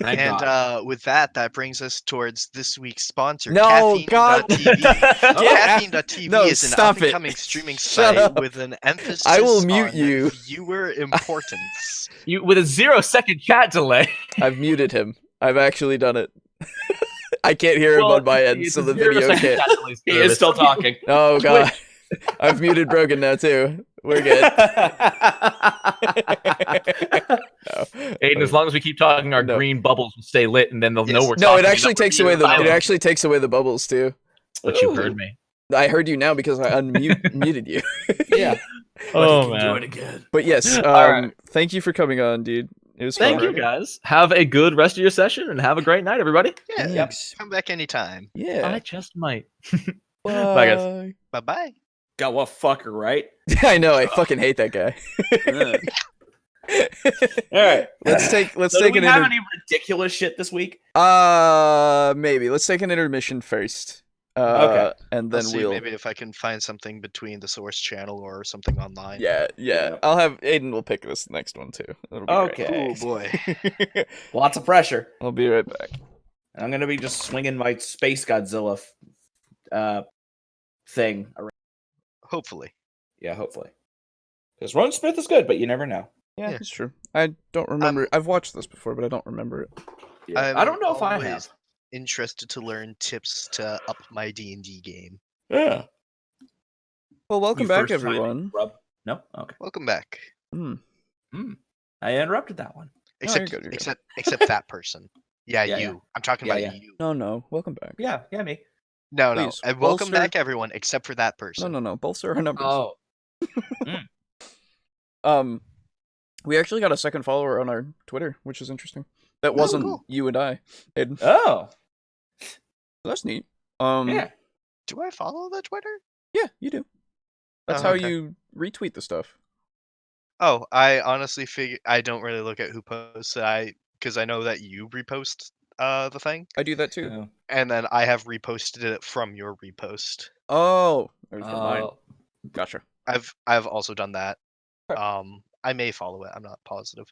And with that brings us towards this week's sponsor, No, Caffeine.tv. Caffeine.tv is an up-and-coming streaming site with an emphasis I will mute on you. viewer importance. With a 0-second chat delay. I've muted him. I've actually done it. I can't hear him on my end, so the video can't. He is still talking. Oh god. I've muted Brogan now too. We're good. Aiden, as long as we keep talking, our green bubbles will stay lit, and then they'll know we're talking. No, it actually takes away the bubbles too. But you heard me. I heard you now because I muted you. Yeah. Oh man. man. Do it again. But yes, right. Thank you for coming on, dude. It was Thank fun. you guys. Have a good rest of your session, and have a great night, everybody. Yeah, Thanks. come back anytime. Yeah. I just might. Bye guys. Bye-bye. Got what fucker, right? I know. I fucking hate that guy. All right. Let's take Do an we have any ridiculous shit this week? maybe. Let's take an intermission first. Okay. And then I'll see we'll maybe if I can find something between the source channel or something online. Yeah. I'll have Aiden will pick this next one too. It'll be Okay. Oh boy. great. Lots of pressure. I'll be right back. I'm gonna be just swinging my Space Godzilla thing around. Hopefully. Yeah, hopefully. Because Ron Smith is good, but you never know. Yeah, that's true. I don't remember. I've watched this before, but I don't remember it. Yeah. I don't know if I have. Interested to learn tips to up my D&D game. Yeah. Well, welcome You back, first time, everyone. Rob? No? Okay. Welcome back. I interrupted that one. Except you're good. except that person. Yeah, Yeah, you. yeah. I'm talking Yeah, about yeah. you. No. Welcome back. Yeah, me. No. Please, And welcome bolster- back everyone except for that person. No. Bolster our numbers. Oh. We actually got a second follower on our Twitter, which is interesting. That wasn't cool. you and I. Aiden. Oh. That's neat. Yeah. Do I follow the Twitter? Yeah, you do. That's Oh, how okay. you retweet the stuff. Oh, I honestly figure I don't really look at who posts. Because I know that you repost the thing, I do that too. and then I have reposted it from your repost. Oh, there's the line. Gotcha. I've also done that. Okay. I may follow it. I'm not positive.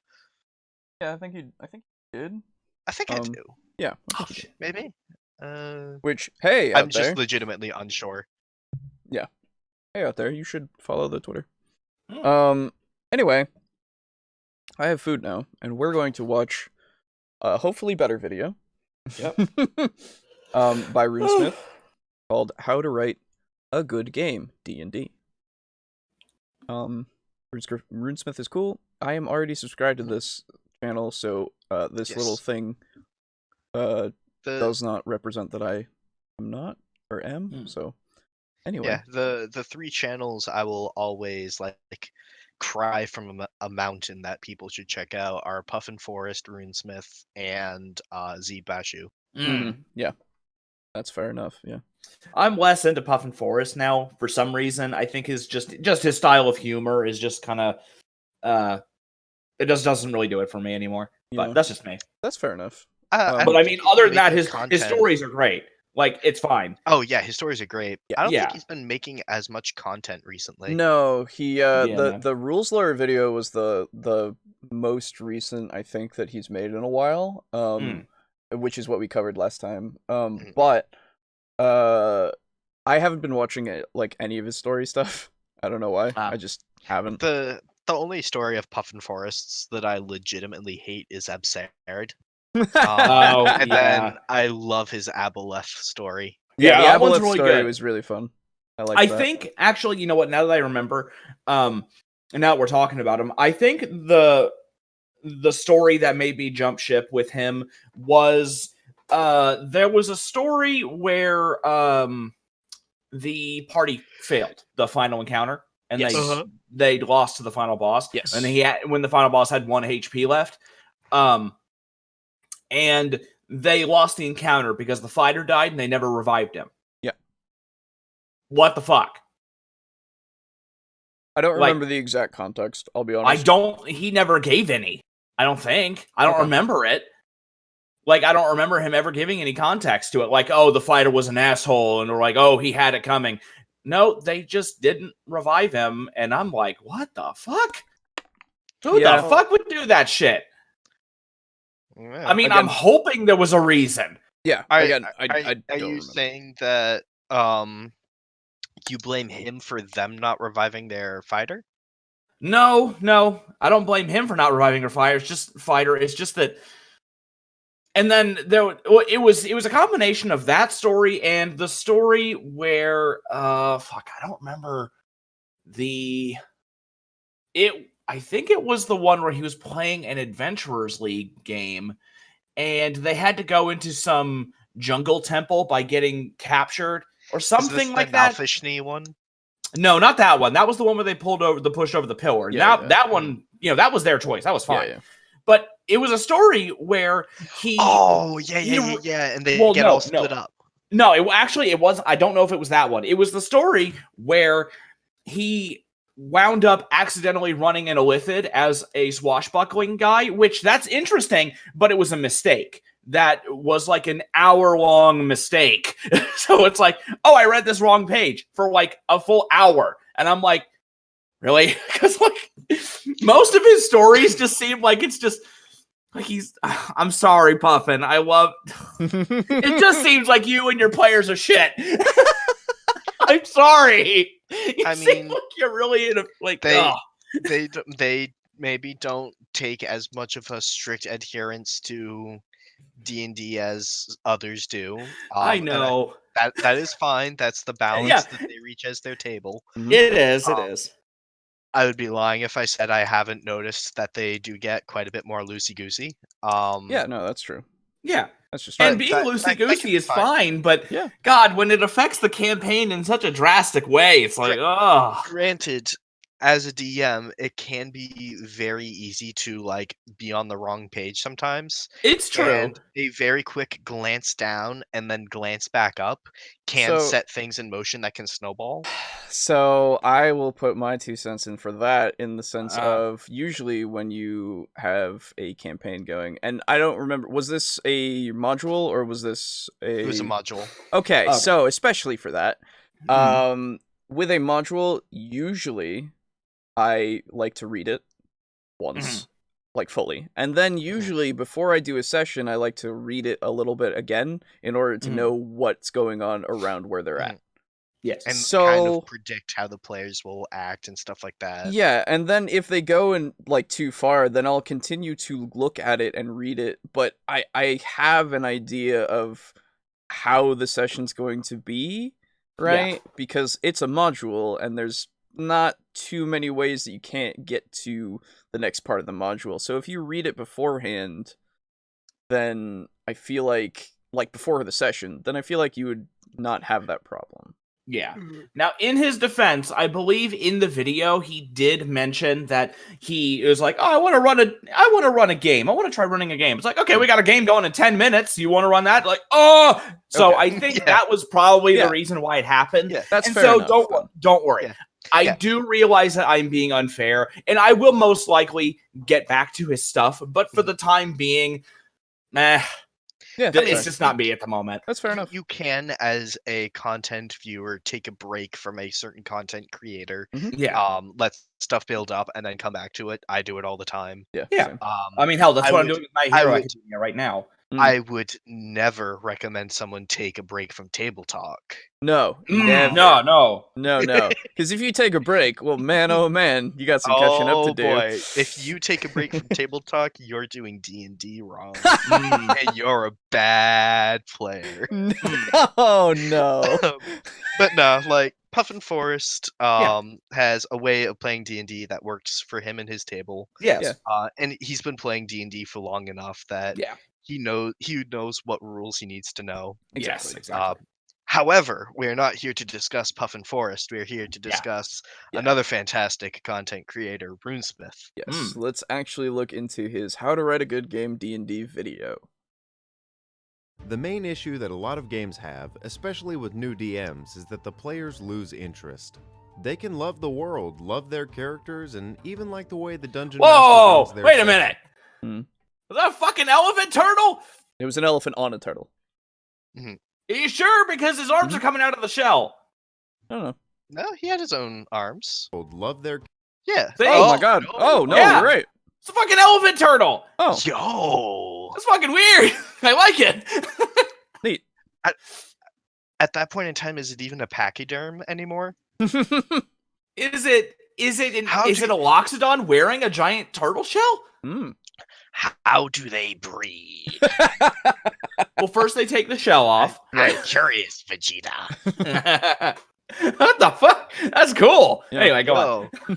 Yeah, I think you did. I think I do. Yeah. Oh, shit. Maybe. Which, hey, I'm out there. just legitimately unsure. Hey, out there, you should follow the Twitter. Hmm. Anyway, I have food now, and we're going to watch a hopefully better video. Yep. By RuneSmith called "How to Write a Good Game D&D." RuneSmith is cool. I am already subscribed to this channel, so this little Yes. thing does not represent that I am not or am. So anyway, Yeah, the three channels I will always like cry from a mountain that people should check out are Puffin Forest, Runesmith, and Z Bashu. Yeah, that's fair enough. Yeah, I'm less into Puffin Forest now for some reason. I think his just his style of humor is just kind of it just doesn't really do it for me anymore. Yeah. But that's just me. that's fair enough. But I mean, other than that, his stories are great. Like, it's fine. Oh yeah, his stories are great. Yeah. I don't think he's been making as much content recently. No, he the Rules Lawyer video was the most recent I think that he's made in a while. Which is what we covered last time. But I haven't been watching it, like any of his story stuff. I don't know why. I just haven't. The only story of Puffin Forests that I legitimately hate is Absurd. Then I love his Aboleth story. Yeah, the that one's Aboleth really story good. was really fun. I I think, actually, you know what, now that I remember, and now that we're talking about him, I think the story that made me jump ship with him was, there was a story where the party failed the final encounter, and they lost to the final boss. Yes. And when the final boss had 1 HP left, and they lost the encounter because the fighter died and they never revived him. Yeah. What the fuck? I don't remember the exact context, I'll be honest. He never gave any. I don't think. I don't remember it. Like, I don't remember him ever giving any context to it. Like, oh, the fighter was an asshole, and we're like, oh, he had it coming. No, they just didn't revive him, and I'm like, what the fuck? Who the fuck would do that shit? Yeah. I mean, I'm hoping there was a reason. Yeah, Are don't you remember. saying that you blame him for them not reviving their fighter? No, I don't blame him for not reviving her fighter. It's just that. And then it was a combination of that story and the story where I don't remember I think it was the one where he was playing an Adventurers League game, and they had to go into some jungle temple by getting captured or something like that. Is this the Nalfishni one? No, not that one. That was the one where they pushed over the pillar. That one, that was their choice. That was fine. Yeah. But it was a story where he. Oh yeah, and they get all split up. No, it was. I don't know if it was that one. It was the story where he wound up accidentally running an Illithid as a swashbuckling guy, which that's interesting, but it was a mistake. That was like an hour-long mistake. So it's like, oh, I read this wrong page for like a full hour. And I'm like, really? Because like most of his stories just seem like it's just like I'm sorry, Puffin. I love it just seems like you and your players are shit. I'm sorry. I mean, like you're really in a like they maybe don't take as much of a strict adherence to D&D as others do. I know that is fine. That's the balance that they reach as their table. It is. I would be lying if I said I haven't noticed that they do get quite a bit more loosey-goosey. Yeah, no, that's true. Yeah. That's just and being loosey-goosey is fine, but God, when it affects the campaign in such a drastic way, it's like, oh. Granted, as a DM, it can be very easy to like be on the wrong page sometimes. It's true. And a very quick glance down and then glance back up can set things in motion that can snowball. So I will put my 2 cents in for that in the sense of usually when you have a campaign going, and I don't remember, was this a module or was this a... It was a module. Okay, so especially for that, with a module, usually I like to read it once, like fully. And then usually before I do a session, I like to read it a little bit again in order to know what's going on around where they're at. Yes. And kind of predict how the players will act and stuff like that. Yeah, and then if they go in like too far, then I'll continue to look at it and read it, but I have an idea of how the session's going to be, right? Yeah. Because it's a module and there's not too many ways that you can't get to the next part of the module. So if you read it beforehand, then I feel like before the session, then I feel like you would not have that problem. Yeah. Now, in his defense, I believe in the video he did mention that he was like, "Oh, I want to run a game. I want to try running a game." It's like, "Okay, we got a game going in 10 minutes. You want to run that?" Like, "Oh." So Okay. I think that was probably the reason why it happened. Yeah. That's and fair so enough, don't worry. Yeah. I do realize that I'm being unfair, and I will most likely get back to his stuff, but for the time being, Yeah, it's just not me at the moment. that's fair enough. You can, as a content viewer, take a break from a certain content creator. Yeah. Let stuff build up and then come back to it. I do it all the time. Yeah. Yeah. same. I mean, hell, that's I what I'm would- doing with My I Hero would- Academia right now. I would never recommend someone take a break from TableTalk. No, never. No. No. Because if you take a break, well, man, oh man, you got some catching up to do. Boy, if you take a break from TableTalk, you're doing D&D wrong, and you're a bad player. Oh no. But no, like Puffin Forest has a way of playing D&D that works for him and his table. Yes. And he's been playing D&D for long enough that he knows what rules he needs to know. Yes, exactly. However, we're not here to discuss Puffin Forest. We're here to discuss another fantastic content creator, RuneSmith. Yes, let's actually look into his How to Write a Good Game D&D video. The main issue that a lot of games have, especially with new DMs, is that the players lose interest. They can love the world, love their characters, and even like the way the dungeon master runs their wait a session. minute. Was that a fucking elephant turtle? It was an elephant on a turtle. Are you sure? Because his arms are coming out of the shell. I don't know. No, he had his own arms. Love their Yeah. Oh my god. Oh no, Yeah. you're right. It's a fucking elephant turtle. Oh, Yo. That's fucking weird. I like it. neat. At that point in time, is it even a pachyderm anymore? Is it a Loxodon wearing a giant turtle shell? How do they breathe? Well, first they take the shell off. I'm curious, Vegeta. What the fuck? That's cool. Yeah. Anyway, go on. Whoa.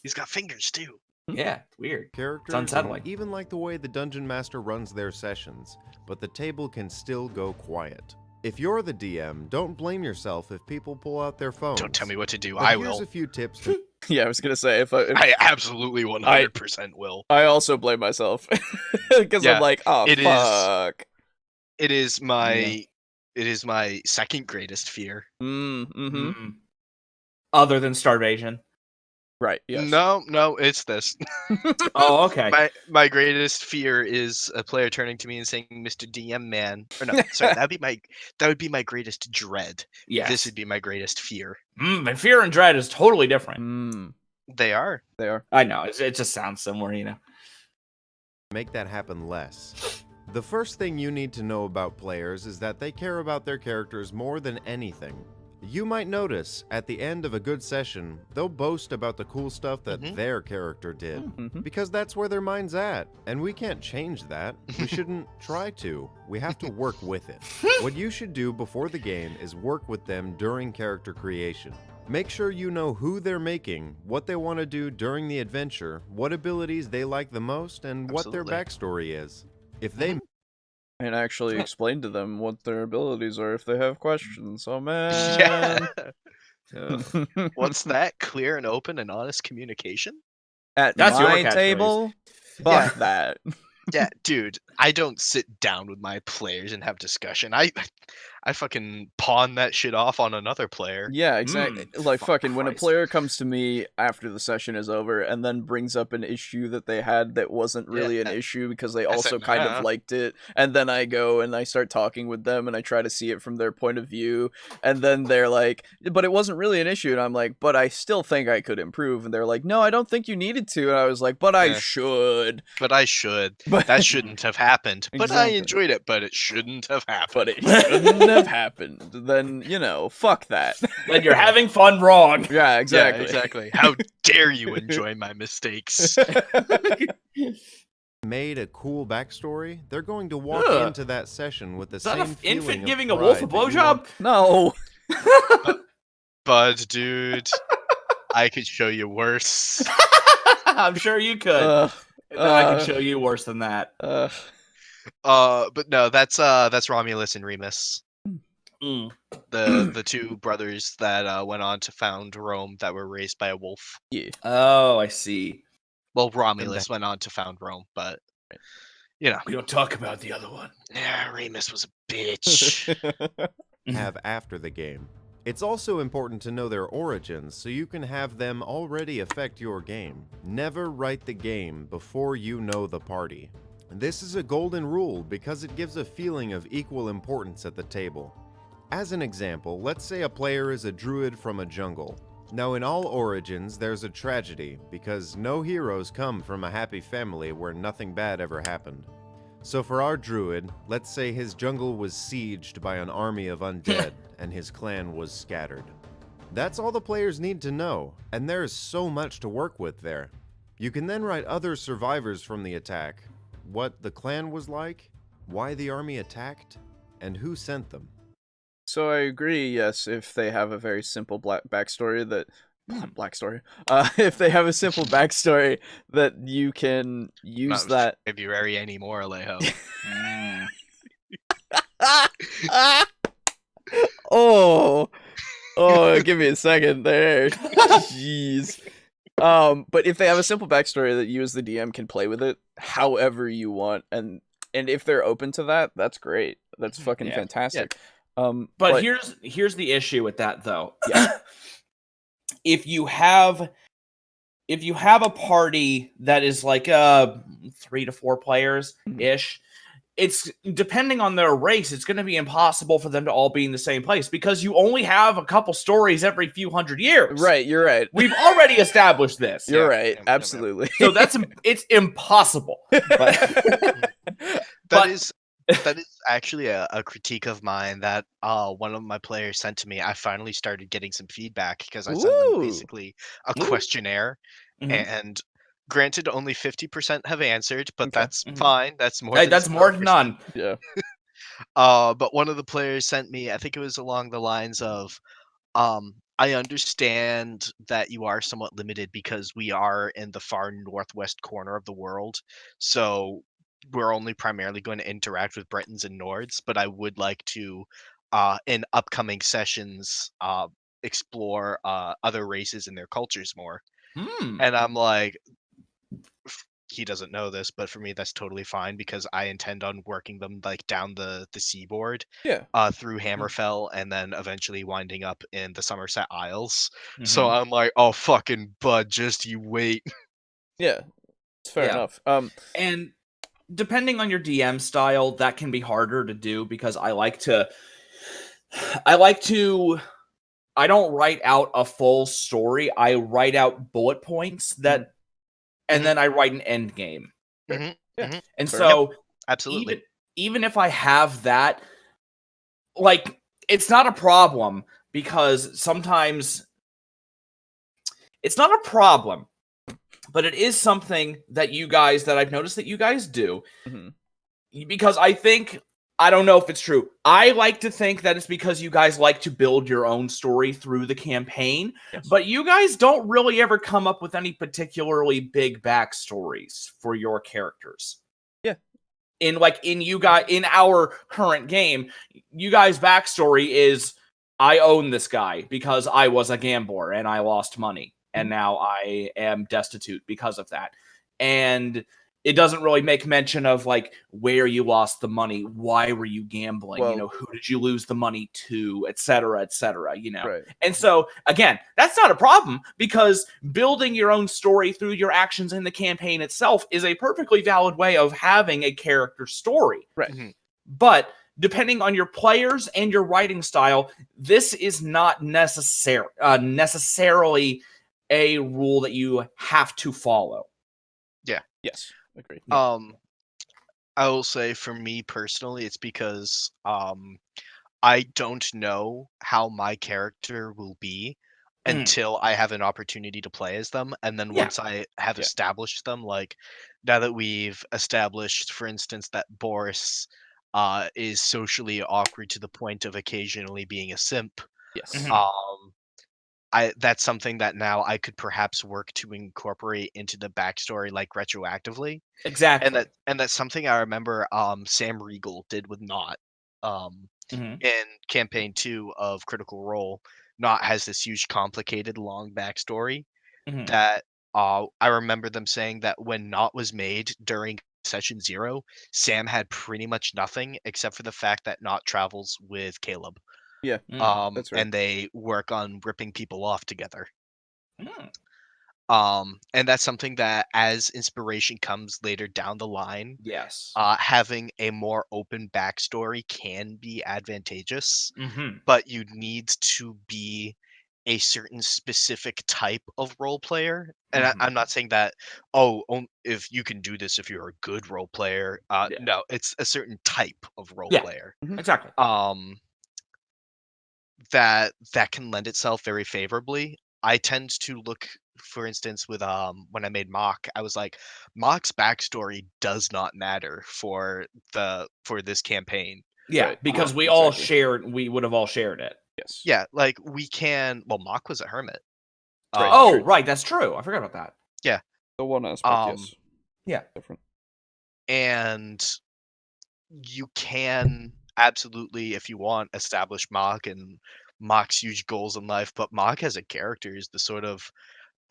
He's got fingers too. Yeah, weird. characters, It's unsettling. and even like the way the dungeon master runs their sessions, but the table can still go quiet. If you're the DM, don't blame yourself if people pull out their phones. Don't tell me what to do. But I here's will. a few tips to Yeah, I was gonna say if I absolutely 100% will. I also blame myself because Yeah, I'm like, oh it is- fuck. It is my second greatest fear. Other than starvation. Right. Yes. No, it's this. Oh, okay. My greatest fear is a player turning to me and saying, "Mr. DM man." Or no, sorry, that would be my greatest dread. Yes. This would be my greatest fear. And fear and dread is totally different. They are. They are. I know. It just sounds similar, you know. make that happen less. The first thing you need to know about players is that they care about their characters more than anything. You might notice, at the end of a good session, they'll boast about the cool stuff that their character did. Because that's where their mind's at, and we can't change that. We shouldn't try to. We have to work with it. What you should do before the game is work with them during character creation. Make sure you know who they're making, what they want to do during the adventure, what abilities they like the most, and what their backstory is. If they And actually explain to them what their abilities are if they have questions. Oh man. What's that? Clear and open and honest communication? At That's your my catchphrase. table? Fuck that. Yeah, dude, I don't sit down with my players and have discussion. I fucking pawn that shit off on another player. Yeah, exactly. Like fuck fucking when a Christ. player comes to me after the session is over and then brings up an issue that they had that wasn't really an issue because they also kind of liked it, and then I go and I start talking with them and I try to see it from their point of view, and then they're like, but it wasn't really an issue, and I'm like, but I still think I could improve, and they're like, no, I don't think you needed to, and I was like, but I should. But I should. But That shouldn't have happened. But I Exactly. enjoyed it, but it shouldn't have happened. but it shouldn't have happened. Then, you know, fuck that. Then you're having fun wrong. Yeah, exactly. Yeah, exactly. How dare you enjoy my mistakes? made a cool backstory, they're going to walk Ugh. into that session with the Is that same an feeling infant of giving a wolf a pride that you blowjob? No. But dude, I could show you worse. I'm sure you could. And then I can show you worse than that. But no, that's Romulus and Remus. The two brothers that went on to found Rome that were raised by a wolf. Yeah. Oh, I see. Well, Romulus went on to found Rome, but you know. We don't talk about the other one. Yeah, Remus was a bitch. Have after the game. It's also important to know their origins so you can have them already affect your game. Never write the game before you know the party. This is a golden rule because it gives a feeling of equal importance at the table. As an example, let's say a player is a druid from a jungle. Now in all origins there's a tragedy because no heroes come from a happy family where nothing bad ever happened. So for our druid, let's say his jungle was sieged by an army of undead and his clan was scattered. That's all the players need to know, and there is so much to work with there. You can then write other survivors from the attack, what the clan was like, why the army attacked, and who sent them. So I agree, yes, if they have a very simple backstory that... Blackstory. If they have a simple backstory that you can use that... February anymore, Alejo. Oh, give me a second there. Jeez. But if they have a simple backstory that you as the DM can play with it however you want, and if they're open to that, that's great. That's fucking fantastic. Yeah. But here's the issue with that though. Yeah. If you have a party that is like 3 to 4 players ish, it's depending on their race, it's going to be impossible for them to all be in the same place because you only have a couple stories every few hundred years. Right, you're right. We've already established this. You're right, absolutely. So it's impossible. That is actually a critique of mine that one of my players sent to me. I finally started getting some feedback because I sent them basically a questionnaire, and granted, only 50% have answered, but that's fine. That's more. That's more than none. Yeah. But one of the players sent me, I think it was along the lines of, I understand that you are somewhat limited because we are in the far northwest corner of the world, so we're only primarily going to interact with Bretons and Nords, but I would like to, in upcoming sessions, explore other races and their cultures more. And I'm like, he doesn't know this, but for me that's totally fine because I intend on working them like down the seaboard, through Hammerfell, and then eventually winding up in the Somerset Isles. So I'm like, oh fucking bud, just you wait. Yeah, it's fair enough. And depending on your DM style, that can be harder to do because I don't write out a full story. I write out bullet points that, and then I write an end game. And so, absolutely, even if I have that, like, it's not a problem because sometimes it's not a problem. But it is something that I've noticed that you guys do. Because I don't know if it's true. I like to think that it's because you guys like to build your own story through the campaign. Yes. But you guys don't really ever come up with any particularly big backstories for your characters. Yeah. In our current game, you guys' backstory is, I own this guy because I was a gambler and I lost money. And now I am destitute because of that. And it doesn't really make mention of like where you lost the money, why were you gambling, who did you lose the money to, et cetera, Right. And so again, that's not a problem because building your own story through your actions in the campaign itself is a perfectly valid way of having a character story. Right. But depending on your players and your writing style, this is not necessarily a rule that you have to follow. Yeah. Yes. Agreed. I will say for me personally, it's because I don't know how my character will be until I have an opportunity to play as them. And then once I have established them, like now that we've established, for instance, that Boris is socially awkward to the point of occasionally being a simp. Yes. That's something that now I could perhaps work to incorporate into the backstory, like retroactively. Exactly. And that's something I remember Sam Riegel did with Knot. in campaign 2 of Critical Role, Not has this huge, complicated, long backstory that I remember them saying that when Not was made during session 0, Sam had pretty much nothing except for the fact that Not travels with Caleb. Yeah, that's right. And they work on ripping people off together. Mm. And that's something that as inspiration comes later down the line, Yes. having a more open backstory can be advantageous, Mm-hmm. but you need to be a certain specific type of role player. And I'm not saying that, if you can do this if you're a good role player. No, it's a certain type of role player. Exactly. That can lend itself very favorably. I tend to look, for instance, with when I made Mock, I was like, Mock's backstory does not matter for this campaign. Yeah, Right. because we would have all shared it. Yes. Yeah, like we can. Well, Mock was a hermit. Right. Right, that's true. I forgot about that. Yeah. The one aspect, yes. Yeah. Different. And you can absolutely, if you want, establish Mock and Mock's huge goals in life, but Mock as a character is the sort of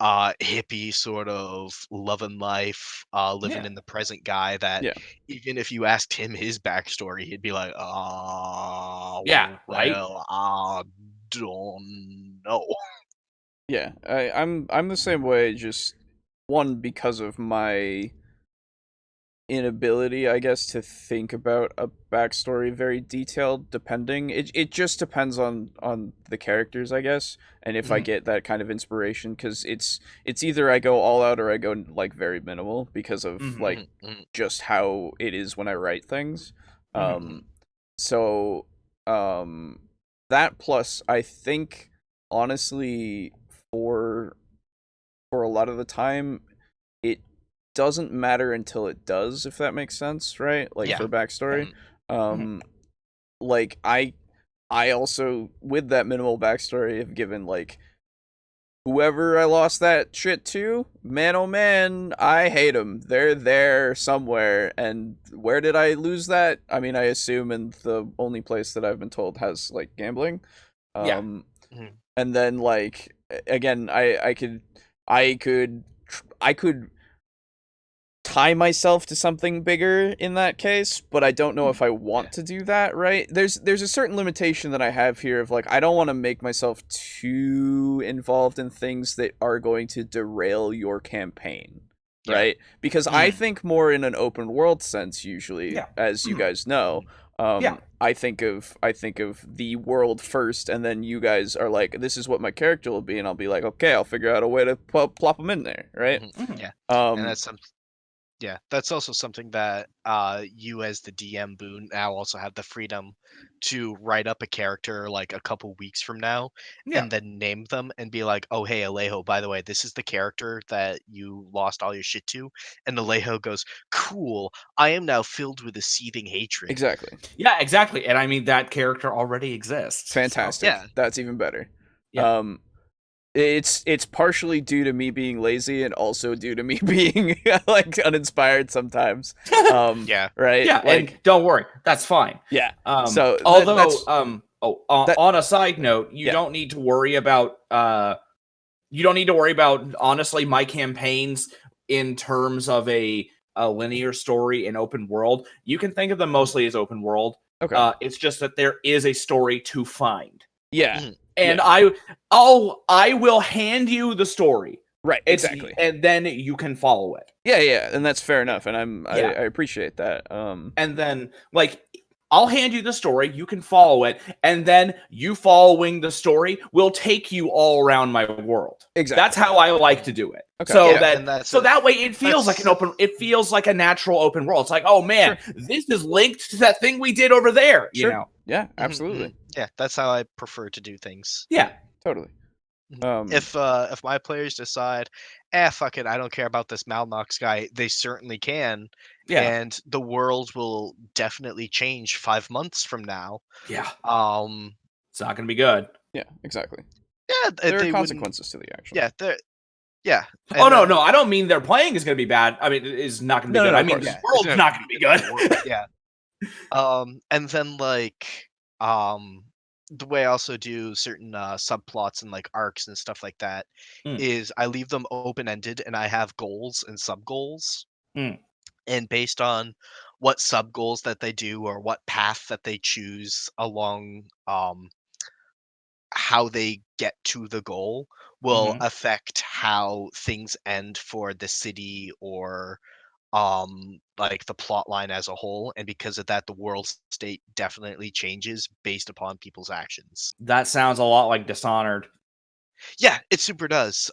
hippie, sort of loving life, living in the present guy that even if you asked him his backstory, he'd be like, right? Well, I don't know. Yeah, I'm the same way, just one, because of my inability, I guess, to think about a backstory very detailed, depending. It just depends on the characters, I guess, and if I get that kind of inspiration, because it's either I go all out or I go like very minimal because of like just how it is when I write things. So that plus I think honestly for a lot of the time it doesn't matter until it does, if that makes sense, right? Like for backstory. Like I also, with that minimal backstory, have given like whoever I lost that shit to, man oh man, I hate them. They're there somewhere. And where did I lose that? I mean, I assume in the only place that I've been told has like gambling. And then like again, I could tie myself to something bigger in that case, but I don't know if I want to do that, right? There's a certain limitation that I have here of like I don't want to make myself too involved in things that are going to derail your campaign, right? Because I think more in an open world sense usually, as you guys know. I think of the world first, and then you guys are like, this is what my character will be, and I'll be like, okay, I'll figure out a way to plop them in there, right? And that's that's also something that you as the DM, Boone, now also have the freedom to write up a character like a couple weeks from now and then name them and be like, oh, hey, Alejo, by the way, this is the character that you lost all your shit to. And Alejo goes, cool, I am now filled with a seething hatred. Exactly. Yeah, exactly. And I mean, that character already exists. Fantastic. So. That's even better. It's partially due to me being lazy and also due to me being like uninspired sometimes. Right? Yeah, like, and don't worry, that's fine. Yeah. So although on a side note, you don't need to worry about honestly my campaigns in terms of a linear story in open world. You can think of them mostly as open world. Okay. It's just that there is a story to find. Yeah. And I will hand you the story. Right, exactly. And then you can follow it. Yeah, and that's fair enough, and I appreciate that. And then like I'll hand you the story, you can follow it, and then you following the story will take you all around my world. Exactly. That's how I like to do it. Okay. So that way it feels like it feels like a natural open world. It's like, oh man, this is linked to that thing we did over there, you know. Yeah, absolutely. Yeah, that's how I prefer to do things. Yeah. Totally. If my players decide, fuck it, I don't care about this Malnox guy, they certainly can. Yeah. And the world will definitely change 5 months from now. Yeah. It's not gonna be good. Yeah, exactly. Yeah, there are consequences to the action. Yeah. And no, I don't mean their playing is gonna be bad. I mean, it is not gonna be good. I mean, the world's not gonna be good. Yeah. And then like the way I also do certain subplots and like arcs and stuff like that is I leave them open ended and I have goals and sub goals. And based on what sub goals that they do or what path that they choose along how they get to the goal will affect how things end for the city or like the plot line as a whole, and because of that the world state definitely changes based upon people's actions. That sounds a lot like Dishonored. Yeah, it super does.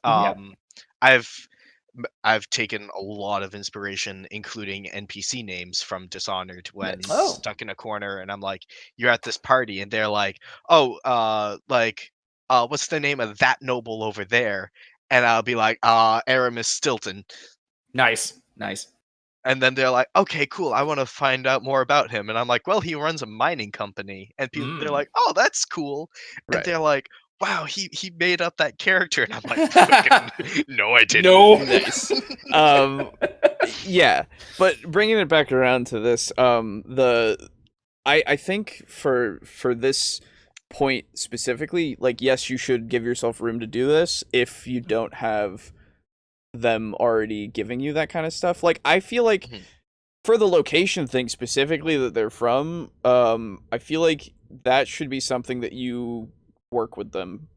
I've taken a lot of inspiration, including NPC names from Dishonored, when stuck in a corner and I'm like, you're at this party and they're like, oh, what's the name of that noble over there? And I'll be like, Aramis Stilton. Nice. And then they're like, okay, cool, I want to find out more about him. And I'm like, well, he runs a mining company. And people, they're like, oh, that's cool. And they're like, wow, he made up that character. And I'm like, no, I didn't. No. Nice. Yeah, but bringing it back around to this, I think for this point specifically, like, yes, you should give yourself room to do this if you don't have them already giving you that kind of stuff. Like, I feel like for the location thing specifically that they're from, I feel like that should be something that you work with them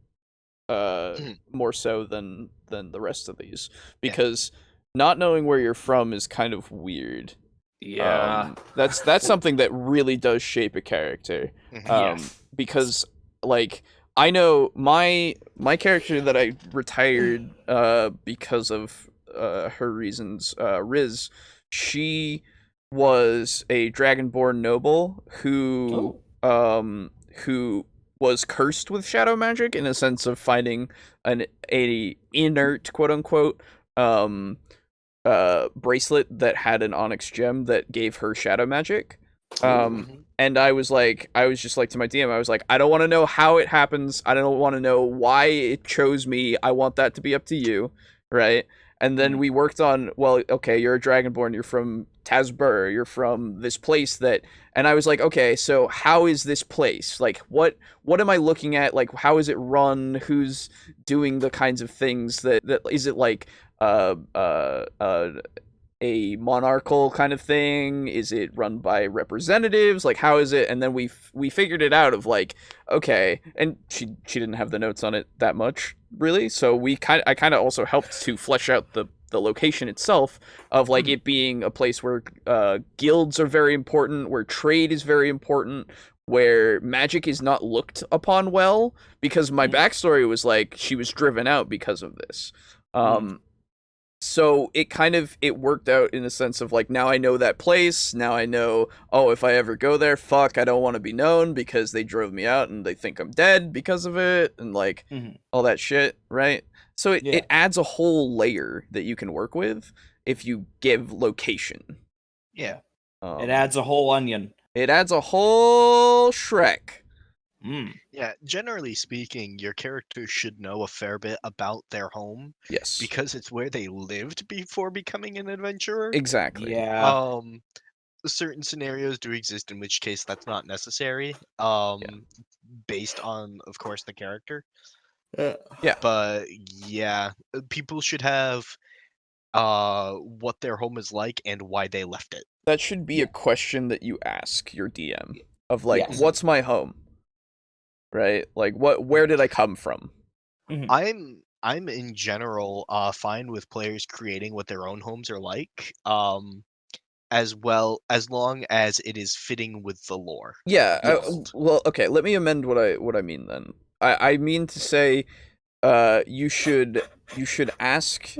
more so than the rest of these, because not knowing where you're from is kind of weird. That's something that really does shape a character. Because like, I know my character that I retired because of her reasons, Riz, she was a dragonborn noble who was cursed with shadow magic, in a sense of finding a inert, quote unquote, bracelet that had an onyx gem that gave her shadow magic. And I was just like to my DM, I was like, I don't want to know how it happens. I don't want to know why it chose me. I want that to be up to you, right? And then we worked on, well, okay, you're a Dragonborn, you're from Tazbur, you're from this place that, and I was like, okay, so how is this place? Like, what am I looking at? Like, how is it run? Who's doing the kinds of things that is it like, a monarchical kind of thing? Is it run by representatives? Like, how is it? And then we figured it out of like, okay, and she didn't have the notes on it that much really, so I kind of also helped to flesh out the location itself of like it being a place where guilds are very important, where trade is very important, where magic is not looked upon well, because my backstory was like she was driven out because of this. So it worked out in a sense of like, now I know that place, now I know, oh, if I ever go there, fuck, I don't want to be known because they drove me out and they think I'm dead because of it, and like all that shit, right? So it adds a whole layer that you can work with if you give location. It adds a whole onion. It adds a whole Shrek. Yeah, generally speaking, your character should know a fair bit about their home. Yes. Because it's where they lived before becoming an adventurer. Exactly. Yeah. Certain scenarios do exist in which case that's not necessary. Based on, of course, the character. But yeah, people should have what their home is like and why they left it. That should be a question that you ask your DM of like, what's my home? Right? Like, where did I come from? I'm in general fine with players creating what their own homes are like, as long as it is fitting with the lore. Yeah. Well, okay. Let me amend what I mean then. I mean to say, you should ask,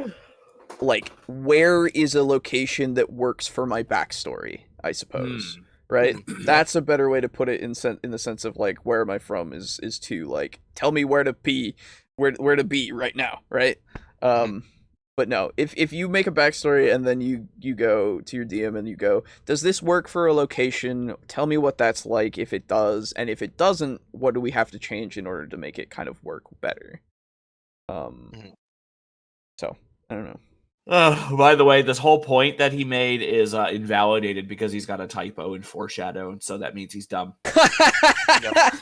like, where is a location that works for my backstory, I suppose. Right? That's a better way to put it, in the sense of like, where am I from is to like, tell me where to be right now, right? But no, if you make a backstory and then you go to your DM and you go, does this work for a location? Tell me what that's like if it does, and if it doesn't, what do we have to change in order to make it kind of work better? So I don't know. By the way, this whole point that he made is invalidated because he's got a typo in foreshadow, and so that means he's dumb.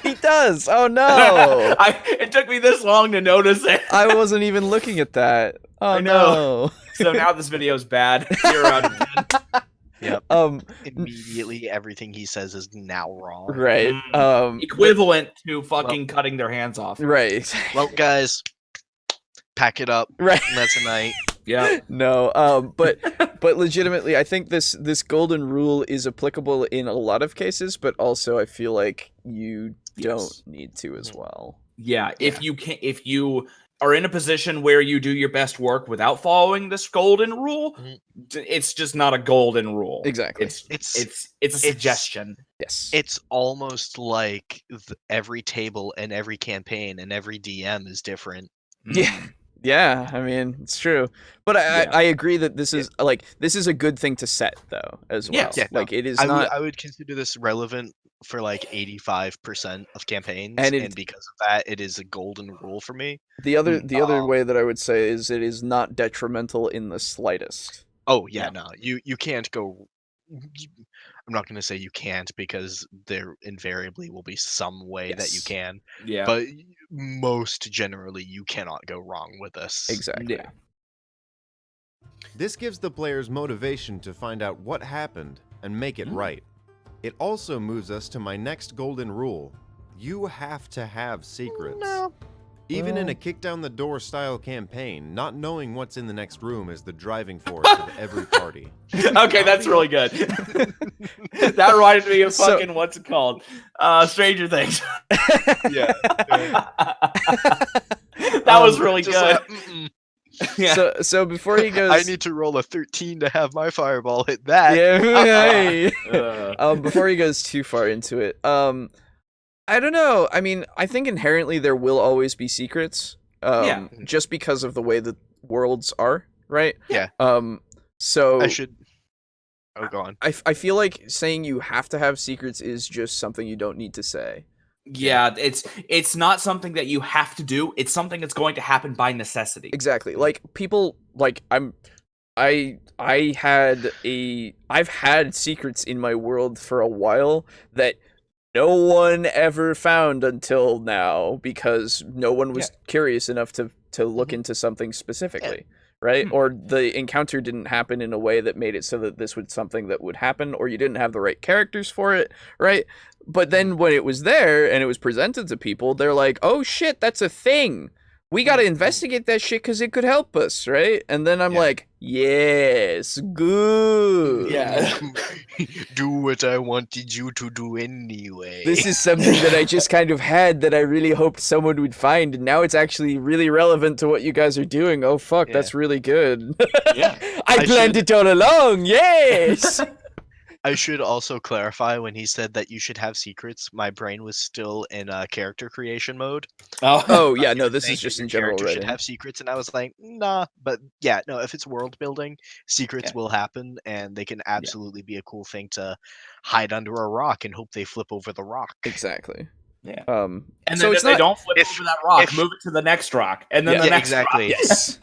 He does. Oh no! It took me this long to notice it. I wasn't even looking at that. Oh I know. no! So now this video's bad. 0 out of 10. Yep. Immediately, everything he says is now wrong. Right. Equivalent to fucking cutting their hands off. Right. Well, guys, pack it up. Right. That's a night. Yeah. No. But legitimately, I think this golden rule is applicable in a lot of cases, but also I feel like you don't need to as well. Yeah. If you are in a position where you do your best work without following this golden rule, it's just not a golden rule. Exactly. It's a suggestion. Yes. It's almost like every table and every campaign and every DM is different. Yeah. Yeah, I mean, it's true. But I agree that this is this is a good thing to set though as well. Yes. Yeah, like it is I would consider this relevant for like 85% of campaigns, and because of that it is a golden rule for me. The other way that I would say is it is not detrimental in the slightest. Oh yeah, no. You can't go I'm not going to say you can't, because there invariably will be some way that you can. Yeah. But most generally, you cannot go wrong with this. Exactly. Yeah. This gives the players motivation to find out what happened and make it right. It also moves us to my next golden rule. You have to have secrets. No. Even in a kick-down-the-door style campaign, not knowing what's in the next room is the driving force of every party. Okay, that's really good. That reminded me of fucking, what's it called? Stranger Things. Yeah. That was really good. Yeah. So before he goes, I need to roll a 13 to have my fireball hit that. Yeah. Before he goes too far into it, I don't know. I mean, I think inherently there will always be secrets. Just because of the way that worlds are, right? Yeah. So I should. Oh, go on. I feel like saying you have to have secrets is just something you don't need to say. Yeah, it's not something that you have to do. It's something that's going to happen by necessity. Exactly. Like people, like I've had secrets in my world for a while that no one ever found until now because no one was curious enough to look into something specifically, right? Or the encounter didn't happen in a way that made it so that this was something that would happen, or you didn't have the right characters for it, right? But then when it was there and it was presented to people, they're like, oh shit, that's a thing. We got to investigate that shit because it could help us, right? And then I'm like, yes, good. Yeah. Do what I wanted you to do anyway. This is something that I just kind of had that I really hoped someone would find, and now it's actually really relevant to what you guys are doing. Oh, fuck, that's really good. Yeah. I planned it all along, yes! I should also clarify, when he said that you should have secrets, my brain was still in character creation mode. Oh yeah, no, this is just in general writing. writing. Should have secrets, and I was like, nah. But yeah, no, if it's world building, secrets will happen, and they can absolutely be a cool thing to hide under a rock and hope they flip over the rock. Exactly. Yeah. And then so if it's they not, don't flip over that rock, move it to the next rock, and then the next exactly. rock. Yes.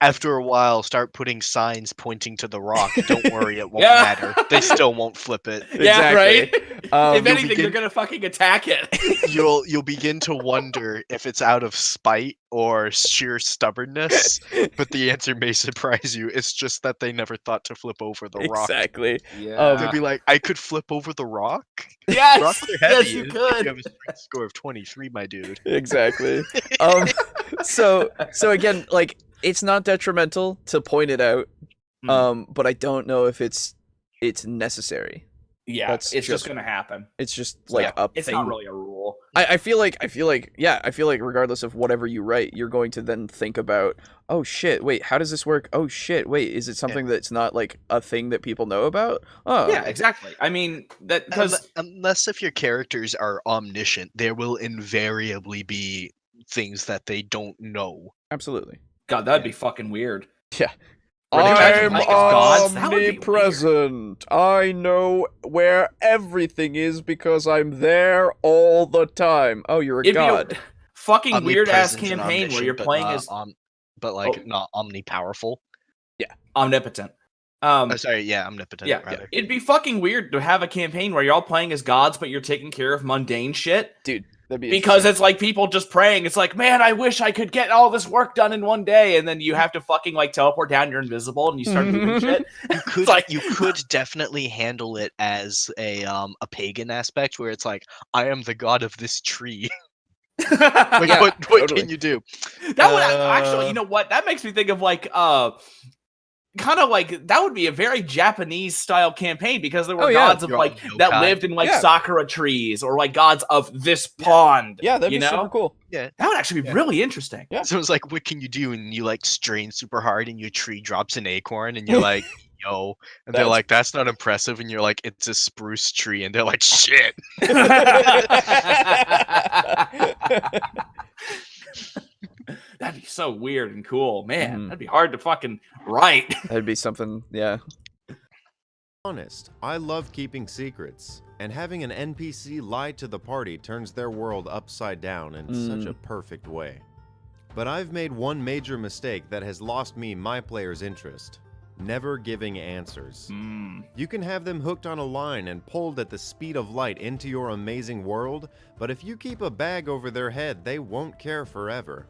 After a while, start putting signs pointing to the rock. Don't worry, it won't matter. They still won't flip it. Yeah, right. If anything, begin- they're gonna fucking attack it. You'll begin to wonder if it's out of spite or sheer stubbornness, but the answer may surprise you. It's just that they never thought to flip over the rock. Exactly. Yeah. They'll be like, I could flip over the rock? Yes. Rocks are heavy. Yes, you You could. have a strength score of 23, my dude. Exactly. So again, like, it's not detrimental to point it out, but I don't know if it's necessary. Yeah, it's just gonna happen. It's just like a it's thing. not really a rule. I feel like regardless of whatever you write, you're going to then think about, oh shit, wait, how does this work? Oh shit, wait, is it something that's not like a thing that people know about? Oh, yeah, exactly. I mean, that because unless if your characters are omniscient, there will invariably be things that they don't know. Absolutely. God, that'd be fucking weird. Yeah. Were they I'm like gods? That would be omnipresent. I know where everything is because I'm there all the time. Oh, you're a It'd god. be a fucking weird ass Omnipresent and campaign where omniscient, you're but playing not as not omnipowerful. Omnipotent. Omnipotent. Yeah, rather. it'd be fucking weird to have a campaign where you're all playing as gods, but you're taking care of mundane shit. Dude, that'd be because it's like people just praying. It's like, man, I wish I could get all this work done in one day, and then you have to fucking like teleport down. You're invisible, and you start moving shit. You could definitely handle it as a pagan aspect, where it's like, I am the god of this tree. What totally. can you do? That would actually, you know what? That makes me think of like kind of like that would be a very Japanese style campaign because there were gods of like that lived in like sakura trees or like gods of this pond. Yeah, that'd be super cool. Yeah, that would actually be really interesting. Yeah. So it's like, what can you do? And you like strain super hard, and your tree drops an acorn, and you're like, yo, and they're like, that's not impressive, and you're like, it's a spruce tree, and they're like, shit. That'd be so weird and cool, man. That'd be hard to fucking write. That'd be something, yeah. Honest, I love keeping secrets, and having an NPC lie to the party turns their world upside down in such a perfect way. But I've made one major mistake that has lost me my player's interest. Never giving answers. You can have them hooked on a line and pulled at the speed of light into your amazing world, but if you keep a bag over their head, they won't care forever.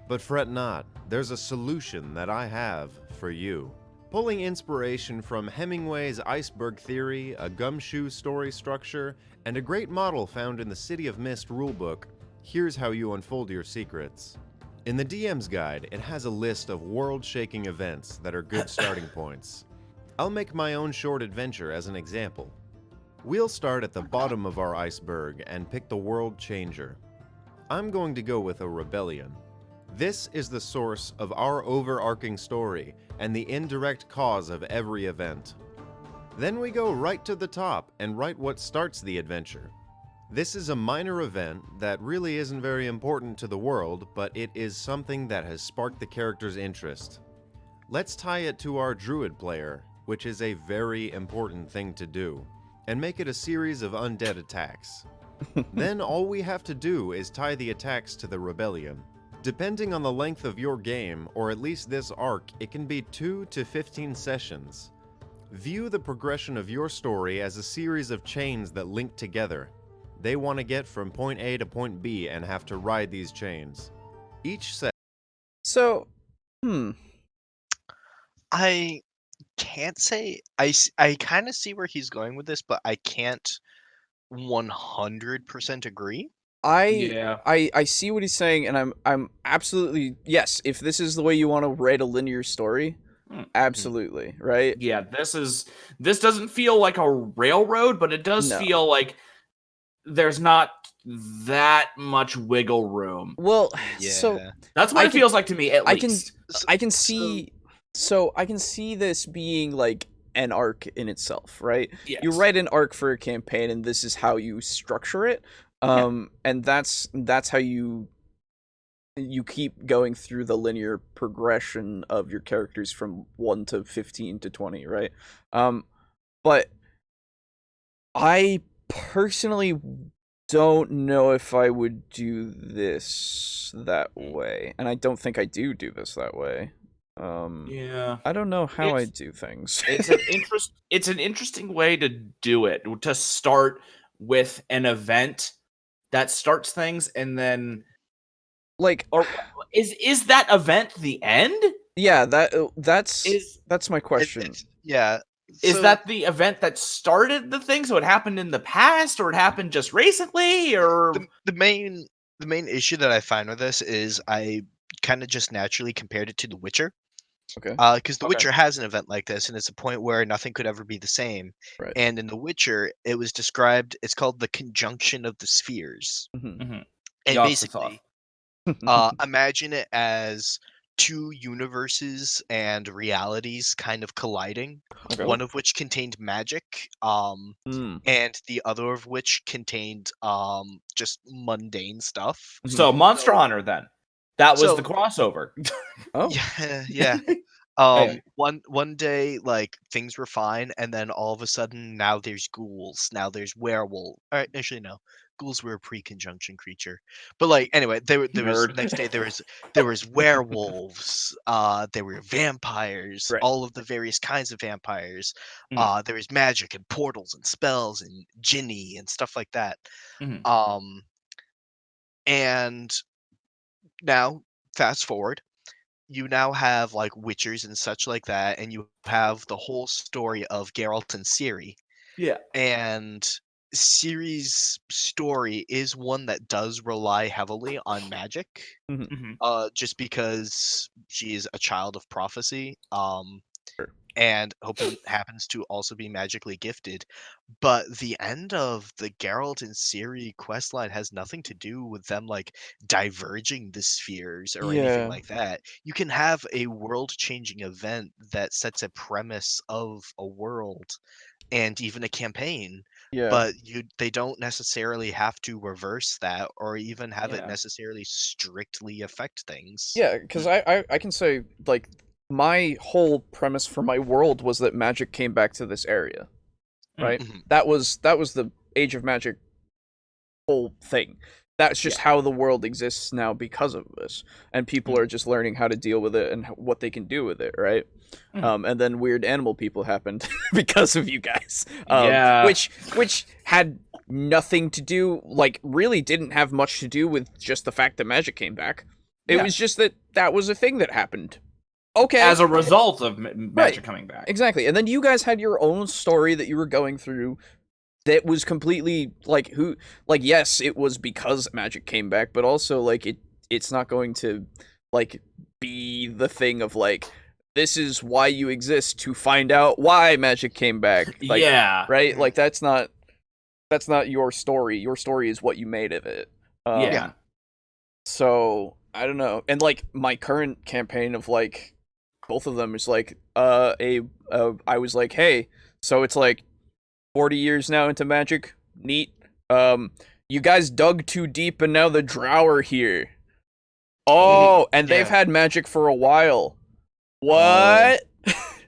But fret not, there's a solution that I have for you. Pulling inspiration from Hemingway's iceberg theory, a gumshoe story structure, and a great model found in the City of Mist rulebook, here's how you unfold your secrets. In the DM's guide, it has a list of world-shaking events that are good starting points. I'll make my own short adventure as an example. We'll start at the bottom of our iceberg and pick the world changer. I'm going to go with a rebellion. This is the source of our overarching story and the indirect cause of every event. Then we go right to the top and write what starts the adventure. This is a minor event that really isn't very important to the world, but it is something that has sparked the character's interest. Let's tie it to our druid player, which is a very important thing to do, and make it a series of undead attacks. Then all we have to do is tie the attacks to the rebellion. Depending on the length of your game, or at least this arc, it can be 2 to 15 sessions. View the progression of your story as a series of chains that link together. They want to get from point A to point B and have to ride these chains. Each set. So, I can't say I kind of see where he's going with this, but I can't 100% agree. I see what he's saying, and I'm absolutely, yes, if this is the way you want to write a linear story, absolutely, right? Yeah, this doesn't feel like a railroad, but it does feel like there's not that much wiggle room. Well, Yeah. so that's what it feels like to me, at least. I can see this being like an arc in itself, right? Yes. You write an arc for a campaign, and this is how you structure it. And that's how you keep going through the linear progression of your characters from 1 to 15 to 20, right? But I personally don't know if I would do this that way, and I don't think I do this that way. Yeah, I don't know how I do things. It's an interesting way to do it, to start with an event that starts things, and then like, or is that event the end? Yeah, that's my question. Is that the event that started the thing? So it happened in the past, or it happened just recently, or the main issue that I find with this is I kind of just naturally compared it to The Witcher. Okay. Because The Witcher has an event like this, and it's a point where nothing could ever be the same. Right. And in The Witcher, it was described. It's called the conjunction of the spheres. Mm-hmm. And basically, imagine it as two universes and realities kind of colliding. Okay. One of which contained magic, and the other of which contained just mundane stuff. So Monster Hunter, then. That was the crossover. Oh. Yeah. One day, like, things were fine, and then all of a sudden, now there's ghouls, now there's werewolf. Alright, actually, no. Ghouls were a pre-conjunction creature. But, like, anyway, there was Nerd. next day there was werewolves, there were vampires, Right. all of the various kinds of vampires. Mm. There was magic and portals and spells and jinny and stuff like that. Mhm. And now, fast forward, you now have like witchers and such like that, and you have the whole story of Geralt and Ciri. Yeah. And Ciri's story is one that does rely heavily on magic, Mhm. just because she is a child of prophecy. Sure. And happens to also be magically gifted. But the end of the Geralt and Ciri questline has nothing to do with them like diverging the spheres or anything Yeah. like that. You can have a world-changing event that sets a premise of a world and even a campaign, Yeah. but they don't necessarily have to reverse that or even have it Yeah. necessarily strictly affect things. Yeah, because I can say, like, my whole premise for my world was that magic came back to this area, right? Mhm. That was the Age of Magic whole thing. That's just how the world exists now because of this, and people are just learning how to deal with it and what they can do with it, right? And then weird animal people happened because of you guys, Yeah. which had nothing to do, like, really didn't have much to do with just the fact that magic came back. It Yeah. was just that was a thing that happened. Okay. As a result of magic coming back. Exactly. And then you guys had your own story that you were going through that was completely, like, yes, it was because magic came back, but also, like, it's not going to, like, be the thing of, like, this is why you exist, to find out why magic came back. Like, Yeah. right? Like, that's not your story. Your story is what you made of it. Yeah. So, I don't know. And, like, my current campaign of, like, both of them is, like, I was like, hey, so it's, like, 40 years now into magic. Neat. You guys dug too deep and now the drow are here. Oh, and they've had magic for a while. What?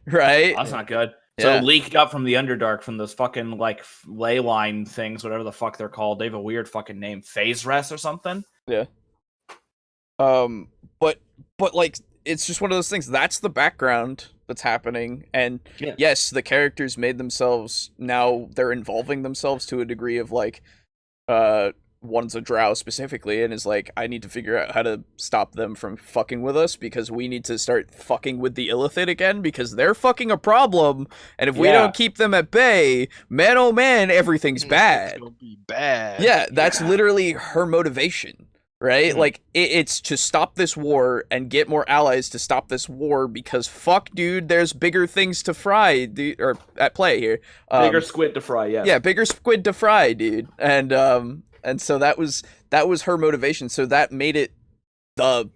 Right? That's not good. Yeah. So leaked up from the Underdark from those fucking like ley line things, whatever the fuck they're called. They have a weird fucking name, Phase Rest or something. Yeah. But like, it's just one of those things. That's the background that's happening, and yes, the characters made themselves. Now they're involving themselves to a degree of, like, one's a drow specifically, and is like, I need to figure out how to stop them from fucking with us, because we need to start fucking with the Illithid again, because they're fucking a problem, and if we don't keep them at bay, man oh man, everything's bad. It's gonna be bad. Yeah, that's literally her motivation, right? Like, it's to stop this war and get more allies to stop this war, because fuck, dude, there's bigger things to fry, dude, or at play here. Bigger squid to fry, yes. Yeah, bigger squid to fry, dude. And so that was her motivation. So that made it the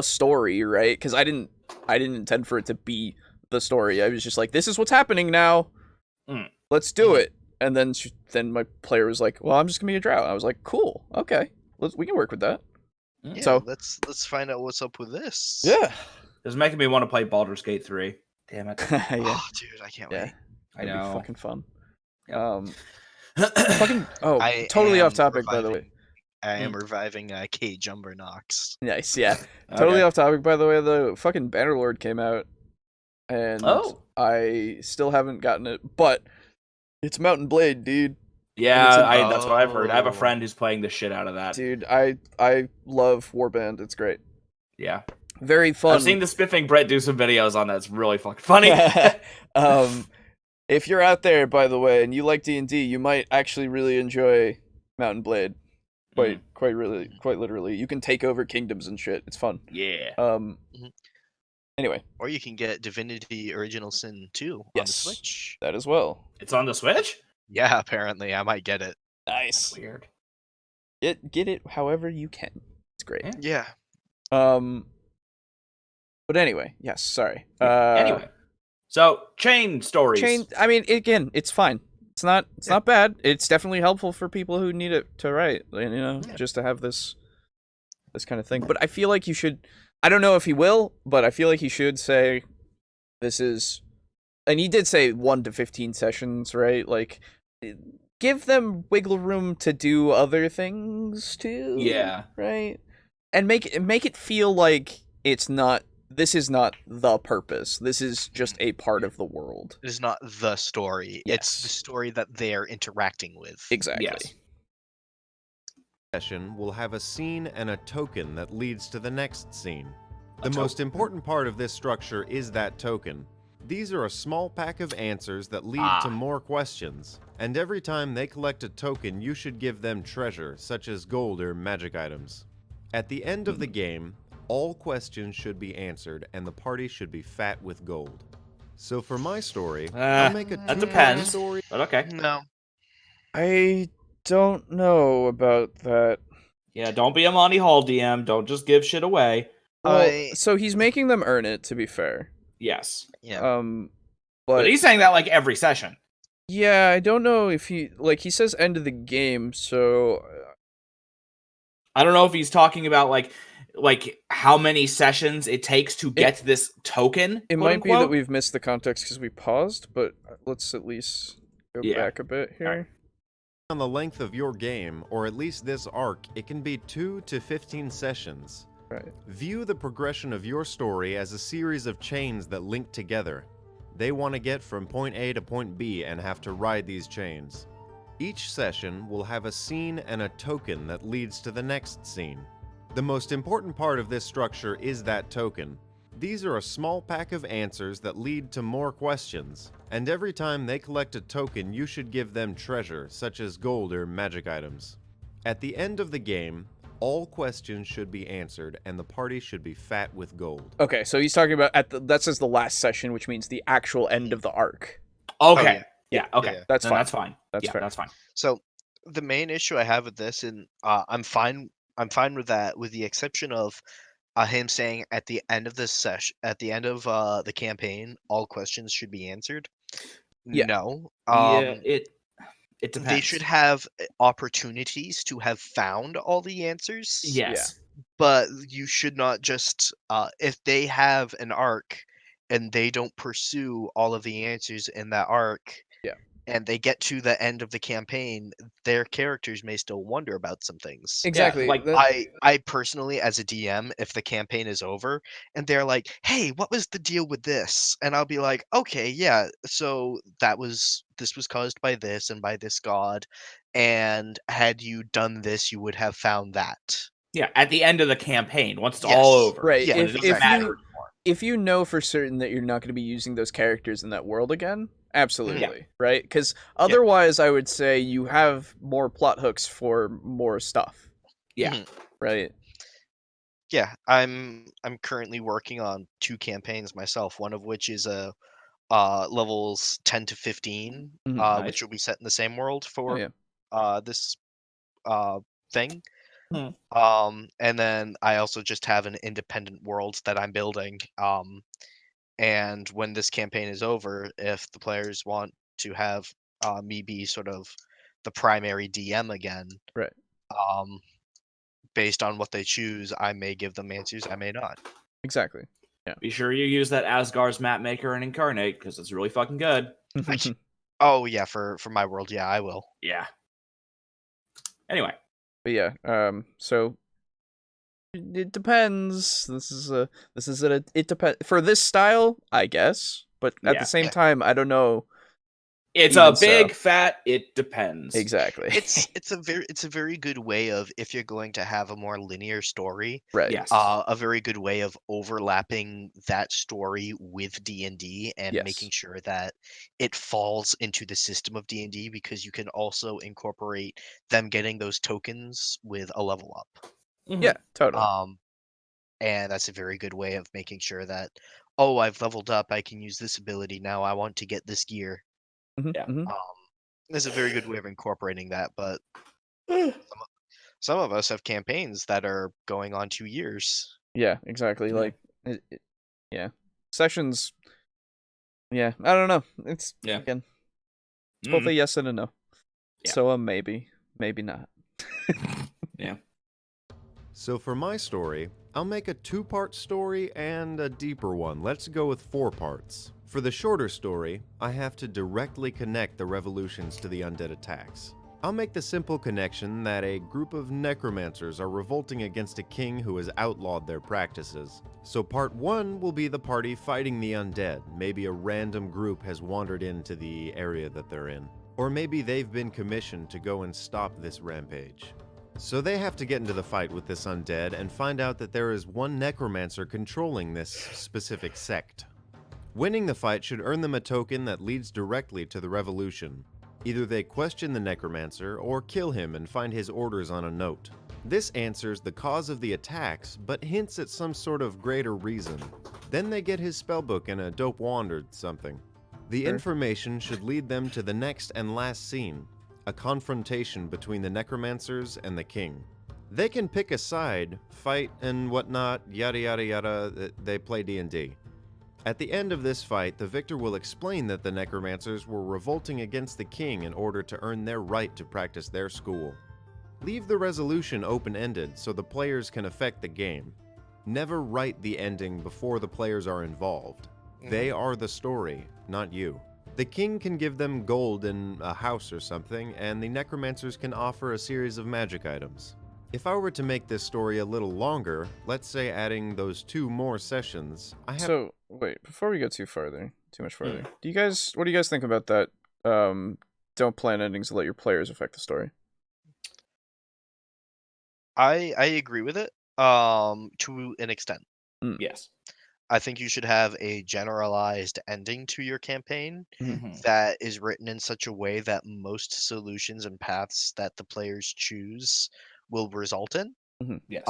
story, right? Because I didn't intend for it to be the story. I was just like, this is what's happening now. Let's do it. And then my player was like, well, I'm just gonna be a drow. I was like, cool, okay. We can work with that. Yeah, so let's find out what's up with this. Yeah, it's making me want to play Baldur's Gate 3. Damn it! Yeah. Oh, dude, I can't wait. I know. Be fucking fun. Yep. Fucking I totally am off topic, by the way. I am reviving K Jumbernox. Nice, yeah. Totally off topic, by the way. The fucking Bannerlord came out, and I still haven't gotten it, but it's Mountain Blade, dude. Yeah, that's what I've heard. I have a friend who's playing the shit out of that. Dude, I love Warband. It's great. Yeah. Very fun. I've seen the Spiffing Brett do some videos on that. It's really fucking funny. If you're out there, by the way, and you like D&D, you might actually really enjoy Mountain Blade. Quite literally. You can take over kingdoms and shit. It's fun. Yeah. Anyway. Or you can get Divinity Original Sin 2 on the Switch. That as well. It's on the Switch? Yeah, apparently. I might get it. Nice. That's weird. Get it however you can. It's great. Yeah. But anyway, yes, sorry. Anyway. So, chain stories. I mean, again, it's fine. It's not bad. It's definitely helpful for people who need it to write, just to have this kind of thing. But I feel like you should, I don't know if he will, but I feel like he should say, this is, and he did say 1 to 15 sessions, right? Like, give them wiggle room to do other things too. Yeah. Right. And make it feel like this is not the purpose. This is just a part of the world. It is not the story. Yes. It's the story that they're interacting with. Exactly. Yes. Session will have a scene and a token that leads to the next scene. The most important part of this structure is that token. These are a small pack of answers that lead to more questions, and every time they collect a token, you should give them treasure, such as gold or magic items. At the end of the game, all questions should be answered, and the party should be fat with gold. So for my story, I'll make a that two-part depends. story. But okay. No. I don't know about that. Yeah, don't be a Monty Hall DM. Don't just give shit away. Well, so he's making them earn it, to be fair. Yes. Yeah. But he's saying that like every session. Yeah, I don't know if he says end of the game, so I don't know if he's talking about like how many sessions it takes to get this token. It might be that we've missed the context because we paused, but let's at least go back a bit here. Right. On the length of your game, or at least this arc, it can be 2 to 15 sessions. Right. View the progression of your story as a series of chains that link together. They want to get from point A to point B and have to ride these chains. Each session will have a scene and a token that leads to the next scene. The most important part of this structure is that token. These are a small pack of answers that lead to more questions, and every time they collect a token, you should give them treasure, such as gold or magic items. At the end of the game, all questions should be answered, and the party should be fat with gold. Okay, so he's talking about that says the last session, which means the actual end of the arc. Okay. Yeah. Okay. Yeah. That's fine. That's fine. That's fair. That's fine. So the main issue I have with this, and I'm fine with that, with the exception of him saying at the end of this session, at the end of the campaign, all questions should be answered. Yeah. No. It depends. They should have opportunities to have found all the answers. Yes. But you should not just if they have an arc and they don't pursue all of the answers in that arc. Yeah. And they get to the end of the campaign, their characters may still wonder about some things. Exactly. like I personally, as a DM, if the campaign is over and they're like, "Hey, what was the deal with this?" and I'll be like, "Okay, yeah, so this was caused by this and by this god, and had you done this, you would have found that." Yeah, at the end of the campaign, once it's Yes. all over. Right. Yeah, When it doesn't matter anymore. If you know for certain that you're not going to be using those characters in that world again, absolutely, right? Because otherwise, I would say you have more plot hooks for more stuff. Yeah. Mhm. Right. Yeah, I'm currently working on 2 campaigns myself, one of which is levels 10 to 15, Mhm. which will be set in the same world for yeah. this thing. Hmm. And then I also just have an independent world that I'm building. And when this campaign is over, if the players want to have me be sort of the primary DM again, Right. Based on what they choose, I may give them answers, I may not. Exactly. Yeah. Be sure you use that Asgard's map maker and incarnate because it's really fucking good. Oh yeah, for my world, yeah, I will. Yeah. Anyway. But yeah. So it depends. It depends for this style, I guess. But at the same time, I don't know. It's Even a big so. fat. It depends. Exactly. It's a very good way of, if you're going to have a more linear story, right. Yes. a very good way of overlapping that story with D&D and Yes. making sure that it falls into the system of D&D, because you can also incorporate them getting those tokens with a level up. Mhm. Yeah. Totally. And that's a very good way of making sure that, oh, I've leveled up, I can use this ability now, I want to get this gear. Yeah. There's a very good way of incorporating that, but some of us have campaigns that are going on 2 years. Yeah. Exactly. Yeah. Like. Yeah. Sessions. Yeah. I don't know. It's again. It's both a yes and a no. Yeah. So maybe not. Yeah. So for my story, I'll make a 2-part story and a deeper one. Let's go with 4 parts. For the shorter story, I have to directly connect the revolutions to the undead attacks. I'll make the simple connection that a group of necromancers are revolting against a king who has outlawed their practices. So part 1 will be the party fighting the undead. Maybe a random group has wandered into the area that they're in. Or maybe they've been commissioned to go and stop this rampage. So they have to get into the fight with this undead and find out that there is one necromancer controlling this specific sect. Winning the fight should earn them a token that leads directly to the revolution. Either they question the necromancer or kill him and find his orders on a note. This answers the cause of the attacks, but hints at some sort of greater reason. Then they get his spellbook and a dope wand or something. The information should lead them to the next and last scene, a confrontation between the necromancers and the king. They can pick a side, fight and whatnot, yada yada yada, they play D&D. At the end of this fight, the victor will explain that the necromancers were revolting against the king in order to earn their right to practice their school. Leave the resolution open-ended so the players can affect the game. Never write the ending before the players are involved. They are the story, not you. The king can give them gold and a house or something, and the necromancers can offer a series of magic items. If I were to make this story a little longer, let's say adding those 2 more sessions, I have... So, wait, before we go too much further, what do you guys think about that, don't plan endings to let your players affect the story? I agree with it, to an extent. Yes. I think you should have a generalized ending to your campaign that is written in such a way that most solutions and paths that the players choose will result in. Yes.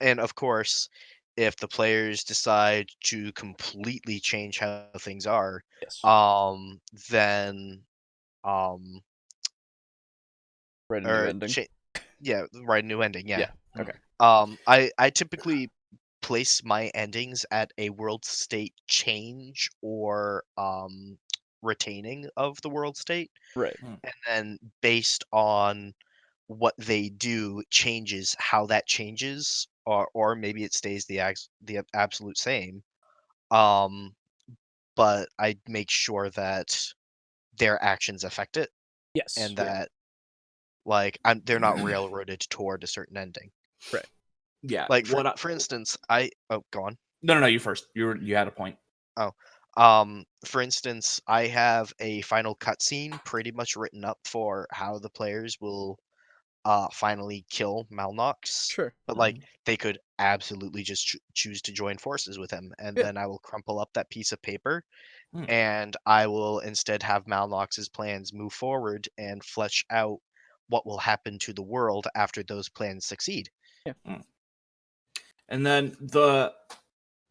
And of course, if the players decide to completely change how things are, then Write a new ending. Write a new ending. Yeah. Okay. I typically place my endings at a world state change or retaining of the world state. Right. And then based on what they do changes how that changes, or maybe it stays the absolute same. But I make sure that their actions affect it. Yes. And that they're not railroaded toward a certain ending. Right. Yeah. Like for instance, go on. No, you first. You had a point. For instance, I have a final cutscene pretty much written up for how the players will finally kill Malnox. Sure. But they could absolutely just choose to join forces with him, and then I will crumple up that piece of paper, and I will instead have Malnox's plans move forward and flesh out what will happen to the world after those plans succeed. Yeah. And then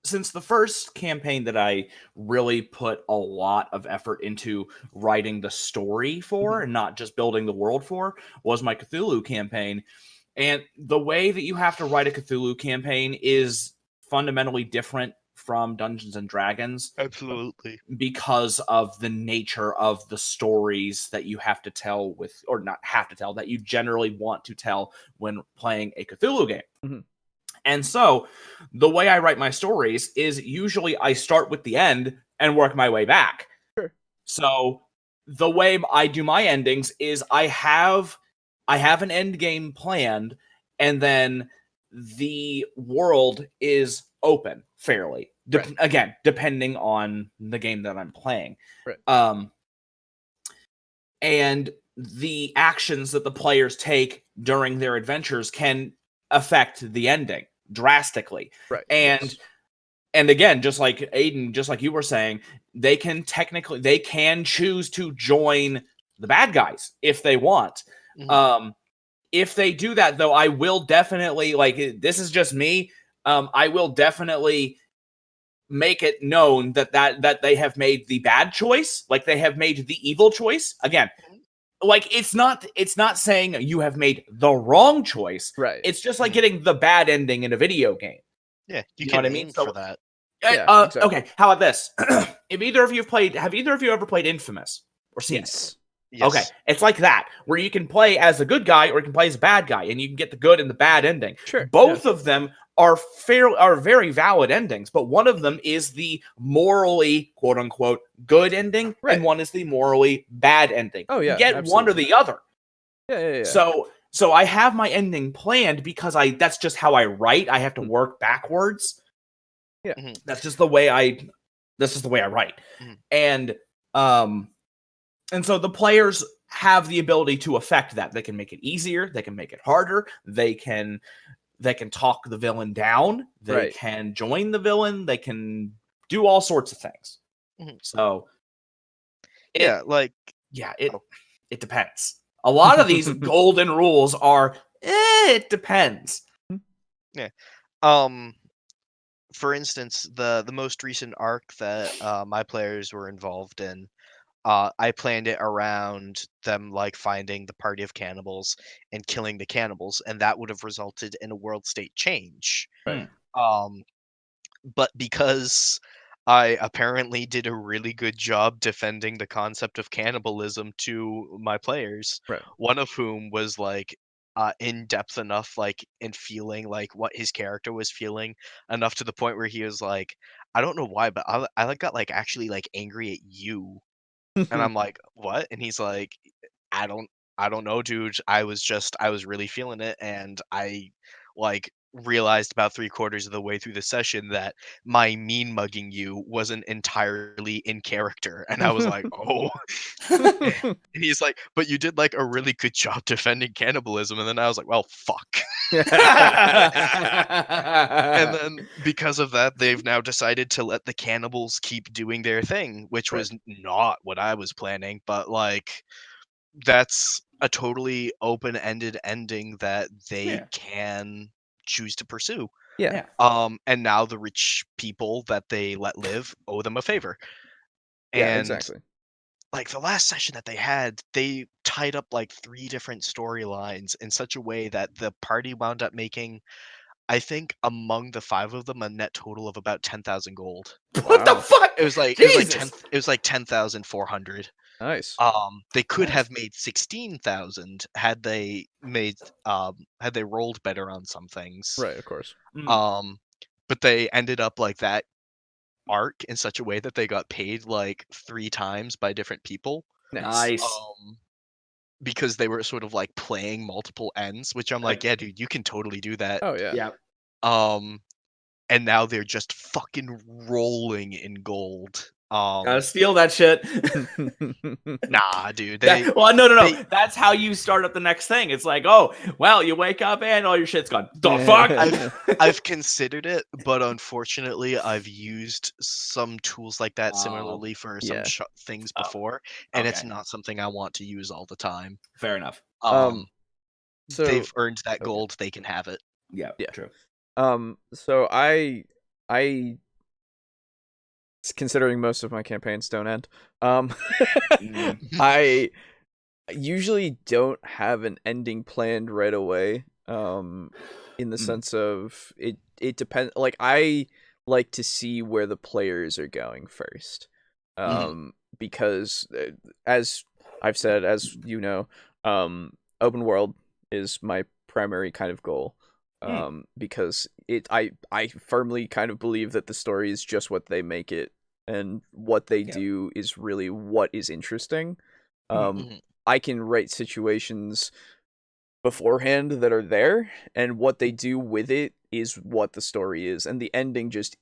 since the first campaign that I really put a lot of effort into writing the story for and not just building the world for was my Cthulhu campaign. And the way that you have to write a Cthulhu campaign is fundamentally different from Dungeons and Dragons. Absolutely. Because of the nature of the stories that you have to tell or not have to tell, that you generally want to tell when playing a Cthulhu game. And so the way I write my stories is usually I start with the end and work my way back. Sure. So the way I do my endings is I have an end game planned, and then the world is open fairly. Again, depending on the game that I'm playing. Right. And the actions that the players take during their adventures can affect the ending drastically. Right. And again, just like Aiden, just like you were saying, they can choose to join the bad guys if they want. If they do that, though, I will definitely, this is just me, I will definitely make it known that they have made the bad choice, they have made the evil choice. Again, it's not saying you have made the wrong choice. Right. It's just like getting the bad ending in a video game. Yeah, you know can what I aim mean? for that. Exactly. Okay, how about this? Have either of you ever played Infamous or seen it? Yes. Okay, it's like that, where you can play as a good guy or you can play as a bad guy, and you can get the good and the bad ending. Sure. Both of them are very valid endings, but one of them is the morally quote unquote good ending, and one is the morally bad ending. Oh yeah, get absolutely. one or the other. Yeah. So I have my ending planned because that's just how I write. I have to work backwards. Yeah, that's just the way I. This is the way I write, and so the players have the ability to affect that. They can make it easier. They can make it harder. They can talk the villain down. They can join the villain. They can do all sorts of things. So, it depends. A lot of these golden rules are, it depends. Yeah. For instance, the most recent arc that my players were involved in, I planned it around them like finding the party of cannibals and killing the cannibals, and that would have resulted in a world state change. But because I apparently did a really good job defending the concept of cannibalism to my players, one of whom was like in depth enough, like in feeling like what his character was feeling enough to the point where he was like, I don't know why, but I like got like actually like angry at you. And I'm like, what? And he's like, I don't know, dude. I was really feeling it, and I like realized about 3/4 of the way through the session that my mean mugging you wasn't entirely in character. And I was like, oh. And he's like, but you did like a really good job defending cannibalism. And then I was like, well, fuck. And then because of that, they've now decided to let the cannibals keep doing their thing, which was not what I was planning, but like that's a totally open-ended ending that they can choose to pursue. And now the rich people that they let live owe them a favor. And exactly. Like the last session that they had, they tied up like 3 different storylines in such a way that the party wound up making, I think, among the 5 of them, a net total of about 10,000 gold. What the fuck? It was like Jesus! it was like 10,400. Nice. They could have made 16,000 had they rolled better on some things. Right, of course. But they ended up like that arc in such a way that they got paid like 3 times by different people. Nice. Because they were sort of like playing multiple ends, which I'm like, yeah, dude, you can totally do that. Oh yeah. Yeah. And now they're just fucking rolling in gold. Gotta steal that shit. Nah, dude. No. That's how you start up the next thing. It's like, oh, well, you wake up and all your shit's gone. The fuck? I've considered it, but unfortunately, I've used some tools like that similarly for some things before, and it's not something I want to use all the time. Fair enough. So they've earned that gold; they can have it. Yeah, true. So I considering most of my campaigns don't end, I usually don't have an ending planned right away. In the sense of it depends. Like I like to see where the players are going first, because as I've said, as you know, open world is my primary kind of goal. Because I firmly kind of believe that the story is just what they make it, and what they do is really what is interesting. I can write situations beforehand that are there, and what they do with it is what the story is, and the ending just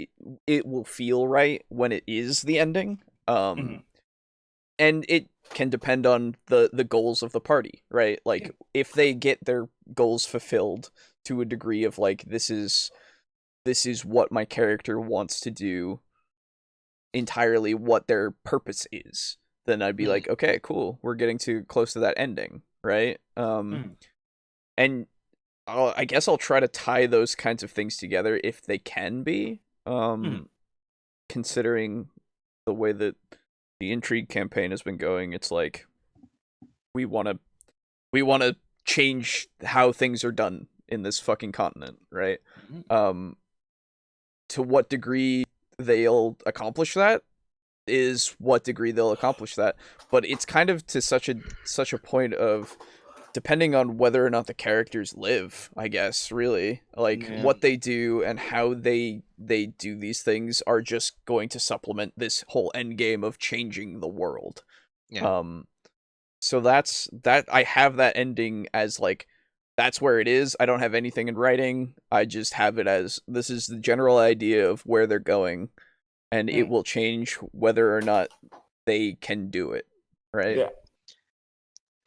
it will feel right when it is the ending. And it can depend on the goals of the party, right? Like if they get their goals fulfilled to a degree of like this is what my character wants to do, entirely what their purpose is, then I'd be like, okay, cool, we're getting too close to that ending, right? And I guess I'll try to tie those kinds of things together if they can be, considering the way that the Intrigue campaign has been going. It's like we want to change how things are done in this fucking continent, right? To what degree they'll accomplish that is what degree they'll accomplish that, but it's kind of to such a point of depending on whether or not the characters live, I guess, really. Like, what they do and how they do these things are just going to supplement this whole end game of changing the world. Yeah. So that's that. I have that ending as like, that's where it is. I don't have anything in writing. I just have it as, this is the general idea of where they're going, and it will change whether or not they can do it, right? Yeah.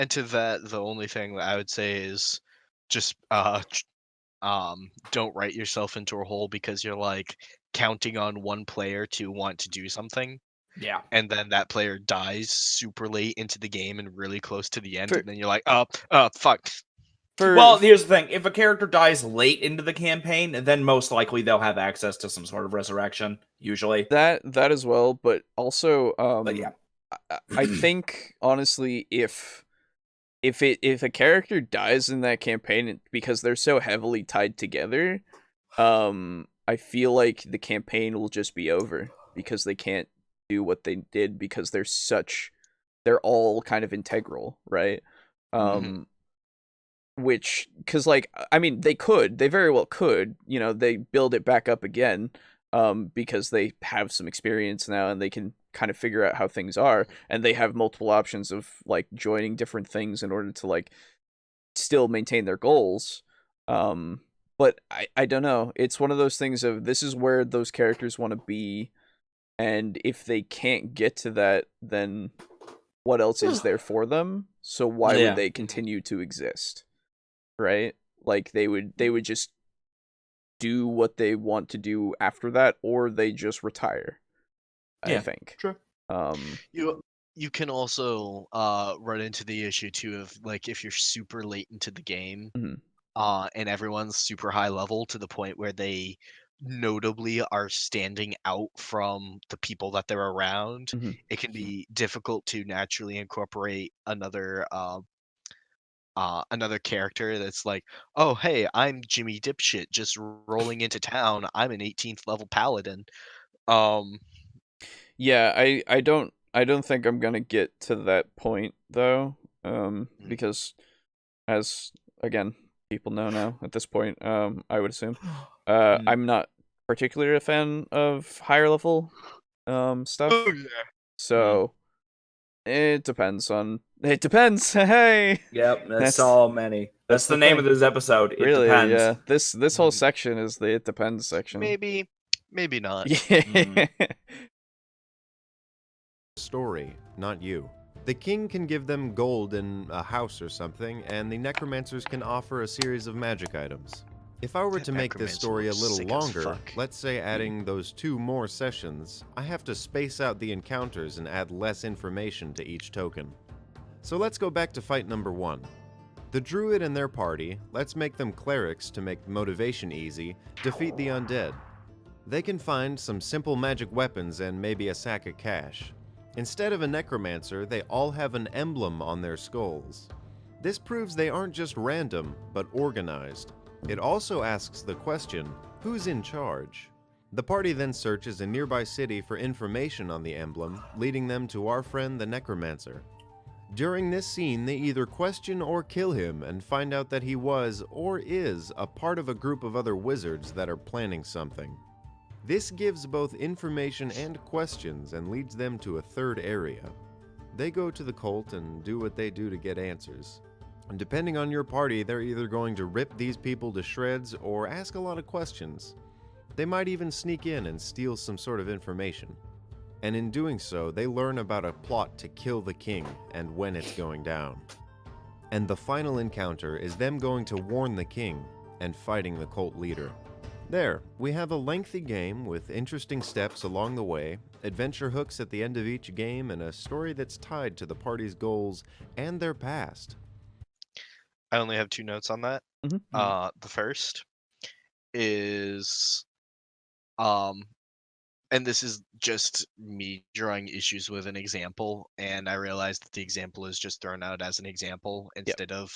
And to that, the only thing that I would say is just don't write yourself into a hole because you're like counting on one player to want to do something. Yeah. And then that player dies super late into the game and really close to the end, For- and then you're like, fuck. Well, here's the thing. If a character dies late into the campaign, then most likely they'll have access to some sort of resurrection, usually. that as well, but also But yeah. I think honestly, if a character dies in that campaign because they're so heavily tied together, I feel like the campaign will just be over because they can't do what they did because they're all kind of integral, right? Which, because like, I mean, they very well could, they build it back up again, because they have some experience now and they can kind of figure out how things are, and they have multiple options of like joining different things in order to like still maintain their goals. But I don't know. It's one of those things of, this is where those characters want to be, and if they can't get to that, then what else is there for them? So why would they continue to exist? Right? Like they would just do what they want to do after that, or they just retire. I think. True. You can also run into the issue too of like if you're super late into the game, and everyone's super high level to the point where they notably are standing out from the people that they're around, it can be difficult to naturally incorporate another character that's like, oh hey, I'm Jimmy Dipshit just rolling into town. I'm an 18th level paladin. Yeah, I don't think I'm gonna get to that point though, because as again people know now at this point, I would assume, I'm not particularly a fan of higher level stuff. Oh yeah. So it depends. Hey. Yep, that's so many. That's the name of this episode. It really depends. Yeah, this whole section is the it depends section. Maybe not. Yeah. Story, not you. The king can give them gold in a house or something, and the necromancers can offer a series of magic items. If I were to make this story a little longer, let's say adding those 2 more sessions, I have to space out the encounters and add less information to each token. So let's go back to fight number 1. The druid and their party, let's make them clerics to make motivation easy, defeat the undead. They can find some simple magic weapons and maybe a sack of cash. Instead of a necromancer, they all have an emblem on their skulls. This proves they aren't just random, but organized. It also asks the question, who's in charge? The party then searches a nearby city for information on the emblem, leading them to our friend the necromancer. During this scene, they either question or kill him and find out that he was, or is, a part of a group of other wizards that are planning something. This gives both information and questions and leads them to a third area. They go to the cult and do what they do to get answers. And depending on your party, they're either going to rip these people to shreds or ask a lot of questions. They might even sneak in and steal some sort of information. And in doing so, they learn about a plot to kill the king and when it's going down. And the final encounter is them going to warn the king and fighting the cult leader. There, we have a lengthy game with interesting steps along the way, adventure hooks at the end of each game, and a story that's tied to the party's goals and their past. I only have 2 notes on that. The first is, and this is just me drawing issues with an example, and I realized that the example is just thrown out as an example instead of,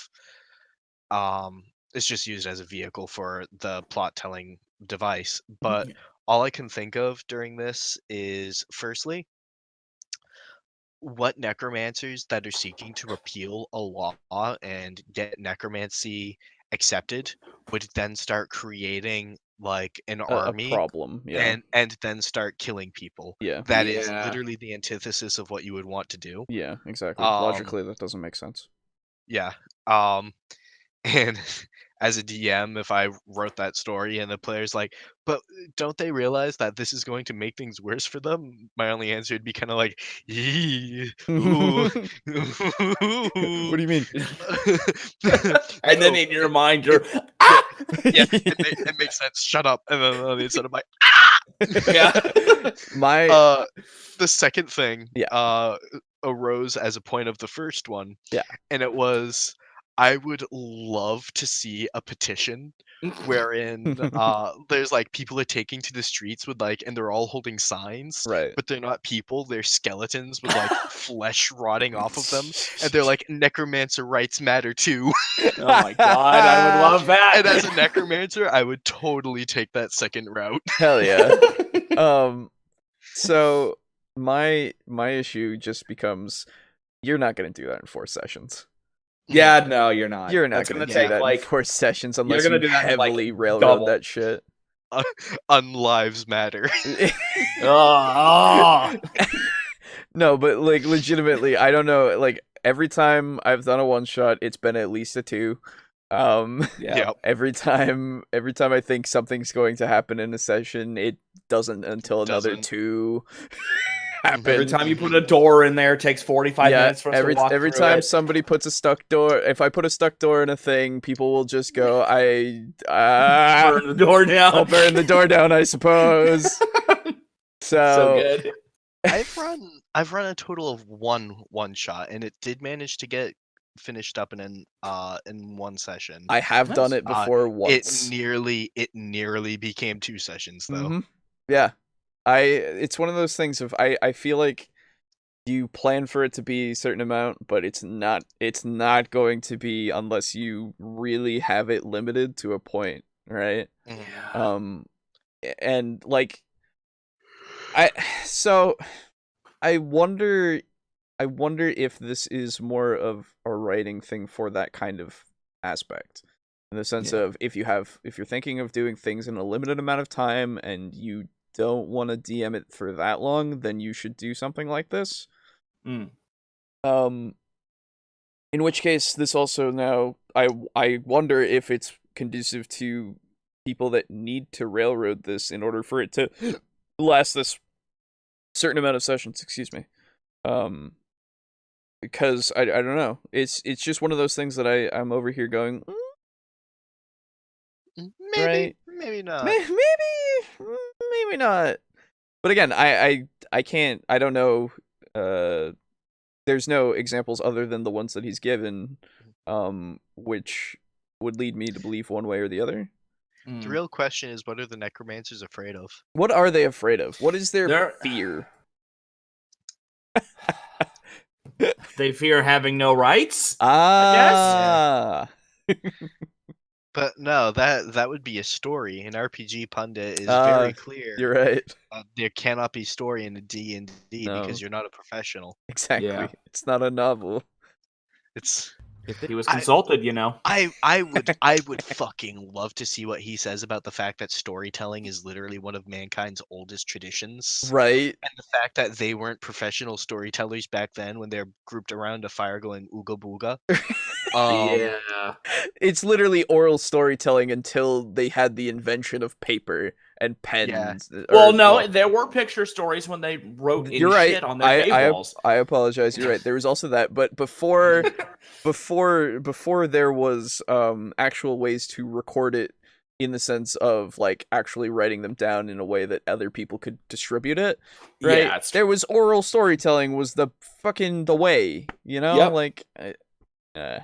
it's just used as a vehicle for the plot telling device. But all I can think of during this is, firstly, what necromancers that are seeking to repeal a law and get necromancy accepted would then start creating like an a army problem. Yeah. and then start killing people. Yeah. That is Yeah. literally the antithesis of what you would want to do. Yeah. Exactly. Um, Logically, that doesn't make sense. Yeah. And as a DM, if I wrote that story and the player's like, but don't they realize that this is going to make things worse for them? My only answer would be kind of like, "Yee, ooh, What do you mean? And then No, in your mind, you're yeah, it makes sense. Shut up. And then on the inside, I'm like, yeah. My the second thing Yeah. Arose as a point of the first one. Yeah. And it was, I would love to see a petition wherein there's like people are taking to the streets with like, and they're all holding signs, Right. but they're not people, they're skeletons with like flesh rotting off of them, and they're like, necromancer rights matter too. Oh my god, I would love that. And as a necromancer, I would totally take that second route. Hell yeah. So my issue just becomes, you're not gonna do that in 4 sessions. Yeah, no, you're not. You're not That's gonna gonna do take that like in 4 sessions unless gonna you do that in, like, heavily railroad double. that shit. Unlives matter. oh. No, but like legitimately, I don't know. Like every time I've done a one shot, it's been at least a 2. Yeah. Yep. Every time I think something's going to happen in a session, it doesn't until another Doesn't. 2 happen. Every time you put a door in there, it takes 45 minutes for us to walk every through time it. somebody puts a stuck door, if I put a stuck door in a thing, people will just go, burn the door down. I'll burn the door down, I suppose. So good. I've run a total of one shot, and it did manage to get finished up in one session. I have done it before once. It nearly became 2 sessions though. Mhm. Yeah. It's one of those things of I feel like you plan for it to be a certain amount, but it's not going to be unless you really have it limited to a point, right? Yeah. And like I wonder if this is more of a writing thing for that kind of aspect. In the sense of if you're thinking of doing things in a limited amount of time and you don't want to DM it for that long, then you should do something like this. In which case, this also now I wonder if it's conducive to people that need to railroad this in order for it to last this certain amount of sessions. Excuse me. Because I don't know. It's just one of those things that I'm over here going. Maybe not. Maybe not. But again, I can't. I don't know. There's no examples other than the ones that he's given, which would lead me to believe one way or the other. The real question is, what are the necromancers afraid of? What are they afraid of? What is their fear? They fear having no rights. Ah. I guess. But no, that would be a story. An RPG pundit is very clear. You're right. There cannot be story in a D&D because you're not a professional. Exactly. Yeah. It's not a novel. It's He was consulted, you know. I would fucking love to see what he says about the fact that storytelling is literally one of mankind's oldest traditions. Right. And the fact that they weren't professional storytellers back then when they're grouped around a fire going ooga booga. Yeah. It's literally oral storytelling until they had the invention of paper and pens. Yeah. Well, no, there were picture stories when they wrote You're right. shit on their cave walls. I apologize. You're right. There was also that, but before there was actual ways to record it in the sense of like actually writing them down in a way that other people could distribute it. Right. Yeah, there was oral storytelling was the way, you know? Yep. Like Yeah.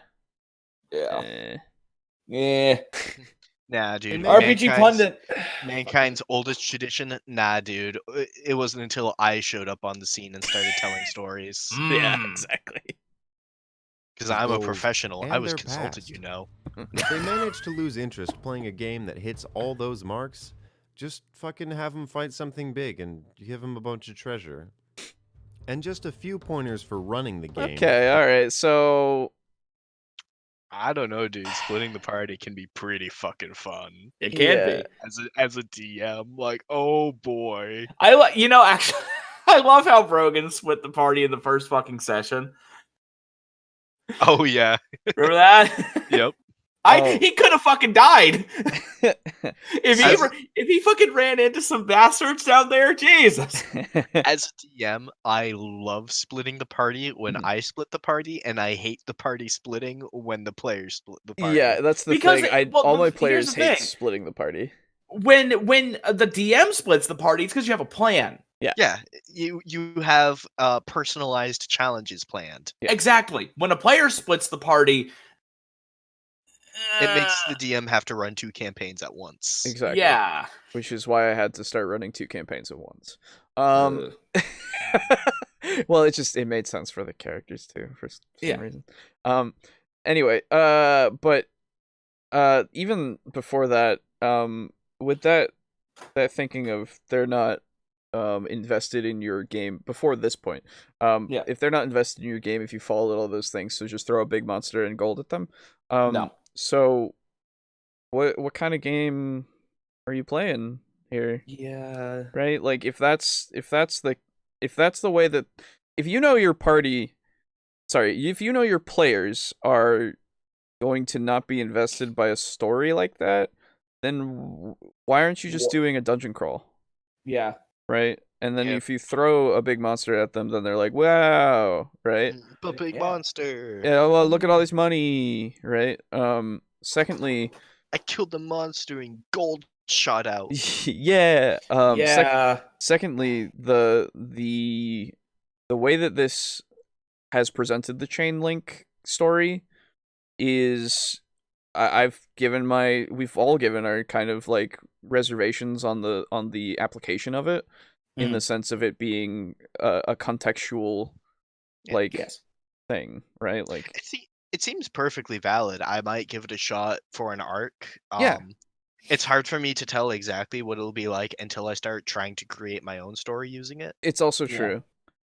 Nah, dude. RPG pundit. Mankind's oldest tradition? Nah, dude. It wasn't until I showed up on the scene and started telling stories. Yeah, exactly. Because I'm a professional. And I was their consulted, past. you know. If they manage to lose interest playing a game that hits all those marks, just fucking have them fight something big and give them a bunch of treasure. and just a few pointers for running the game. Okay, all right. So I don't know, dude. Splitting the party can be pretty fucking fun. It can Yeah. be. As a DM, like, oh boy. Actually, I love how Brogan split the party in the first fucking session. Oh yeah. Remember that? Yep. He could have fucking died As- if he fucking ran into some bastards down there. Jesus. As a DM, I love splitting the party when Mhm. I split the party, and I hate the party splitting when the players split the party. Yeah, that's the Because thing. All my players hate splitting the party. When the DM splits the party, it's because you have a plan. Yeah, you have personalized challenges planned. Yeah. Exactly. When a player splits the party, It makes the DM have to run 2 campaigns at once. Exactly. yeah. Which is why I had to start running 2 campaigns at once. Ugh. Well, it made sense for the characters too, for some Yeah. reason. Anyway, but even before that, with that thinking of they're not invested in your game before this point. Yeah. If they're not invested in your game, if you follow all those things, so just throw a big monster and gold at them. No. So what kind of game are you playing here? Yeah. Right? Like if that's the way that if you know your players are going to not be invested by a story like that, then why aren't you just doing a dungeon crawl? Yeah. Right? And then Yep. if you throw a big monster at them, then they're like, wow, right? But big Yeah. monster. Yeah, well, look at all this money, right? Secondly, I killed the monster and gold shot out. yeah. Yeah. Secondly, the way that this has presented the chain link story is we've all given our kind of like reservations on the application of it in the sense of it being a contextual like Yes. thing, right? Like It seems perfectly valid. I might give it a shot for an arc. Yeah. It's hard for me to tell exactly what it'll be like until I start trying to create my own story using it. it's also Yeah. true.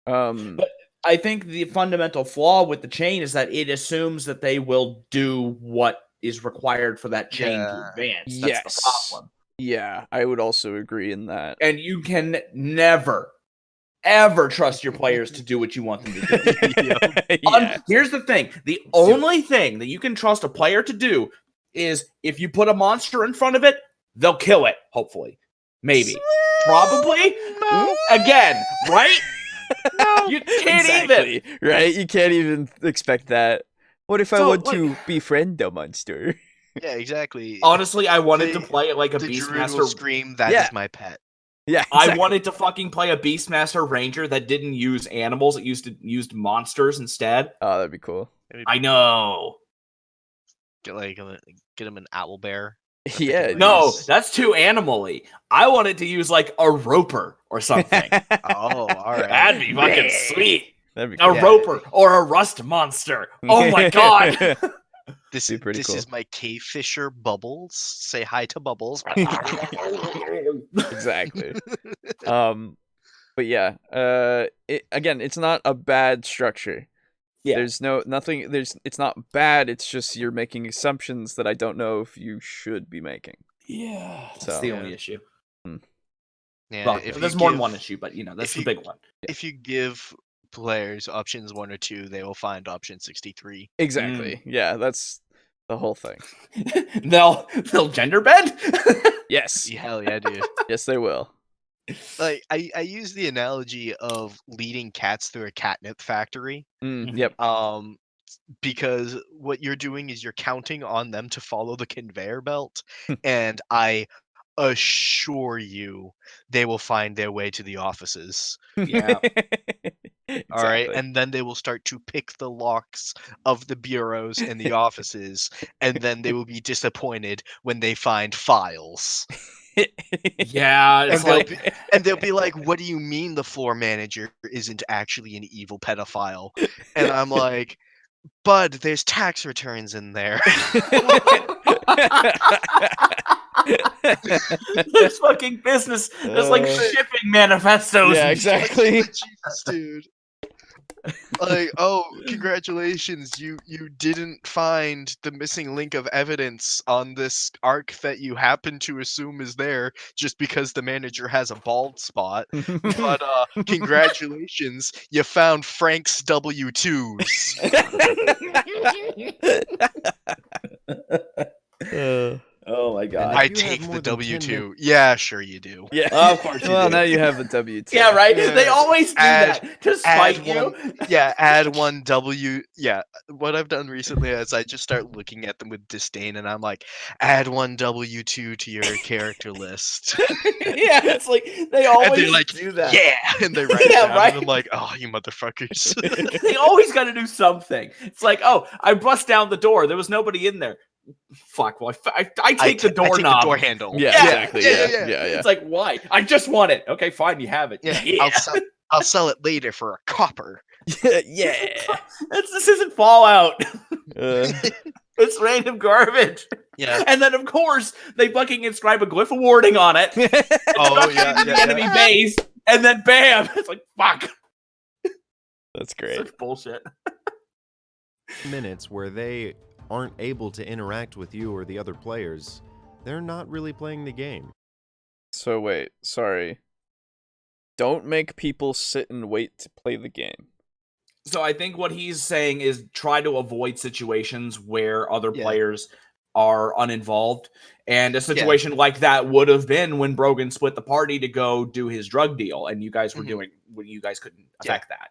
But I think the fundamental flaw with the chain is that it assumes that they will do what is required for that chain to advance. That's Yes. the problem. Yeah, I would also agree in that. And you can never, ever trust your players to do what you want them to do. Yeah. Here's the thing. The only thing that you can trust a player to do is if you put a monster in front of it, they'll kill it, hopefully. Maybe. Probably. No. Again, right? No. You can't Exactly, even. right? You can't even expect that. What if I So, want like- to befriend a monster? Yeah, exactly. Honestly, I wanted to The- play like a the druid will Beastmaster. scream, "That is Yeah. my pet." Yeah, I exactly. wanted to fucking play a Beastmaster Ranger that didn't use animals. It used monsters instead. Oh, that'd be cool. I know. Get him an owl bear. Yeah. No, geez. that's too animal-y. I wanted to use like a roper or something. Oh, all right. That'd be fucking sweet. That'd be A cool. roper or a rust monster. Oh my god. This Be pretty cool. is my cave fisher Bubbles. Say hi to Bubbles. Exactly. But yeah, it's not a bad structure. Yeah. There's nothing. It's not bad. It's just you're making assumptions that I don't know if you should be making. Yeah. That's So- the only issue. Yeah, Well, if there's you more than give- one issue, but that's if the you- big one. If you give players options 1 or 2, they will find option 63. Exactly. Yeah, that's the whole thing. They'll gender bend? Yes. Hell yeah, dude. Yes, they will. Like I use the analogy of leading cats through a catnip factory. Yep. Because what you're doing is you're counting on them to follow the conveyor belt, and I assure you they will find their way to the offices. Yeah. All right, Exactly. and then they will start to pick the locks of the bureaus and the offices, and then they will be disappointed when they find files. Yeah, it's And they'll be like, "What do you mean the floor manager isn't actually an evil pedophile?" And I'm like, "Bud, there's tax returns in there." There's fucking business. There's like shipping manifestos. Yeah, and shit. exactly. Jesus, dude. Like, oh, congratulations, you didn't find the missing link of evidence on this arc that you happen to assume is there just because the manager has a bald spot. But congratulations, you found Frank's W2s. Oh my god. I if you have take more the than 10 W2. Yeah, sure you do. Yeah. Of course you Well, do. now you have the W2. Yeah, right? Yeah. They always do that to spite Add you. one, yeah, add one W. Yeah, what I've done recently is I just start looking at them with disdain, and I'm like, add one W2 to your character list. Yeah, it's like they And always they're like, do that. yeah, and they write it Yeah, down, right. and I'm like, oh, you motherfuckers. They always got to do something. It's like, oh, I bust down the door. There was nobody in there. Fuck. Well, I take the I doorknob. take the door handle. Yeah, Yeah, exactly. yeah, Yeah. yeah. It's like, why? I just want it. Okay, fine. You have it. Yeah, I'll sell it later for a copper. Yeah. This isn't Fallout. Uh, It's random garbage. Yeah. And then, of course, they fucking inscribe a glyph of warding on it. Oh, yeah, Into the enemy base, and then bam, it's like fuck. That's great. Such bullshit. minutes where they aren't able to interact with you or the other players, they're not really playing the game. So wait, sorry. Don't make people sit and wait to play the game. So I think what he's saying is try to avoid situations where other players are uninvolved. And a situation like that would have been when Brogan split the party to go do his drug deal, and you guys were doing when you guys couldn't affect that.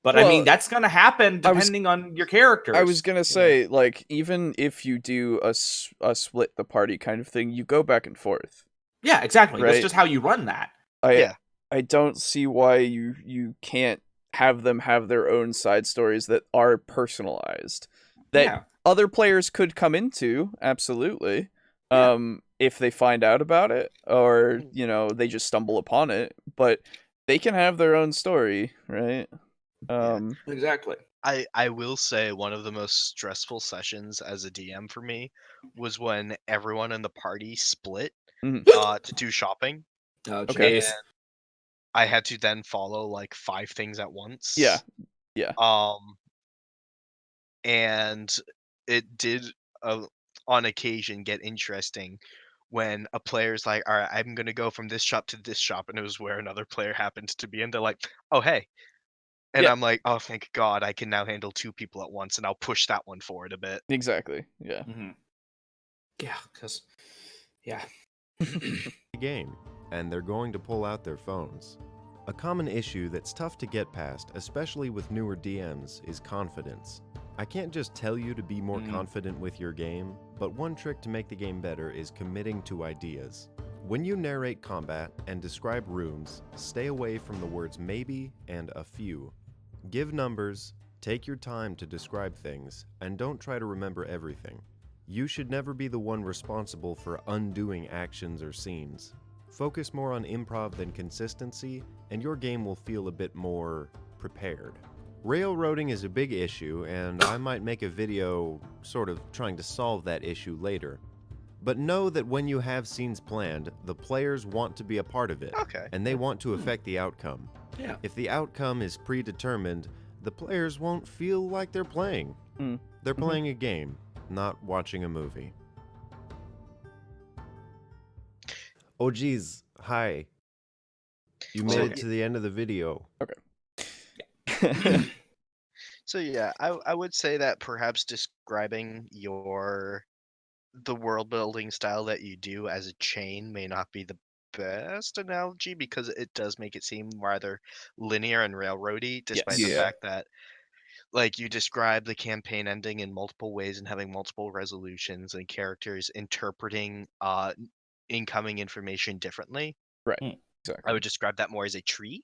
But Well, I mean, that's going to happen depending on your characters. I was gonna say, like, even if you do a split the party kind of thing, you go back and forth. Yeah, exactly. Right? That's just how you run that. I don't see why you can't have them have their own side stories that are personalized. That other players could come into, absolutely. If they find out about it, or, you know, they just stumble upon it. But they can have their own story, right? Exactly. I will say one of the most stressful sessions as a DM for me was when everyone in the party split to do shopping. Okay. And I had to then follow like 5 things at once. Yeah. And it did on occasion get interesting when a player's like, all right, I'm gonna go from this shop to this shop, and it was where another player happened to be, and they're like, oh hey. And I'm like, oh, thank God, I can now handle 2 people at once, and I'll push that one forward a bit. Exactly. Yeah. Yeah, because Game, and they're going to pull out their phones. A common issue that's tough to get past, especially with newer DMs, is confidence. I can't just tell you to be more confident with your game, but one trick to make the game better is committing to ideas. When you narrate combat and describe runes, stay away from the words maybe and a few. Give numbers, take your time to describe things, and don't try to remember everything. You should never be the one responsible for undoing actions or scenes. Focus more on improv than consistency, and your game will feel a bit more prepared. Railroading is a big issue, and I might make a video sort of trying to solve that issue later. But know that when you have scenes planned, the players want to be a part of it, and they want to affect the outcome. Yeah. If the outcome is predetermined, the players won't feel like they're playing. They're playing a game, not watching a movie. Oh geez, hi. You made it to the end of the video. Okay. So yeah, I would say that perhaps describing the world building style that you do as a chain may not be the best analogy, because it does make it seem rather linear and railroady, despite the fact that like you describe the campaign ending in multiple ways and having multiple resolutions and characters interpreting incoming information differently. Right. Exactly. I would describe that more as a tree.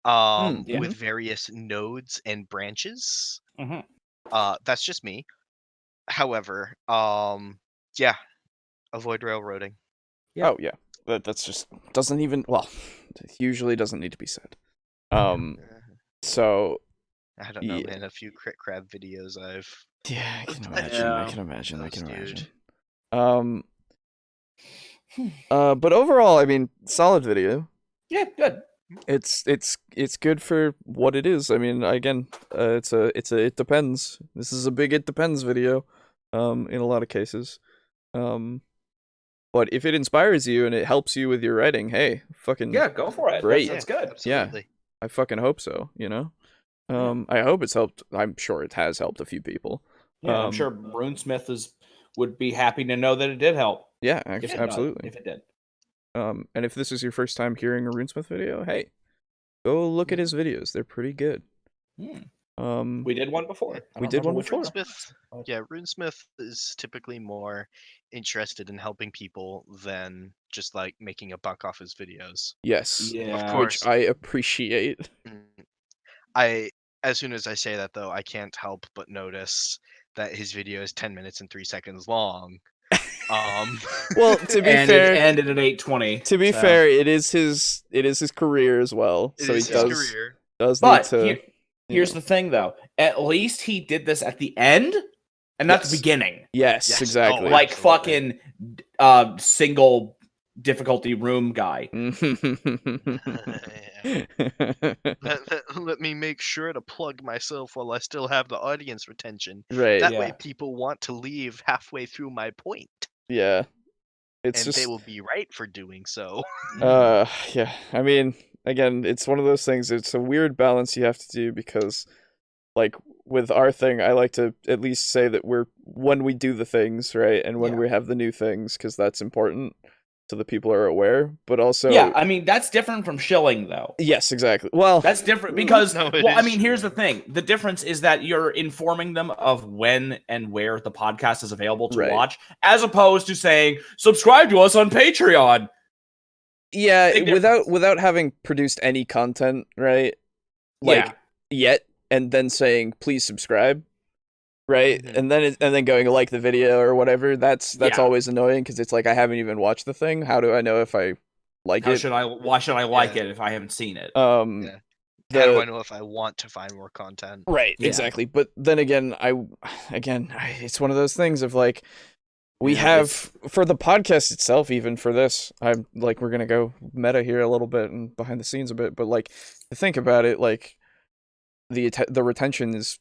With various nodes and branches. That's just me. However, avoid railroading. Yeah. Oh yeah, that's just doesn't even it usually doesn't need to be said. So I don't know, man. A few crit crab videos I've. Yeah, I can imagine. I can imagine. I can imagine. But overall, I mean, solid video. Yeah, good. It's good for what it is. I mean, again, it's a it depends. This is a big it depends video, in a lot of cases. But if it inspires you and it helps you with your writing, hey, fucking Yeah, go for it. Great. That's good. Absolutely. Yeah. I fucking hope so. I hope it's helped. I'm sure it has helped a few people. Yeah, I'm sure RuneSmith would be happy to know that it did help. Yeah, If absolutely. if it did. And if this is your first time hearing a RuneSmith video, hey, go look at his videos. They're pretty good. We did one before. We did one before. RuneSmith is typically more interested in helping people than just like making a buck off his videos. Yes, Yeah. Of course. which I appreciate. As soon as I say that though, I can't help but notice that his video is 10 minutes and 3 seconds long. Well, to be and fair, it ended at 8:20. To be fair, it is his career as well. So he does need to. Here's the thing, though. At least he did this at the end, and not the beginning. Yes, exactly. Like fucking single difficulty room guy. Let me make sure to plug myself while I still have the audience retention. Right. That way people want to leave halfway through my point. Yeah. They will be right for doing so. Yeah. I mean, again, it's one of those things. It's a weird balance you have to do because, like, with our thing, I like to at least say that when we do the things, right, and when we have the new things, because that's important, so the people are aware. But also, yeah, I mean that's different from shilling, though. Yes, exactly. Well, that's different because I mean, here's the thing: the difference is that you're informing them of when and where the podcast is available to watch, as opposed to saying subscribe to us on Patreon. Yeah, without having produced any content, right? Like yet, and then saying please subscribe, right? And then going like the video or whatever. That's always annoying because it's like I haven't even watched the thing. How do I know if I like it? Why should I like it if I haven't seen it? How do I know if I want to find more content? Right, exactly. But then again, it's one of those things of like. We have, for the podcast itself, even for this, I'm like, we're going to go meta here a little bit and behind the scenes a bit, but like, to think about it, like, the retention is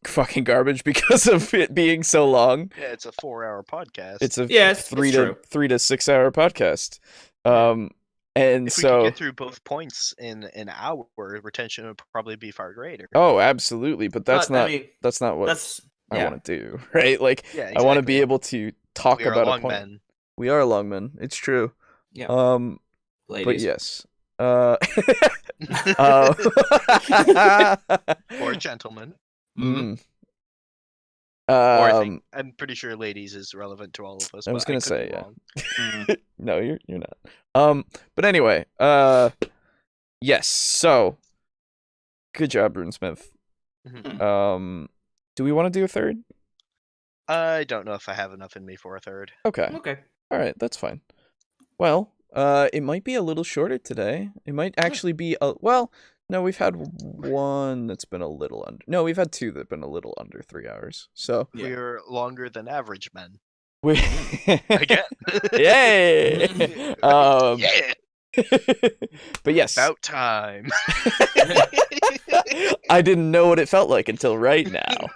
fucking garbage because of it being so long. Yeah, it's a 4-hour podcast. It's a 3 to 6 hour podcast. And if we could get through both points in an hour, retention would probably be far greater. Oh, absolutely. But that's not what I want to do, right? Like, I want to be able to talk about a point. Men. We are long men. It's true. Yeah. Ladies. But yes. Or gentlemen. I'm pretty sure ladies is relevant to all of us. I was gonna say, no, you're not. But anyway, yes. So, good job, RuneSmith. Do we want to do a third? I don't know if I have enough in me for a third. Okay. All right, that's fine. Well, it might be a little shorter today. It might actually be no, we've had one that's been a little under. No, we've had two that've been a little under 3 hours. So we're longer than average men. Again. Yay! Yeah. But yes. About time. I didn't know what it felt like until right now.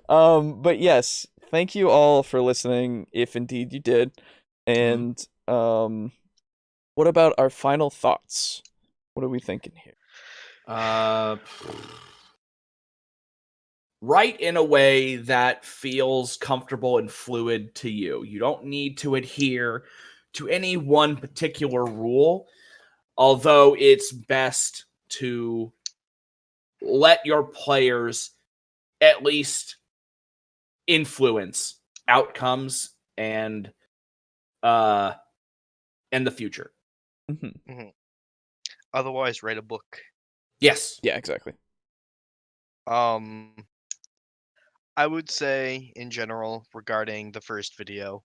But yes, thank you all for listening, if indeed you did. And what about our final thoughts? What are we thinking here? Write in a way that feels comfortable and fluid to you. You don't need to adhere to any one particular rule, although it's best to let your players at least influence outcomes and the future. Otherwise, write a book. Yes. Yeah, exactly. I would say, in general, regarding the first video,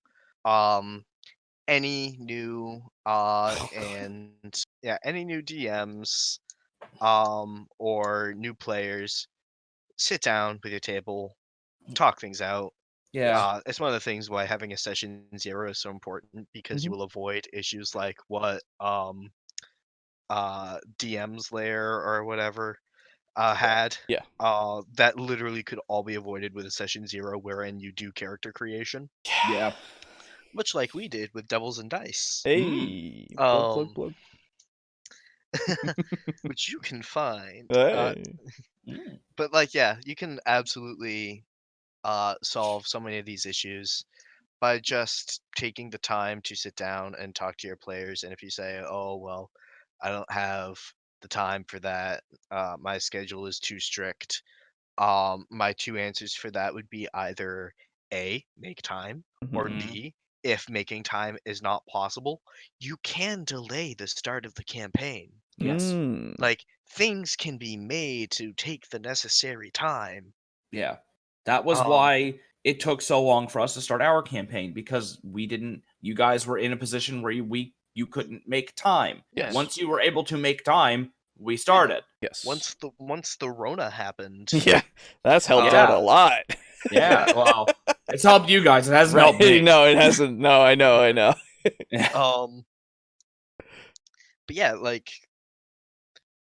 any new any new DMs, or new players, sit down with your table, talk things out, Yeah. It's one of the things why having a session 0 is so important, because you will avoid issues like what DM's lair or whatever had. Yeah. That literally could all be avoided with a session 0, wherein you do character creation, Yeah. much like we did with Devils and Dice. Hey, plug. Which you can find. Hey. But like, yeah, you can absolutely solve so many of these issues by just taking the time to sit down and talk to your players. And if you say, "Oh well, I don't have the time for that. My schedule is too strict," my two answers for that would be either A, make time, or Mhm. B, if making time is not possible, you can delay the start of the campaign. Yes. Like, things can be made to take the necessary time. Yeah. That was why it took so long for us to start our campaign, because you guys were in a position where you couldn't make time. Yes. Once you were able to make time, we started. Yes. Once the Rona happened. Yeah, that's helped out a lot. Yeah, well, it's helped you guys. It hasn't helped me. No, it hasn't. No, I know. But yeah, like,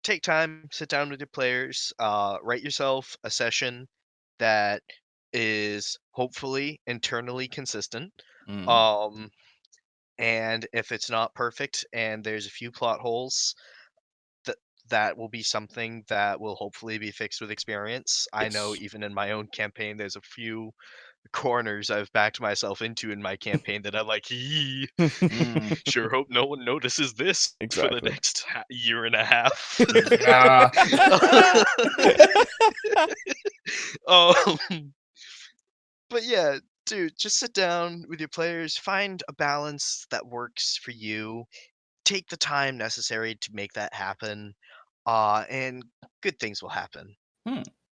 take time, sit down with your players, write yourself a session that is hopefully internally consistent. And if it's not perfect and there's a few plot holes, that will be something that will hopefully be fixed with experience. I know even in my own campaign, there's a few corners I've backed myself into in my campaign that I'm like, sure hope no one notices this for the next year and a half. But yeah, dude, just sit down with your players, find a balance that works for you, take the time necessary to make that happen, and good things will happen.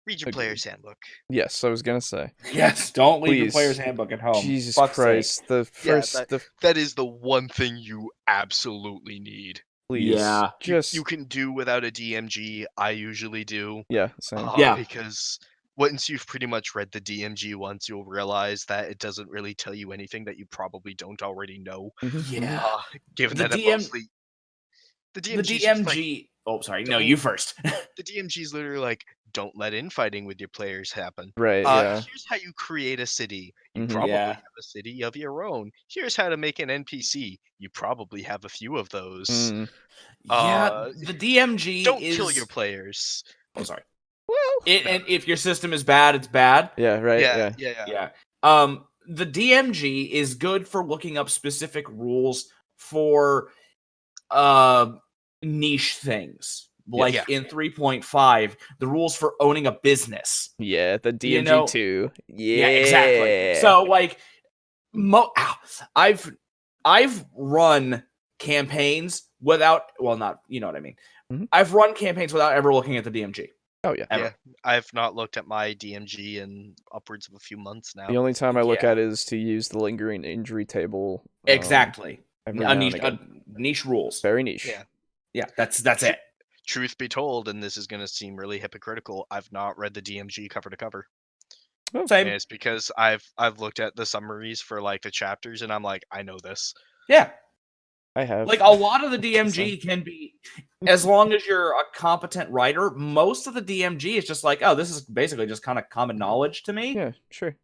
Read your player's handbook. Yes, I was gonna say. Yes, don't leave your Please. player's handbook at home. Jesus Fuck's Christ, sake. the first, that is the one thing you absolutely need. Please, Yeah. You can do without a DMG. I usually do. Yeah, same. Because once you've pretty much read the DMG once, you'll realize that it doesn't really tell you anything that you probably don't already know. Yeah. Given The that DM mostly the The DMG 's just like, DMG. Oh, sorry. No, you first. the DMG is literally like, don't let infighting with your players happen. Right, yeah. Here's how you create a city. You Mhm. probably Yeah. have a city of your own. Here's how to make an NPC. You probably have a few of those. Yeah, the DMG Don't is. kill your players. Oh, sorry. Well, And if your system is bad, it's bad. yeah, right, Yeah. The DMG is good for looking up specific rules for niche things. Like in 3.5, the rules for owning a business. Yeah, the DMG You know- 2. Yeah, exactly. So like I've run campaigns without, well, not, you know what I mean. I've run campaigns without ever looking at the DMG. Oh yeah. Ever. Yeah, I've not looked at my DMG in upwards of a few months now. The only time I look at it is to use the lingering injury table. Exactly. Every now and again. Niche rules. Very niche. Yeah, that's it. Truth be told, and this is going to seem really hypocritical, I've not read the DMG cover to cover. Same. And it's because I've looked at the summaries for like the chapters, and I'm like, I know this. Yeah. I have. Like, a lot of the DMG can be, as long as you're a competent writer, most of the DMG is just like, oh, this is basically just kind of common knowledge to me. Yeah, sure.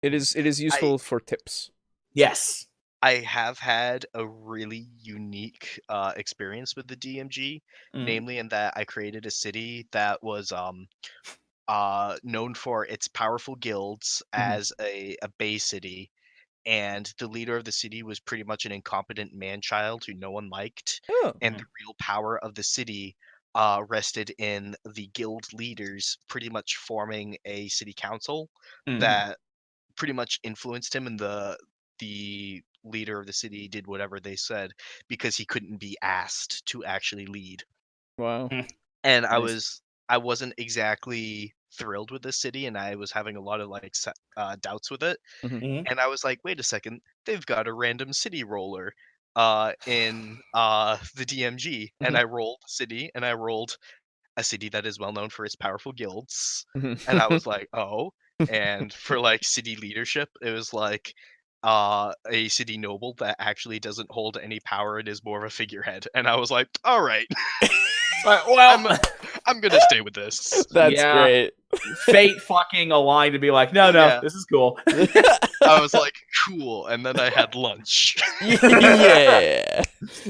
It is useful for tips. Yes. I have had a really unique experience with the DMG, namely in that I created a city that was known for its powerful guilds as a bay city, and the leader of the city was pretty much an incompetent man-child who no one liked, and the real power of the city rested in the guild leaders pretty much forming a city council that pretty much influenced him, and the leader of the city did whatever they said because he couldn't be asked to actually lead. Wow. And Nice. I wasn't exactly thrilled with this city, and I was having a lot of like doubts with it. And I was like, wait a second, they've got a random city roller in the DMG, and I rolled city, and I rolled a city that is well known for its powerful guilds, and I was like, oh, And for like city leadership, it was like a city noble that actually doesn't hold any power and is more of a figurehead. And I was like, all right, Well, I'm gonna stay with this. That's Yeah. great. fate fucking aligned to be like, no, Yeah. this is cool. I was like, cool, and then I had lunch. Yeah.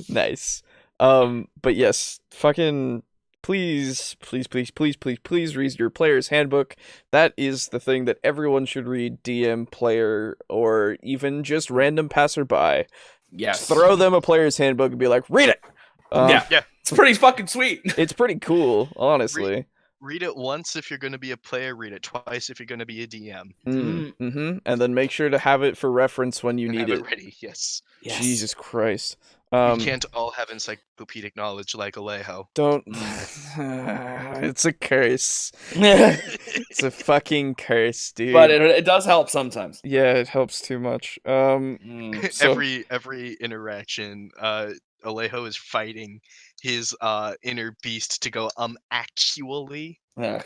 Nice. But yes, fucking please read your player's handbook. That is the thing that everyone should read, DM, player, or even just random passerby. Yes. Throw them a player's handbook and be like, read it. Yeah. Yeah. It's pretty fucking sweet. It's pretty cool, honestly. Read it once if you're going to be a player. Read it twice if you're going to be a DM. Mm-hmm. And then make sure to have it for reference when you And need have it. ready. Yes. Jesus Christ. We can't all have encyclopedic knowledge like Alejo. Don't. It's a curse. It's a fucking curse, dude. But it does help sometimes. Yeah, it helps too much. So- Every interaction, Alejo is fighting his inner beast to go, actually. Ugh.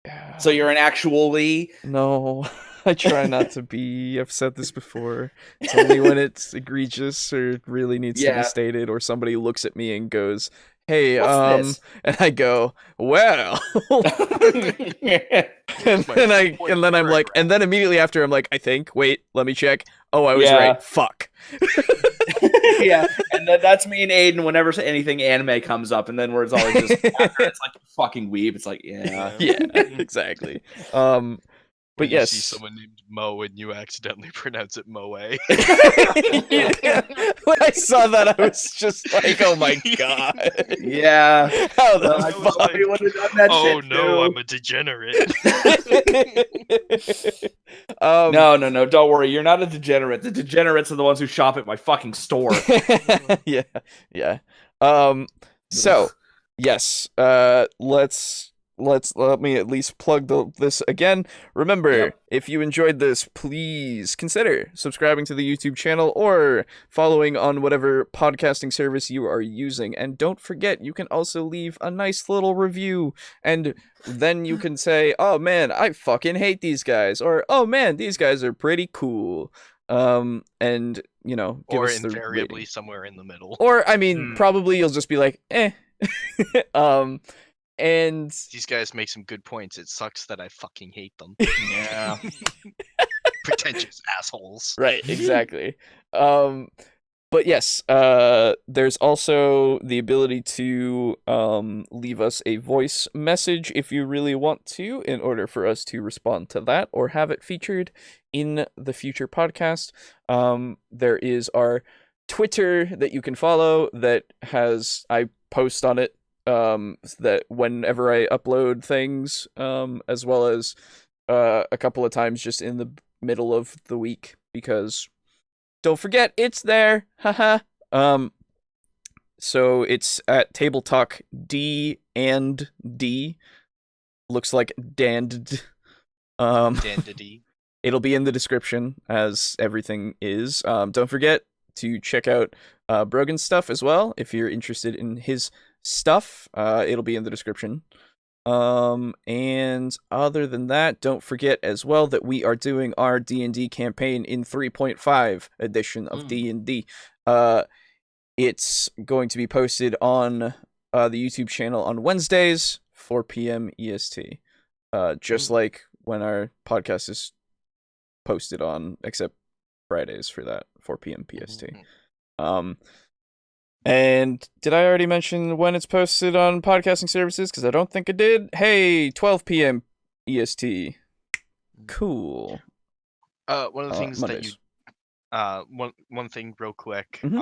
Yeah. So you're an actually. No, I try not to be. I've said this before. It's only when it's egregious or really needs to Yeah. be stated, or somebody looks at me and goes, "Hey, What's this? and I go, "Well," and then I'm like, and then immediately after I'm like, I think. Wait, let me check. Oh, I was Yeah. right. Fuck. Yeah, and that's me and Aiden whenever anything anime comes up, and then where it's always just after it's like fucking weeb. It's like, yeah. Yeah, exactly. But When you yes. see someone named Mo and you accidentally pronounce it Moe. When I saw that, I was just like, "Oh my god!" Yeah. How the I fuck? probably would have done that Oh shit no, too. I'm a degenerate. No, don't worry. You're not a degenerate. The degenerates are the ones who shop at my fucking store. yeah. So, yes. Let me at least plug this again. Remember, Yep. if you enjoyed this, please consider subscribing to the YouTube channel or following on whatever podcasting service you are using. And don't forget, you can also leave a nice little review, and then you can say, "Oh man, I fucking hate these guys," or "Oh man, these guys are pretty cool." And give or us the invariably rating. somewhere in the middle. Or I mean, probably you'll just be like, "Eh." And These guys make some good points. It sucks that I fucking hate them. Yeah. Pretentious assholes. right, exactly. But yes, there's also the ability to leave us a voice message if you really want to, in order for us to respond to that or have it featured in the future podcast. There is our Twitter that you can follow that I post on it that whenever I upload things, as well as a couple of times just in the middle of the week, because don't forget it's there. Haha. So it's at TableTalk D&D. Looks like Danded. Dandity. It'll be in the description, as everything is. Don't forget to check out Brogan's stuff as well if you're interested in his stuff. It'll be in the description. And other than that, don't forget as well that we are doing our D&D campaign in 3.5 edition of D&D. It's going to be posted on the YouTube channel on Wednesdays, 4 p.m. EST. Just like when our podcast is posted on, except Fridays for that, 4 p.m. PST. And did I already mention when it's posted on podcasting services? Because I don't think I did. Hey, 12 p.m. EST. Cool. One of the things that you Mondays. one thing real quick. Mhm.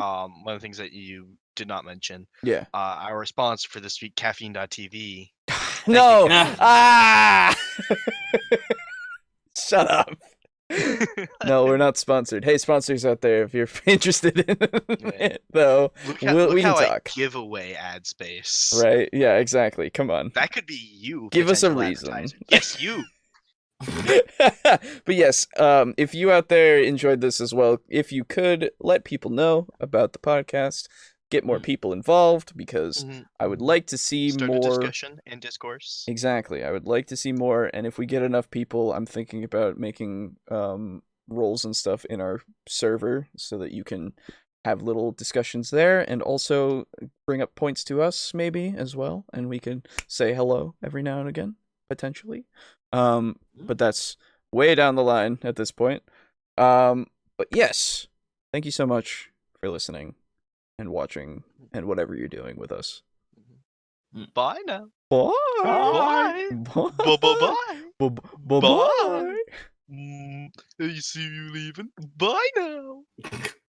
One of the things that you did not mention. Yeah. Our response for this week, caffeine.tv. No. you. Ah. Shut up. No, we're not sponsored. Hey, sponsors out there, if you're interested in it, though, Look we how can I talk. give away ad space. Right? Yeah, exactly. Come on. That could be you. Give us a potential reason. advertiser. Yes, you. But yes, if you out there enjoyed this as well, if you could let people know about the podcast, get more people involved, because I would like to see Start more a discussion and discourse. Exactly. I would like to see more, and if we get enough people, I'm thinking about making roles and stuff in our server so that you can have little discussions there, and also bring up points to us maybe as well, and we can say hello every now and again, potentially. But that's way down the line at this point. But yes, thank you so much for listening and watching and whatever you're doing with us. Bye now. Bye. Bye. Bye. Bye. Bye. Bye. Bye. Bye. I see you leaving. Bye now.